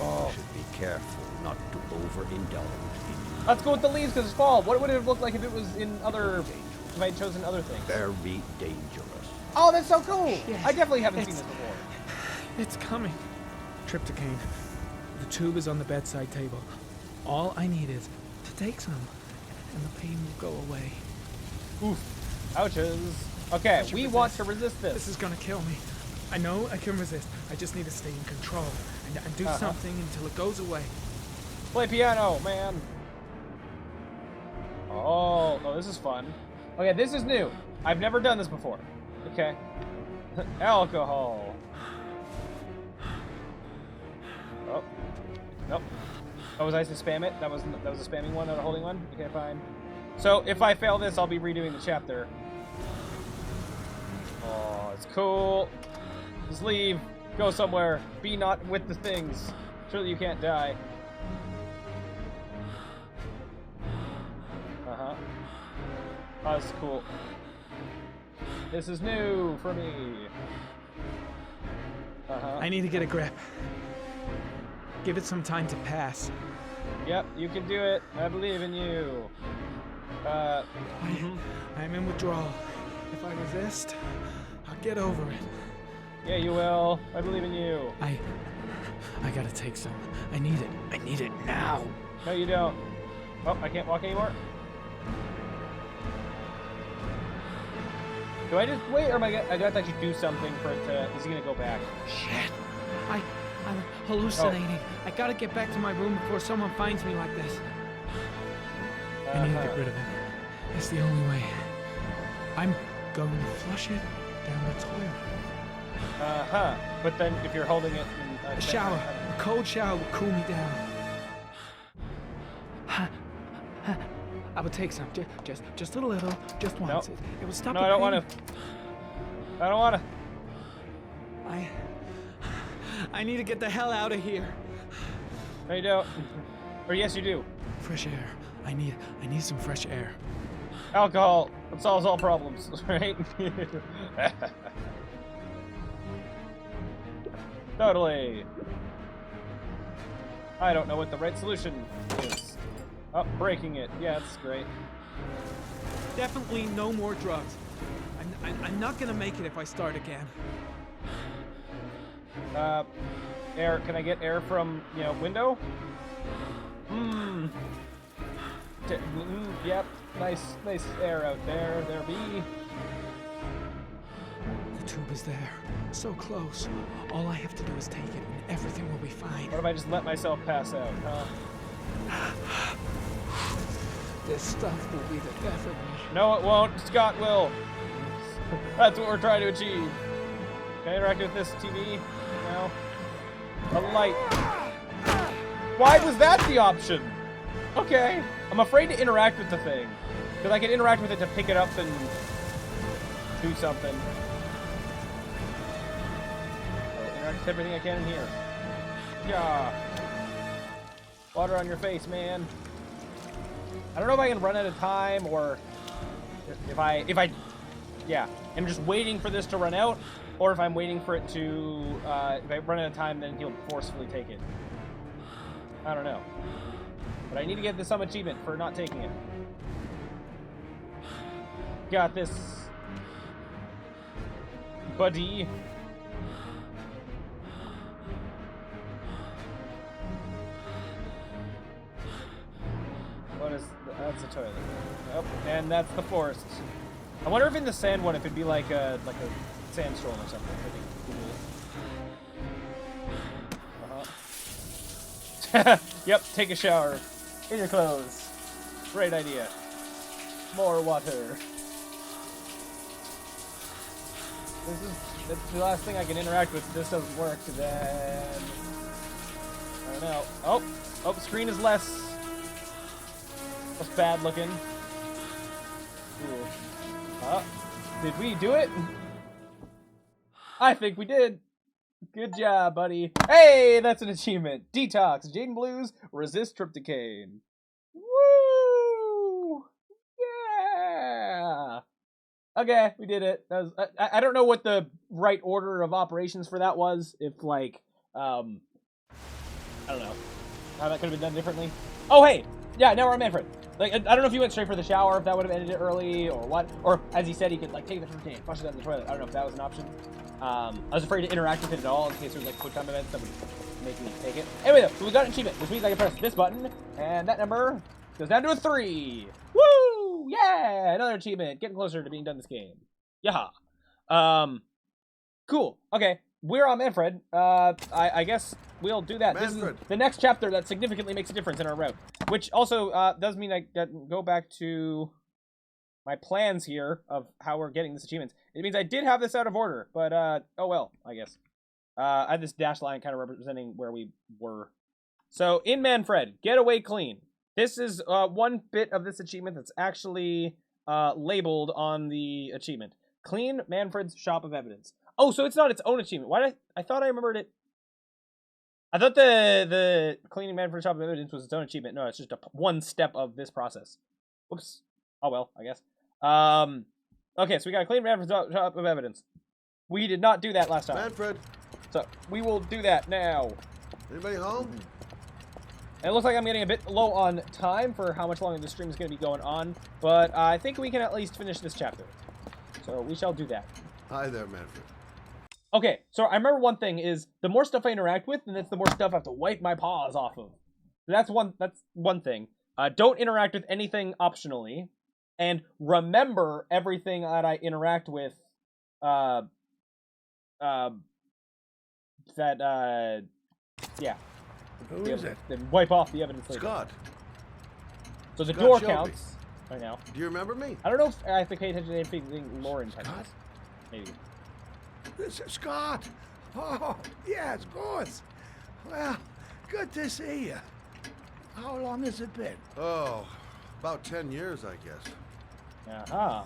Oh. You should be careful not to overindulge in Let's go with the leaves because it's fall. What would it have looked like if it was in other... If I had chosen other things? very dangerous. Oh, that's so cool! Yes, I definitely haven't seen this before. It's coming. Tryptocane. The tube is on the bedside table. All I need is to take some, and the pain will go away. Oof. Ouches. Okay, we want to resist this. This is gonna kill me. I know I can resist. I just need to stay in control and do something until it goes away. Play piano, man. Oh, this is fun. Okay, this is new. I've never done this before. Okay. Alcohol. Oh. Nope. Oh, was I to spam it? That was a spamming one, not a holding one? Okay, fine. So, if I fail this, I'll be redoing the chapter. Oh, it's cool. Just leave. Go somewhere. Be not with the things. Surely you can't die. Uh-huh. Oh, this is cool. This is new for me. Uh-huh. I need to get a grip. Give it some time to pass. Yep, you can do it. I believe in you. I'm in withdrawal. If I resist, I'll get over it. Yeah, you will. I believe in you. I gotta take some. I need it. I need it now. No, you don't. Oh, I can't walk anymore. Do I just wait, or am I do I have to actually do something for it to... Is he gonna go back? Shit. I'm hallucinating. I gotta get back to my room before someone finds me like this. I need to get rid of it. It's the only way. I'm going to flush it down the toilet. But then if you're holding it in A shower. A cold shower will cool me down. I would take some. Just a little. Just once. Nope. It will stop No, the I don't pain. want to. I don't want to. I need to get the hell out of here. No, you don't. Or yes, you do. Fresh air. I need some fresh air. Alcohol. It solves all problems, right? Totally. I don't know what the right solution is. Oh, breaking it. Yeah, that's great. Definitely no more drugs. I'm not gonna make it if I start again. Air. Can I get air from, window? Yep. Nice air out there. There be. The tube is there. So close. All I have to do is take it and everything will be fine. What if I just let myself pass out, huh? This stuff will be the death of me. No, it won't. Scott will. That's what we're trying to achieve. Can I interact with this TV? No. A light. Why was that the option? Okay. I'm afraid to interact with the thing. Because I can interact with it to pick it up and do something. Interact with everything I can in here. Yeah. Water on your face, man. I don't know if I can run out of time or if I Yeah, I'm just waiting for this to run out, or if I'm waiting for it to, if I run out of time, then he'll forcefully take it. I don't know. But I need to get some achievement for not taking it. Got this, buddy. What is... That's the toilet. Oh, and that's the forest. I wonder if in the sand one, if it'd be like a sandstorm or something. Uh-huh. Yep, take a shower. In your clothes. Great idea. More water. That's the last thing I can interact with. If this doesn't work, then... I don't know. Oh, the screen is less bad looking. Ooh. Did we do it? I think we did. Good job, buddy. Hey, that's an achievement. Detox, Jaden Blues, resist tryptocane. Woo! Yeah! Okay, we did it. That was, I don't know what the right order of operations for that was. If, like, I don't know how that could have been done differently. Oh, hey! Yeah, now we're on Manfred. Like, I don't know if he went straight for the shower, if that would have ended it early, or what. Or, as he said, he could, like, take the tryptocane, flush it down the toilet. I don't know if that was an option. I was afraid to interact with it at all in case there was, like, quick time events that would make me take it. Anyway, though, so we got an achievement, which means I can press this button, and that number goes down to a 3. Woo! Yeah! Another achievement. Getting closer to being done this game. Yaha. Cool. Okay. We're on Manfred. I guess we'll do that. Manfred. This is the next chapter that significantly makes a difference in our route. Which also does mean I go back to my plans here of how we're getting this achievement. It means I did have this out of order, but oh well, I guess. I had this dash line kind of representing where we were. So, in Manfred, get away clean. This is one bit of this achievement that's actually labeled on the achievement. Clean Manfred's Shop of Evidence. Oh, so it's not its own achievement. Why I thought I remembered it. I thought the cleaning Manfred's Shop of Evidence was its own achievement. No, it's just one step of this process. Whoops. Oh well, I guess. Okay, so we got to clean Manfred's Shop of Evidence. We did not do that last time. Manfred. So we will do that now. Anybody home? And it looks like I'm getting a bit low on time for how much longer the stream is going to be going on, but I think we can at least finish this chapter. So we shall do that. Hi there, Manfred. Okay, so I remember one thing is the more stuff I interact with, then it's the more stuff I have to wipe my paws off of. That's one thing. Don't interact with anything optionally, and remember everything that I interact with. Yeah. Who is it? Then wipe off the evidence later. Scott. So the Scott door Shelby. counts right now. Do you remember me? I don't know if I have to pay attention to anything Lauren touches. Maybe. This is Scott. Oh, yes, of course. Well, good to see you. How long has it been? Oh, about 10 years, I guess. Uh-huh.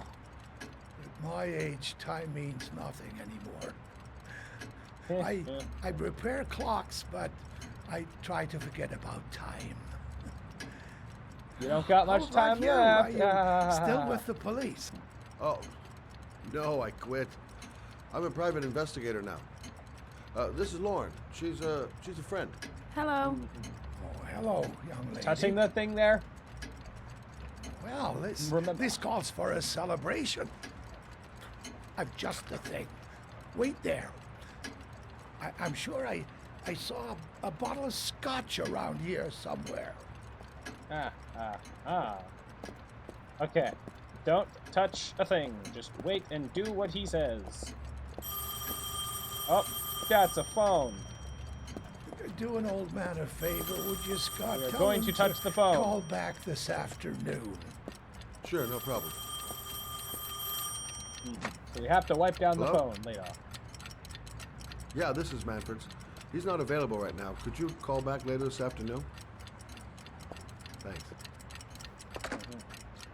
At my age, time means nothing anymore. I repair clocks, but I try to forget about time. You don't got much time left. Are you still with the police? Oh, no, I quit. I'm a private investigator now. This is Lauren. She's a friend. Hello. Oh, hello, young lady. Touching the thing there? Well, this calls for a celebration. I've just the thing. Wait there. I'm sure I saw a bottle of scotch around here somewhere. Okay. Don't touch a thing. Just wait and do what he says. Oh, that's a phone. Do an old man a favor, would you, Scott? We're going to touch the phone. Call back this afternoon. Sure, no problem. So we have to wipe down Hello? the phone later. Yeah, this is Manfred's. He's not available right now. Could you call back later this afternoon? Thanks.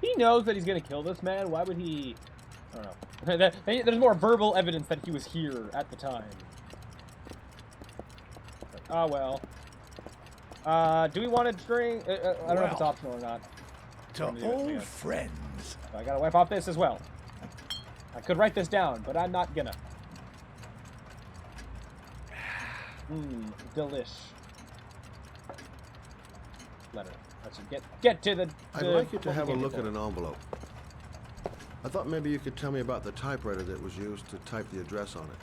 He knows that he's gonna kill this man. Why would he? I don't know. There's more verbal evidence that he was here at the time. Ah, well. Do we want to drink? I don't know if it's optional or not. To old friends. So I gotta wipe off this as well. I could write this down, but I'm not gonna. Delish. Letter. Let's get to the. I'd like you to have a look at an envelope. I thought maybe you could tell me about the typewriter that was used to type the address on it.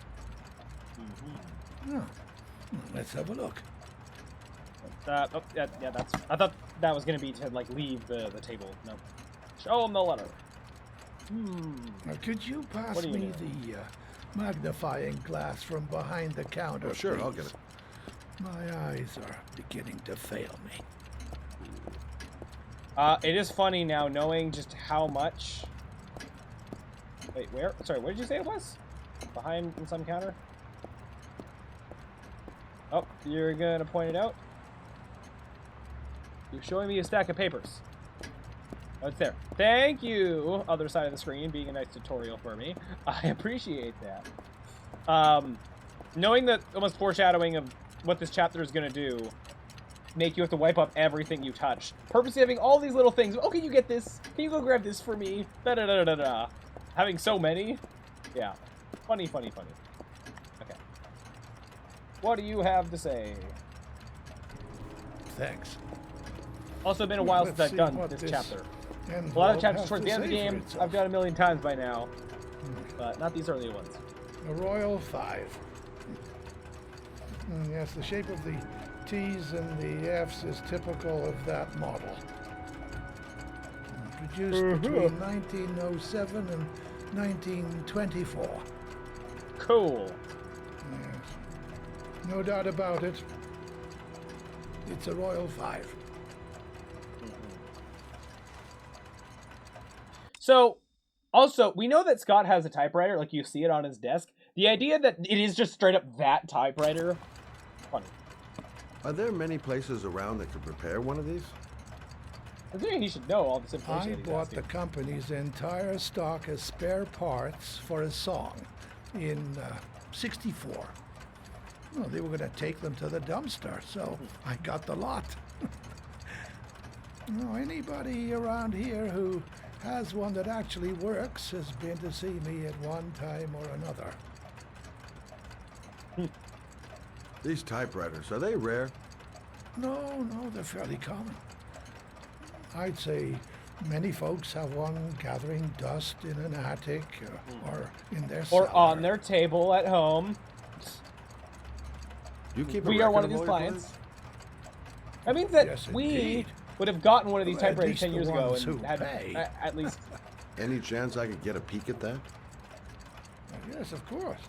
Oh. Let's have a look. Yeah, that's. I thought that was gonna be to like leave the table. No. Show him the letter. Now, could you pass me the magnifying glass from behind the counter? Oh, sure, please? I'll get it. My eyes are beginning to fail me. It is funny now knowing just how much. Wait, where? Sorry, where did you say it was? Behind in some counter? Oh, you're gonna point it out? You're showing me a stack of papers. Oh, it's there. Thank you, other side of the screen, being a nice tutorial for me. I appreciate that. Knowing that almost foreshadowing of what this chapter is gonna do, make you have to wipe up everything you touch. Purposely having all these little things. Oh, can you get this? Can you go grab this for me? Da-da-da-da-da. Having so many. Yeah. Funny, funny, funny. Okay. What do you have to say? Thanks. Also been a while since I've done this chapter. A lot of chapters towards the end of the game, I've done a million times by now. But not these earlier ones. A Royal 5. Yes, the shape of the T's and the F's is typical of that model. Produced between 1907 and 1924. Cool. Yes. No doubt about it. It's a Royal 5. So, also, we know that Scott has a typewriter, like you see it on his desk. The idea that it is just straight up that typewriter, funny. Are there many places around that could repair one of these? I think he should know all this information. I bought the company's entire stock as spare parts for a song in '64. Well, they were going to take them to the dumpster, so I got the lot. Anybody around here who has one that actually works has been to see me at one time or another. These typewriters, are they rare? No, they're fairly common. I'd say many folks have one gathering dust in an attic or in their cellar. Or on their table at home. You keep we are one of these clients. That means that yes, we would have gotten one of these Well, at typewriters least 10 years the ago ones and who had pay. at least. Any chance I could get a peek at that? Yes, of course.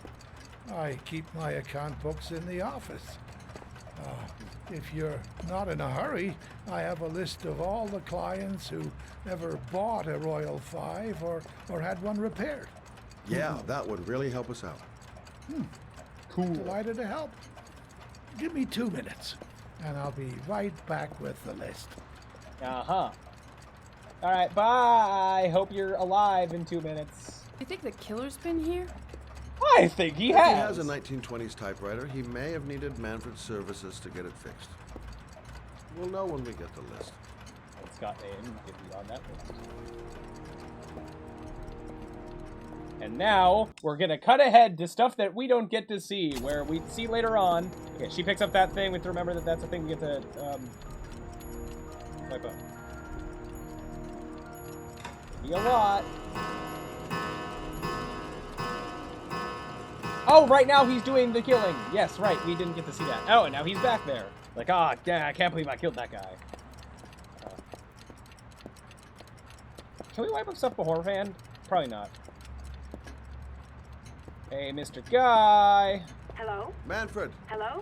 I keep my account books in the office. If you're not in a hurry, I have a list of all the clients who ever bought a Royal 5 or had one repaired. Yeah, that would really help us out. Cool. Delighted to help. Give me 2 minutes, and I'll be right back with the list. Uh-huh. All right, bye. Hope you're alive in 2 minutes. You think the killer's been here? I think he If has. he has a 1920s typewriter, he may have needed Manfred's services to get it fixed. We'll know when we get the list. Scott name get me on that list. And now we're gonna cut ahead to stuff that we don't get to see, where we see later on. Okay, she picks up that thing. We have to remember that that's a thing we get to wipe up. Be a lot. Oh, right now he's doing the killing. Yes, right. We didn't get to see that. Oh, and now he's back there. Like, I can't believe I killed that guy. Can we wipe up stuff beforehand? Probably not. Hey, Mr. Guy. Hello? Manfred. Hello?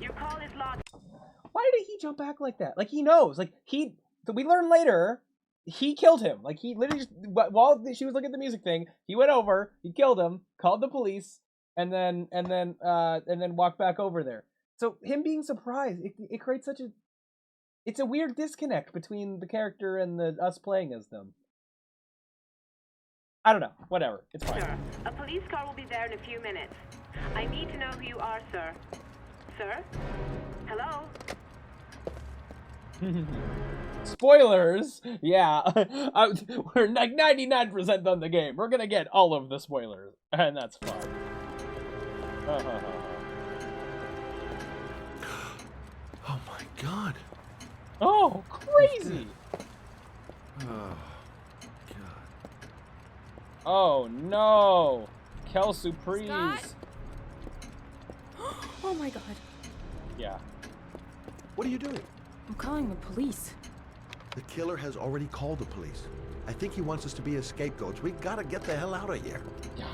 Your call is logged. Why did he jump back like that? Like, he knows. Like, we learn later, he killed him. Like, he literally just, while she was looking at the music thing, he went over, he killed him, called the police, and then walked back over there. So him being surprised, it creates such a, it's a weird disconnect between the character and us playing as them. I don't know. Whatever. It's fine. Sir, a police car will be there in a few minutes. I need to know who you are, sir. Sir? Hello? Spoilers! Yeah. We're like 99% done the game. We're gonna get all of the spoilers. And that's fun. Oh my god. Oh, crazy! Oh, oh no! Kel Surprise. Scott? Oh my god. Yeah. What are you doing? I'm calling the police. The killer has already called the police. I think he wants us to be his scapegoats. We gotta get the hell out of here.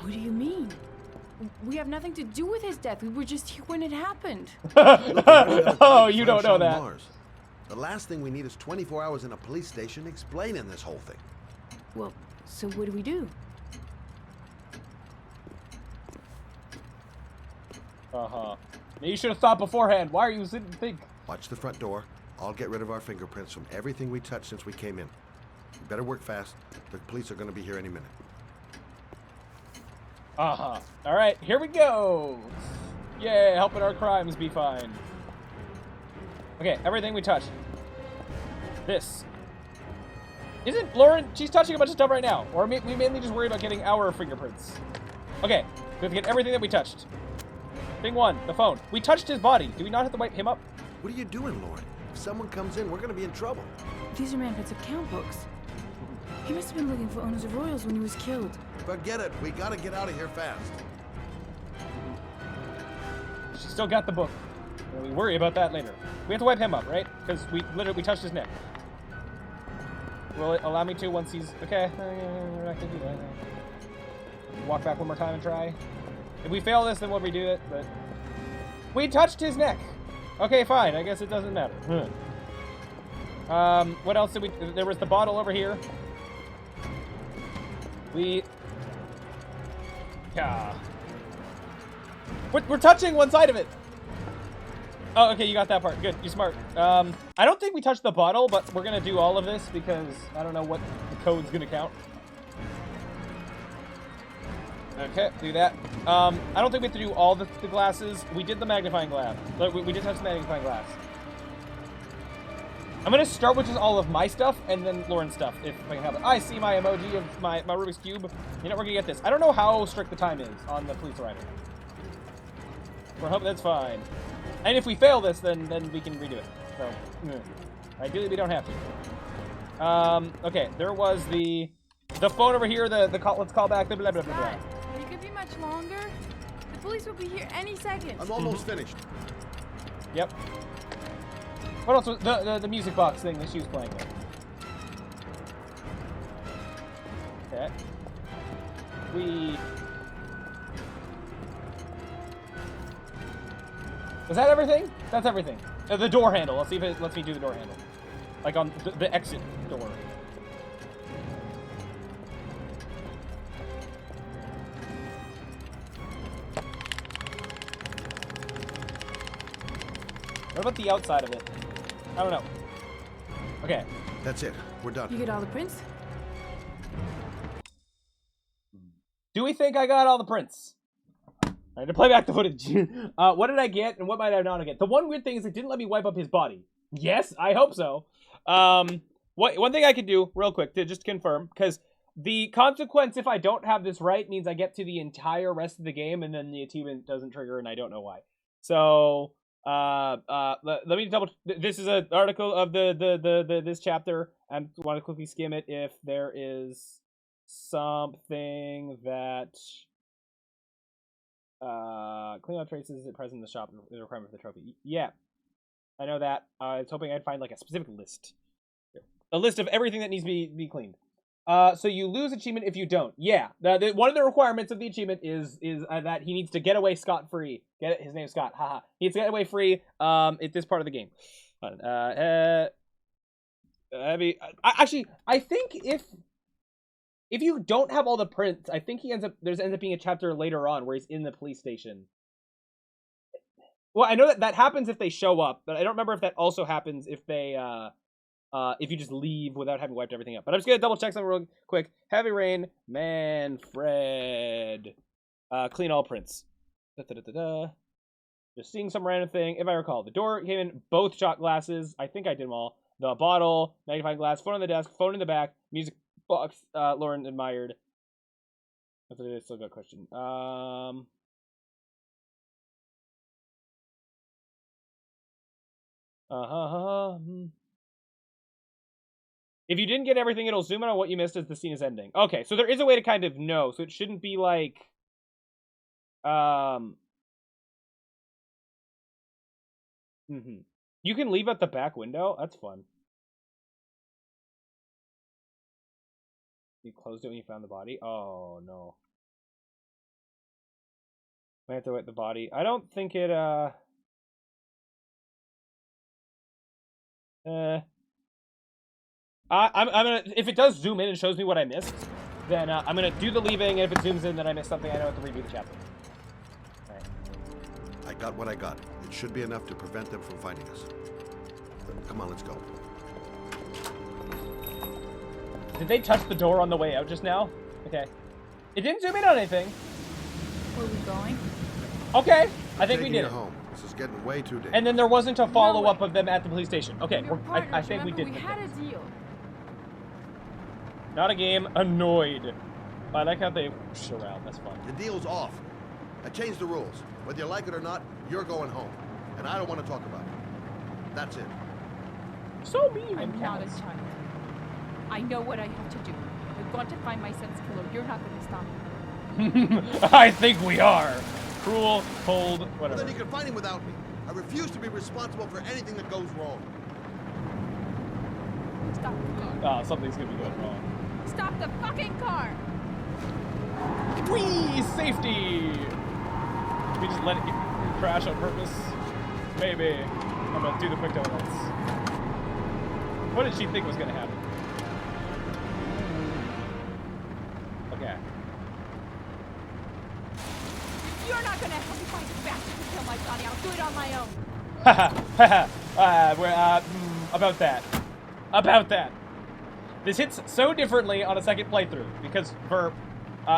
What do you mean? We have nothing to do with his death. We were just here when it happened. Oh, you don't know Sean that. Mars. The last thing we need is 24 hours in a police station explaining this whole thing. Well, so what do we do? You should have thought beforehand. Why are you sitting and think? Watch the front door. I'll get rid of our fingerprints from everything we touched since we came in. You better work fast. The police are going to be here any minute. All right, here we go. Yeah, helping our crimes be fine. Okay, everything we touch. This. Isn't Lauren, she's touching a bunch of stuff right now. Or we mainly just worry about getting our fingerprints. Okay, we have to get everything that we touched. Thing one, the phone. We touched his body. Do we not have to wipe him up? What are you doing, Lauren? If someone comes in, we're going to be in trouble. These are Manfred's account books. He must have been looking for owners of Royals when he was killed. Forget it. We got to get out of here fast. She still got the book. We worry about that later. We have to wipe him up, right? Because we literally touched his neck. Will it allow me to once he's... Okay, we're not going to do that. Walk back one more time and try. If we fail this, then we'll redo it, but... We touched his neck! Okay, fine. I guess it doesn't matter. What else did we... There was the bottle over here. Yeah. We're touching one side of it! Oh, okay, you got that part. Good, you're smart. I don't think we touched the bottle, but we're gonna do all of this because I don't know what the code's gonna count. Okay, do that. I don't think we have to do all the glasses. We did the magnifying glass. We did touch the magnifying glass. I'm gonna start with just all of my stuff and then Lauren's stuff, if I can help it. I see my emoji of my Rubik's Cube. You know, we're gonna get this. I don't know how strict the time is on the police rider. We're hoping that's fine. And if we fail this, then we can redo it. So, ideally we don't have to. Okay, there was the phone over here, the call, let's call back the blah blah blah blah. You could be much longer. The police will be here any second. I'm almost finished. Yep. What else was the music box thing that she was playing with? Okay. Was that everything? That's everything. The door handle. Let's see if it lets me do the door handle. Like on the exit door. What about the outside of it? I don't know. Okay. That's it. We're done. You get all the prints? Do we think I got all the prints? I had to play back the footage. What did I get and what might I not get? The one weird thing is it didn't let me wipe up his body. Yes, I hope so. One thing I could do real quick to just confirm, because the consequence if I don't have this right means I get to the entire rest of the game and then the achievement doesn't trigger and I don't know why. So let me double. This is an article of this chapter. I want to quickly skim it if there is something that clean out traces at present in the shop is a requirement for the trophy. Yeah, I know that. I was hoping I'd find like a specific list, a list of everything that needs to be cleaned. So you lose achievement if you don't. Yeah, one of the requirements of the achievement is that he needs to get away scot-free. Get it? His name's Scott. Haha. He needs to get away free. At this part of the game. I think if you don't have all the prints, I think ends up being a chapter later on where he's in the police station. Well, I know that happens if they show up, but I don't remember if that also happens if they if you just leave without having wiped everything up. But I'm just gonna double check something real quick. Heavy Rain, Manfred, clean all prints. Just seeing some random thing. If I recall, the door came in both shot glasses. I think I did them all. The bottle, magnifying glass, phone on the desk, phone in the back, music box. Lauren admired. That's a still got a question. If you didn't get everything, it'll zoom in on what you missed as the scene is ending. Okay, so there is a way to kind of know, so it shouldn't be like, You can leave out the back window? That's fun. You closed it when you found the body? Oh, no. I have to wet the body. I don't think it, I'm gonna, if it does zoom in and shows me what I missed, then I'm gonna do the leaving, and if it zooms in, then I missed something, I know I have to redo the chapter. Right. I got what I got. It should be enough to prevent them from finding us. Come on, let's go. Did they touch the door on the way out just now? Okay. It didn't zoom in on anything. Where are we going? Okay, I think we did it. Home. This is getting way too dangerous. And then there wasn't a follow-up of them at the police station. Okay, I think we did. We had a deal. Not a game. Annoyed. I like how they around. That's fun. The deal's off. I changed the rules. Whether you like it or not, you're going home. And I don't want to talk about it. That's it. So mean. I'm not a child. I know what I have to do. I've got to find my son's killer. You're not going to stop me. I think we are. Cruel, cold, whatever. Well, then you can find him without me. I refuse to be responsible for anything that goes wrong. Stop the car. Oh, something's going to be going wrong. Stop the fucking car! Whee! Safety! Did we just let it crash on purpose? Maybe. I'm going to do the quick donuts. What did she think was going to happen? Okay. You're not gonna help me find the bastard to kill my Johnny. I'll do it on my own. Haha, haha. About that. About that. This hits so differently on a second playthrough because for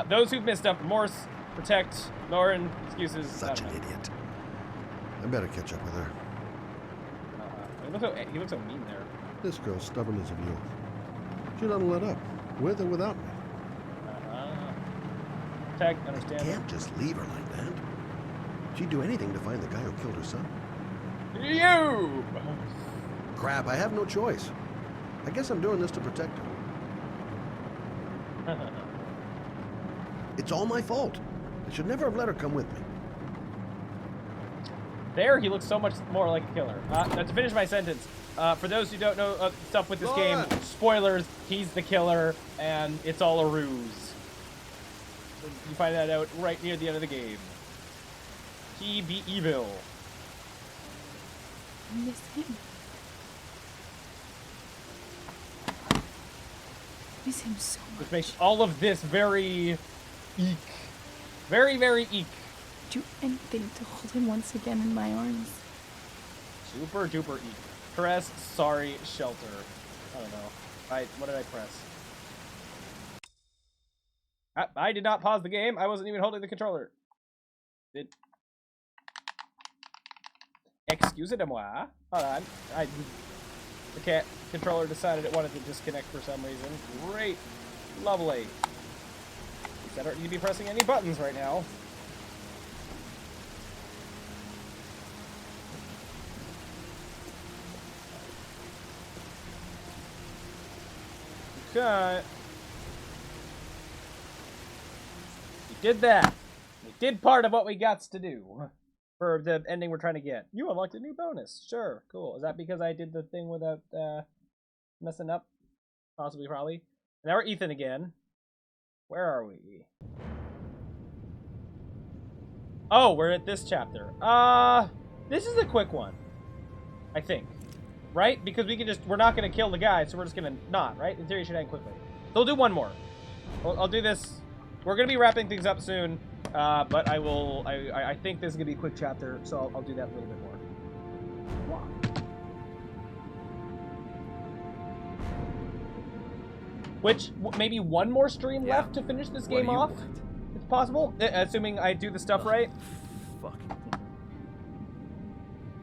those who've missed up, remorse, protect, Lauren, excuses. Such an idiot. I better catch up with her. He looks so mean there. This girl's stubborn as a mule. She doesn't let up, with or without me. Protect, understand. You can't just leave her like that. She'd do anything to find the guy who killed her son. You! Crap, I have no choice. I guess I'm doing this to protect her. It's all my fault. I should never have let her come with me. There, he looks so much more like a killer. To finish my sentence, for those who don't know stuff with this game, spoilers, he's the killer, and it's all a ruse. You find that out right near the end of the game. He be evil. I miss him. Miss him so much. Which makes all of this very eek. Very, very eek. Do anything to hold him once again in my arms. Super duper eek. Press sorry shelter. I don't know. What did I press? I did not pause the game. I wasn't even holding the controller. Excusez-moi. Hold on. The controller decided it wanted to disconnect for some reason. Great. Lovely. I don't need to be pressing any buttons right now. Okay. We did that. We did part of what we got to do for the ending we're trying to get. You unlocked a new bonus. Sure, cool. Is that because I did the thing without messing up? Possibly, probably. Now we're Ethan again. Where are we? Oh, we're at this chapter. This is a quick one. I think. Right? Because we're not going to kill the guy, so we're just going to not, right? In theory, it should end quickly. So we'll do one more. I'll do this. We're going to be wrapping things up soon, but I think this is going to be a quick chapter, so I'll do that a little bit more. Which, maybe one more stream left to finish this game off? It's possible, assuming I do the stuff right. Fuck.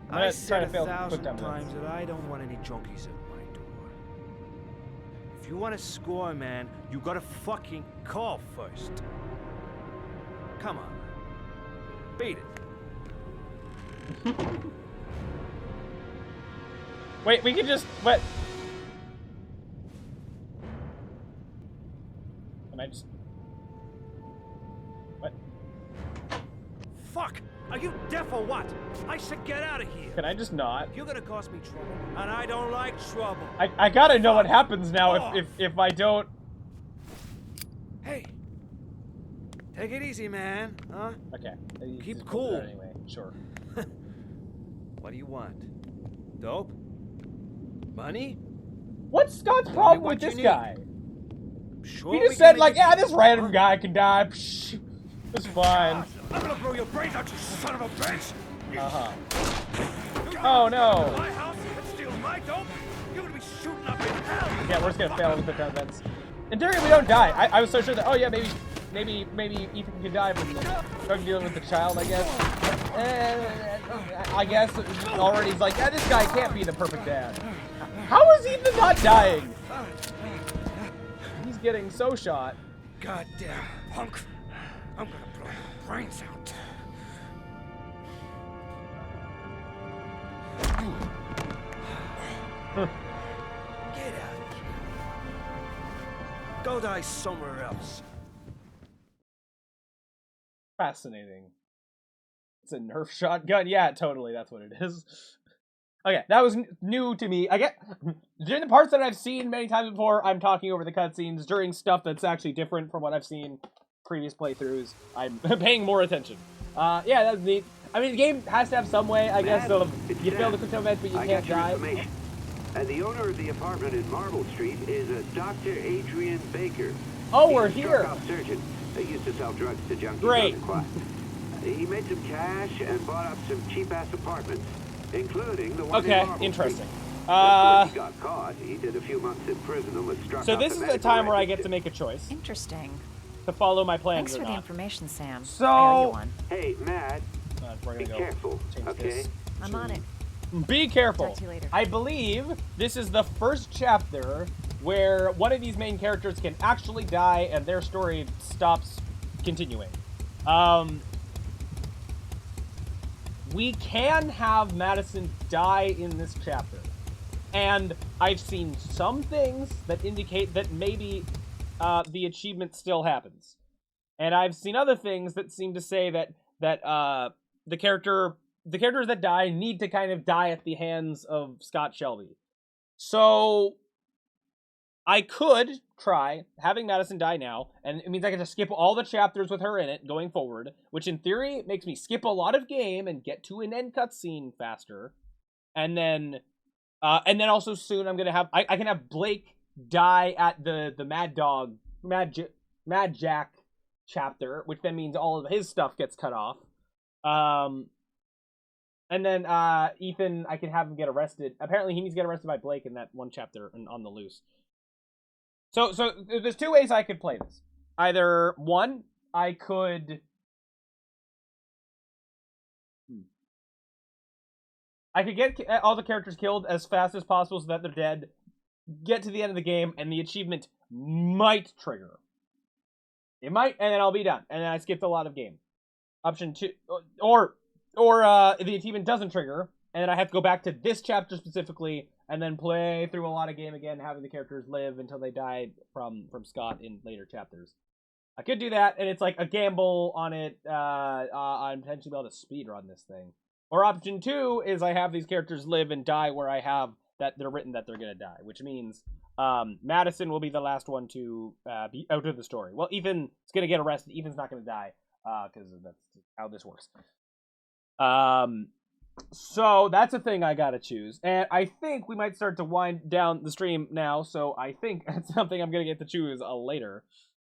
I said 1,000 times that I don't want any junkies at my If you want to score, man, you gotta fucking call first. Come on. Beat it. Wait, we can just... What? Can I just... What? Fuck! Are you deaf or what? I said get out of here! Can I just not? You're gonna cause me trouble, and I don't like trouble. I gotta know what happens now if I don't... Hey! Take it easy, man, huh? Okay. Keep cool. Anyway, sure. What do you want? Dope? Money? What's Scott's problem with this guy? Sure He just said, like, yeah, this random guy can die. Psh, it's fine. I'm gonna blow your brains out, you son of a bitch! Uh-huh. Oh, no. My house and steal my dope? You're gonna be shooting up in hell! Yeah, we're just gonna fail with the events. In theory, we don't die. I was so sure that, oh yeah, maybe Ethan can die from the drug dealing with the child, I guess. I guess already he's like, yeah, this guy can't be the perfect dad. How is Ethan not dying? He's getting so shot. Goddamn punk! I'm gonna blow your brains out. Get out of here. Go die somewhere else. Fascinating. It's a Nerf shotgun. Yeah, totally. That's what it is. Okay, that was new to me. I get during the parts that I've seen many times before, I'm talking over the cutscenes. During stuff that's actually different from what I've seen previous playthroughs, I'm paying more attention. Yeah, that's neat. I mean, the game has to have some way, I guess, of you fail the quick time event, but you can't die. And the owner of the apartment in Marble Street is a Dr. Adrian Baker. Oh, we're here. He's a surgeon. He used to sell drugs to junkies Great. on the quad. He made some cash and bought up some cheap-ass apartments, including the one in Marble interesting. Street. Before he got caught, he did a few months in prison and was struck So off this the is the medical time where I register. get to make a choice. Interesting. To follow my plans Thanks or for the not. information, Sam. So, I owe you one. Hey, Matt. We're gonna be go careful, change okay? this. I'm on it. Be careful. Talk to you later. I believe this is the first chapter where one of these main characters can actually die and their story stops continuing. We can have Madison die in this chapter. And I've seen some things that indicate that maybe the achievement still happens. And I've seen other things that seem to say that the characters that die need to kind of die at the hands of Scott Shelby. So I could try having Madison die now, and it means I can just skip all the chapters with her in it going forward, which in theory makes me skip a lot of game and get to an end cutscene faster. And then also soon I'm gonna have I can have Blake die at the Mad Jack chapter, which then means all of his stuff gets cut off. And then Ethan, I can have him get arrested. Apparently he needs to get arrested by Blake in that one chapter on the loose. So there's two ways I could play this. Either one, I could get all the characters killed as fast as possible so that they're dead, get to the end of the game, and the achievement might trigger. It might, and then I'll be done. And then I skipped a lot of game. Option 2, or the achievement doesn't trigger, and then I have to go back to this chapter specifically, and then play through a lot of game again, having the characters live until they die from Scott in later chapters. I could do that, and it's like a gamble on it, on potentially be able to speedrun this thing. Or option 2 is I have these characters live and die where I have that they're written that they're gonna die, which means Madison will be the last one to be out of the story. Well, Ethan's gonna get arrested. Ethan's not gonna die, because that's how this works. So that's a thing I gotta choose, and I think we might start to wind down the stream now. So I think that's something I'm gonna get to choose later.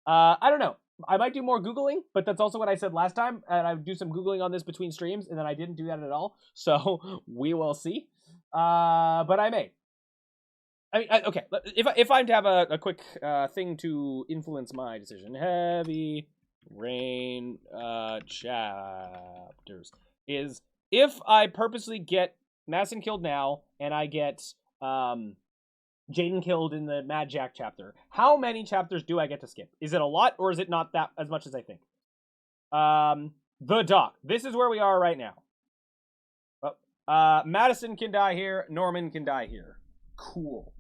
I don't know. I might do more Googling, but that's also what I said last time, and I would do some Googling on this between streams, and then I didn't do that at all. So we will see. But I may. I mean, okay. If I'm to have a quick thing to influence my decision, Heavy Rain chapters is if I purposely get Madison killed now, and I get Jaden killed in the Mad Jack chapter. How many chapters do I get to skip? Is it a lot, or is it not that as much as I think? The dock. This is where we are right now. Madison can die here. Norman can die here. Cool.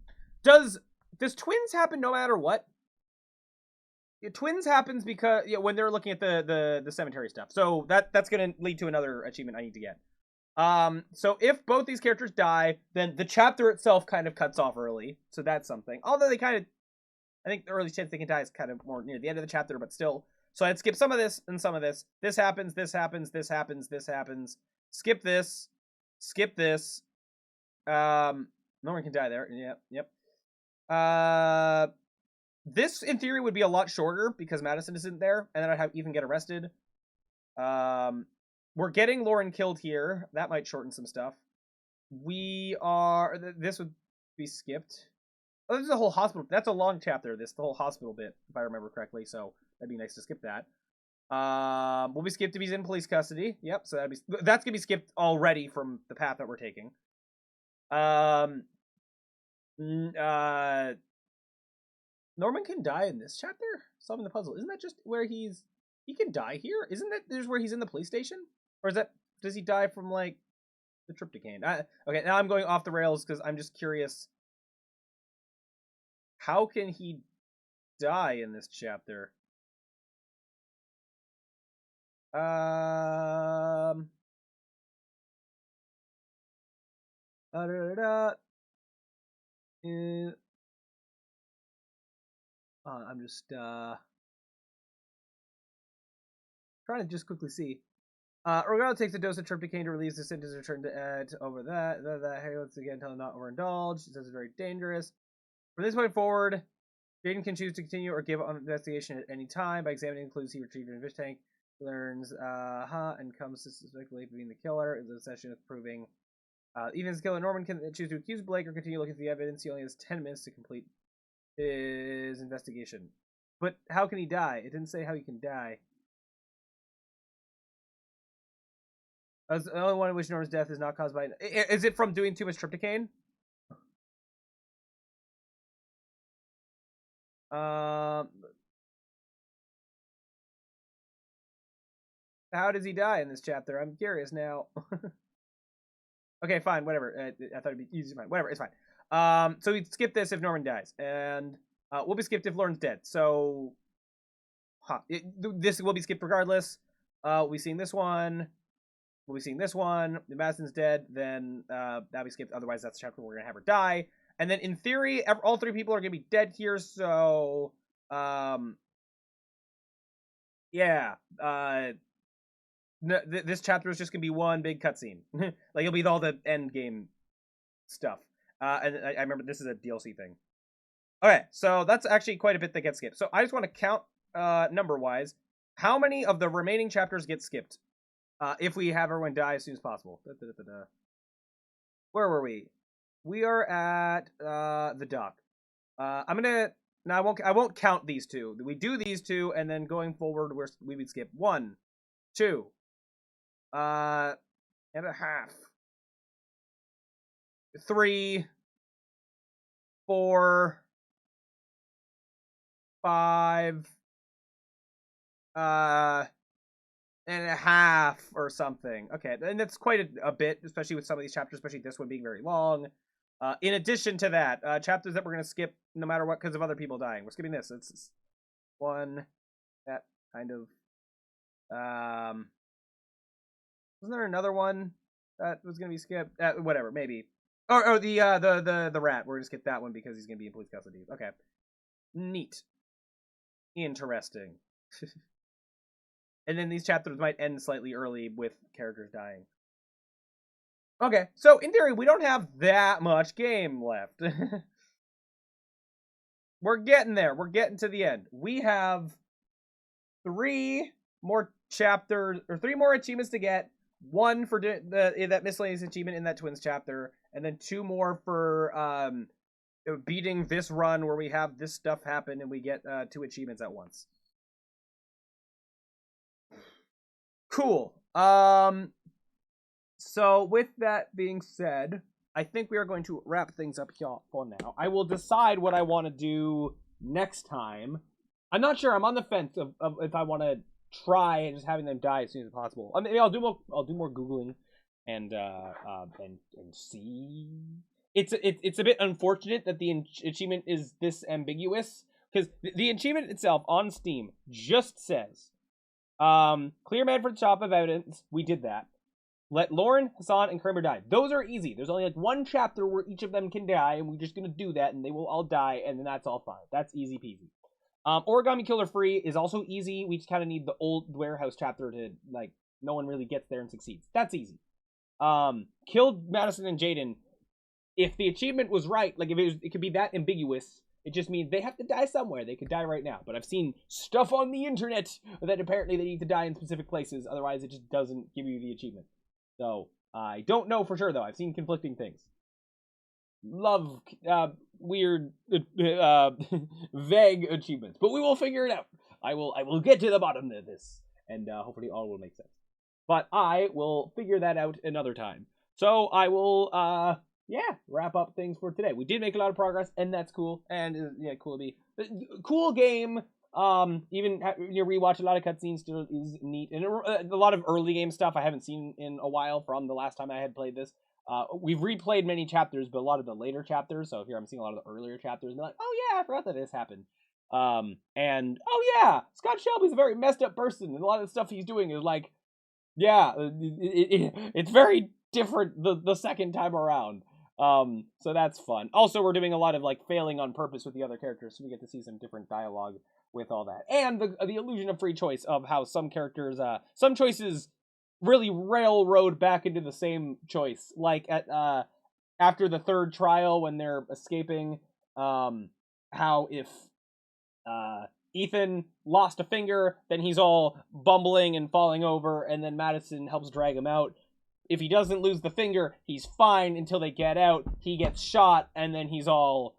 Does twins happen no matter what? Yeah, twins happens because when they're looking at the cemetery stuff. So that's gonna lead to another achievement I need to get. So if both these characters die, then the chapter itself kind of cuts off early. So that's something. Although I think the earliest chance they can die is kind of more near the end of the chapter, but still. So I'd skip some of this and some of this. This happens, this happens, this happens, this happens. Skip this. Skip this. No one can die there. Yep. This, in theory, would be a lot shorter because Madison isn't there, and then I'd have even get arrested. We're getting Lauren killed here. That might shorten some stuff. This would be skipped. Oh, this is a whole hospital. That's a long chapter, the whole hospital bit, if I remember correctly, so that'd be nice to skip that. Will be skipped if he's in police custody. Yep, so that's gonna be skipped already from the path that we're taking. Norman can die in this chapter? Solving the puzzle. Isn't that just where he can die here? Isn't that there's where he's in the police station? Or does he die from, like, the trypticane? Okay, now I'm going off the rails because I'm just curious. How can he die in this chapter? I'm just trying to just quickly see. Organa takes a dose of trypticane to release the symptoms return to over that. Hey, once again, tell him not overindulge. He says it's very dangerous. From this point forward, Jaden can choose to continue or give up on the investigation at any time by examining clues he retrieved in a fish tank. He learns, and comes to suspect being the killer. Is a session of proving. Even as the killer, Norman can choose to accuse Blake or continue looking for the evidence. He only has 10 minutes to complete his investigation. But how can he die? It didn't say how he can die. The only one in which Norman's death is not caused by... Is it from doing too much trypticane? How does he die in this chapter? I'm curious now. Okay, fine, whatever. I thought it'd be easy to find. Whatever, it's fine. So we skip this if Norman dies, and we'll be skipped if Lauren's dead. So, this will be skipped regardless. We'll be seeing this one. We'll be seeing this one. If Madison's dead, then that'll be skipped. Otherwise, that's the chapter where we're gonna have her die. And then, in theory, all three people are gonna be dead here. So, yeah. This chapter is just gonna be one big cutscene. Like, it'll be all the end game stuff. And I remember this is a DLC thing. Okay, so that's actually quite a bit that gets skipped. So I just want to count number-wise how many of the remaining chapters get skipped if we have everyone die as soon as possible. Where were we? We are at the dock. I'm gonna now. I won't count these two. We do these two, and then going forward, we would skip 1, 2. And a half. 3, 4, 5, and a half or something. Okay, and that's quite a bit, especially with some of these chapters, especially this one being very long. In addition to that, chapters that we're going to skip no matter what because of other people dying. We're skipping this. It's one that kind of... wasn't there another one that was going to be skipped? Whatever, maybe. Or the rat. We're going to skip that one because he's going to be in police custody. Okay. Neat. Interesting. And then these chapters might end slightly early with characters dying. Okay, so in theory, we don't have that much game left. We're getting there. We're getting to the end. We have 3 more chapters, or 3 more achievements to get. 1 for that miscellaneous achievement in that twins chapter, and then 2 more for beating this run where we have this stuff happen and we get 2 achievements at once. Cool. So with that being said, I think we are going to wrap things up here for now. I will decide what I want to do next time. I'm not sure. I'm on the fence of if I want to try just having them die as soon as possible. I mean, I'll do more Googling and see. It's a bit unfortunate that the achievement is this ambiguous, because the achievement itself on Steam just says, clear Manfred's shop of evidence. We did that. Let Lauren, Hassan, and Kramer die. Those are easy. There's only like one chapter where each of them can die, and we're just gonna do that, and they will all die, and then that's all fine. That's easy peasy. Origami Killer Free is also easy. We just kind of need the old warehouse chapter to, like, no one really gets there and succeeds. That's easy. Killed Madison and Jaden. If the achievement was right, like, if it could be that ambiguous, it just means they have to die somewhere. They could die right now. But I've seen stuff on the internet that apparently they need to die in specific places. Otherwise, it just doesn't give you the achievement. So, I don't know for sure, though. I've seen conflicting things. Love weird, vague achievements. But we will figure it out. I will get to the bottom of this. And hopefully all will make sense. But I will figure that out another time. So, I will, wrap up things for today. We did make a lot of progress, and that's cool. And, cool to be. Cool game. Even you rewatch a lot of cutscenes still is neat, and a lot of early game stuff I haven't seen in a while from the last time I had played this. We've replayed many chapters, but a lot of the later chapters. So here I'm seeing a lot of the earlier chapters, and they're like, oh yeah, I forgot that this happened. And oh yeah, Scott Shelby's a very messed up person, and a lot of the stuff he's doing is like, yeah, it's very different the second time around. So that's fun. Also, we're doing a lot of like failing on purpose with the other characters, so we get to see some different dialogue with all that, and the illusion of free choice of how some characters, some choices really railroad back into the same choice, like at after the third trial when they're escaping, how if Ethan lost a finger, then he's all bumbling and falling over, and then Madison helps drag him out. If he doesn't lose the finger, he's fine until they get out. He gets shot, and then he's all,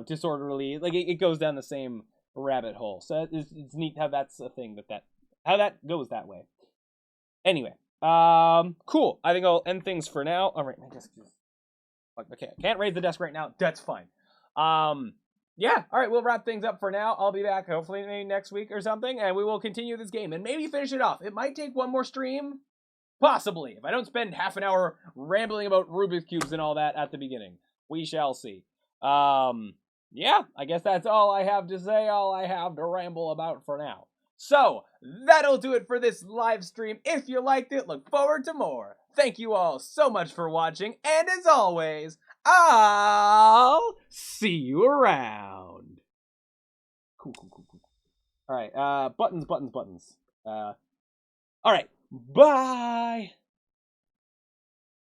disorderly. Like, it goes down the same rabbit hole. So it's neat how that's a thing, how that goes that way. Anyway, cool. I think I'll end things for now. All right, my desk is... Okay, I can't raise the desk right now. That's fine. Yeah, all right, we'll wrap things up for now. I'll be back hopefully maybe next week or something, and we will continue this game and maybe finish it off. It might take one more stream. Possibly, if I don't spend half an hour rambling about Rubik's Cubes and all that at the beginning. We shall see. Yeah, I guess that's all I have to say, all I have to ramble about for now. So, that'll do it for this live stream. If you liked it, look forward to more. Thank you all so much for watching, and as always, I'll see you around. Cool. All right, buttons. All right. Bye!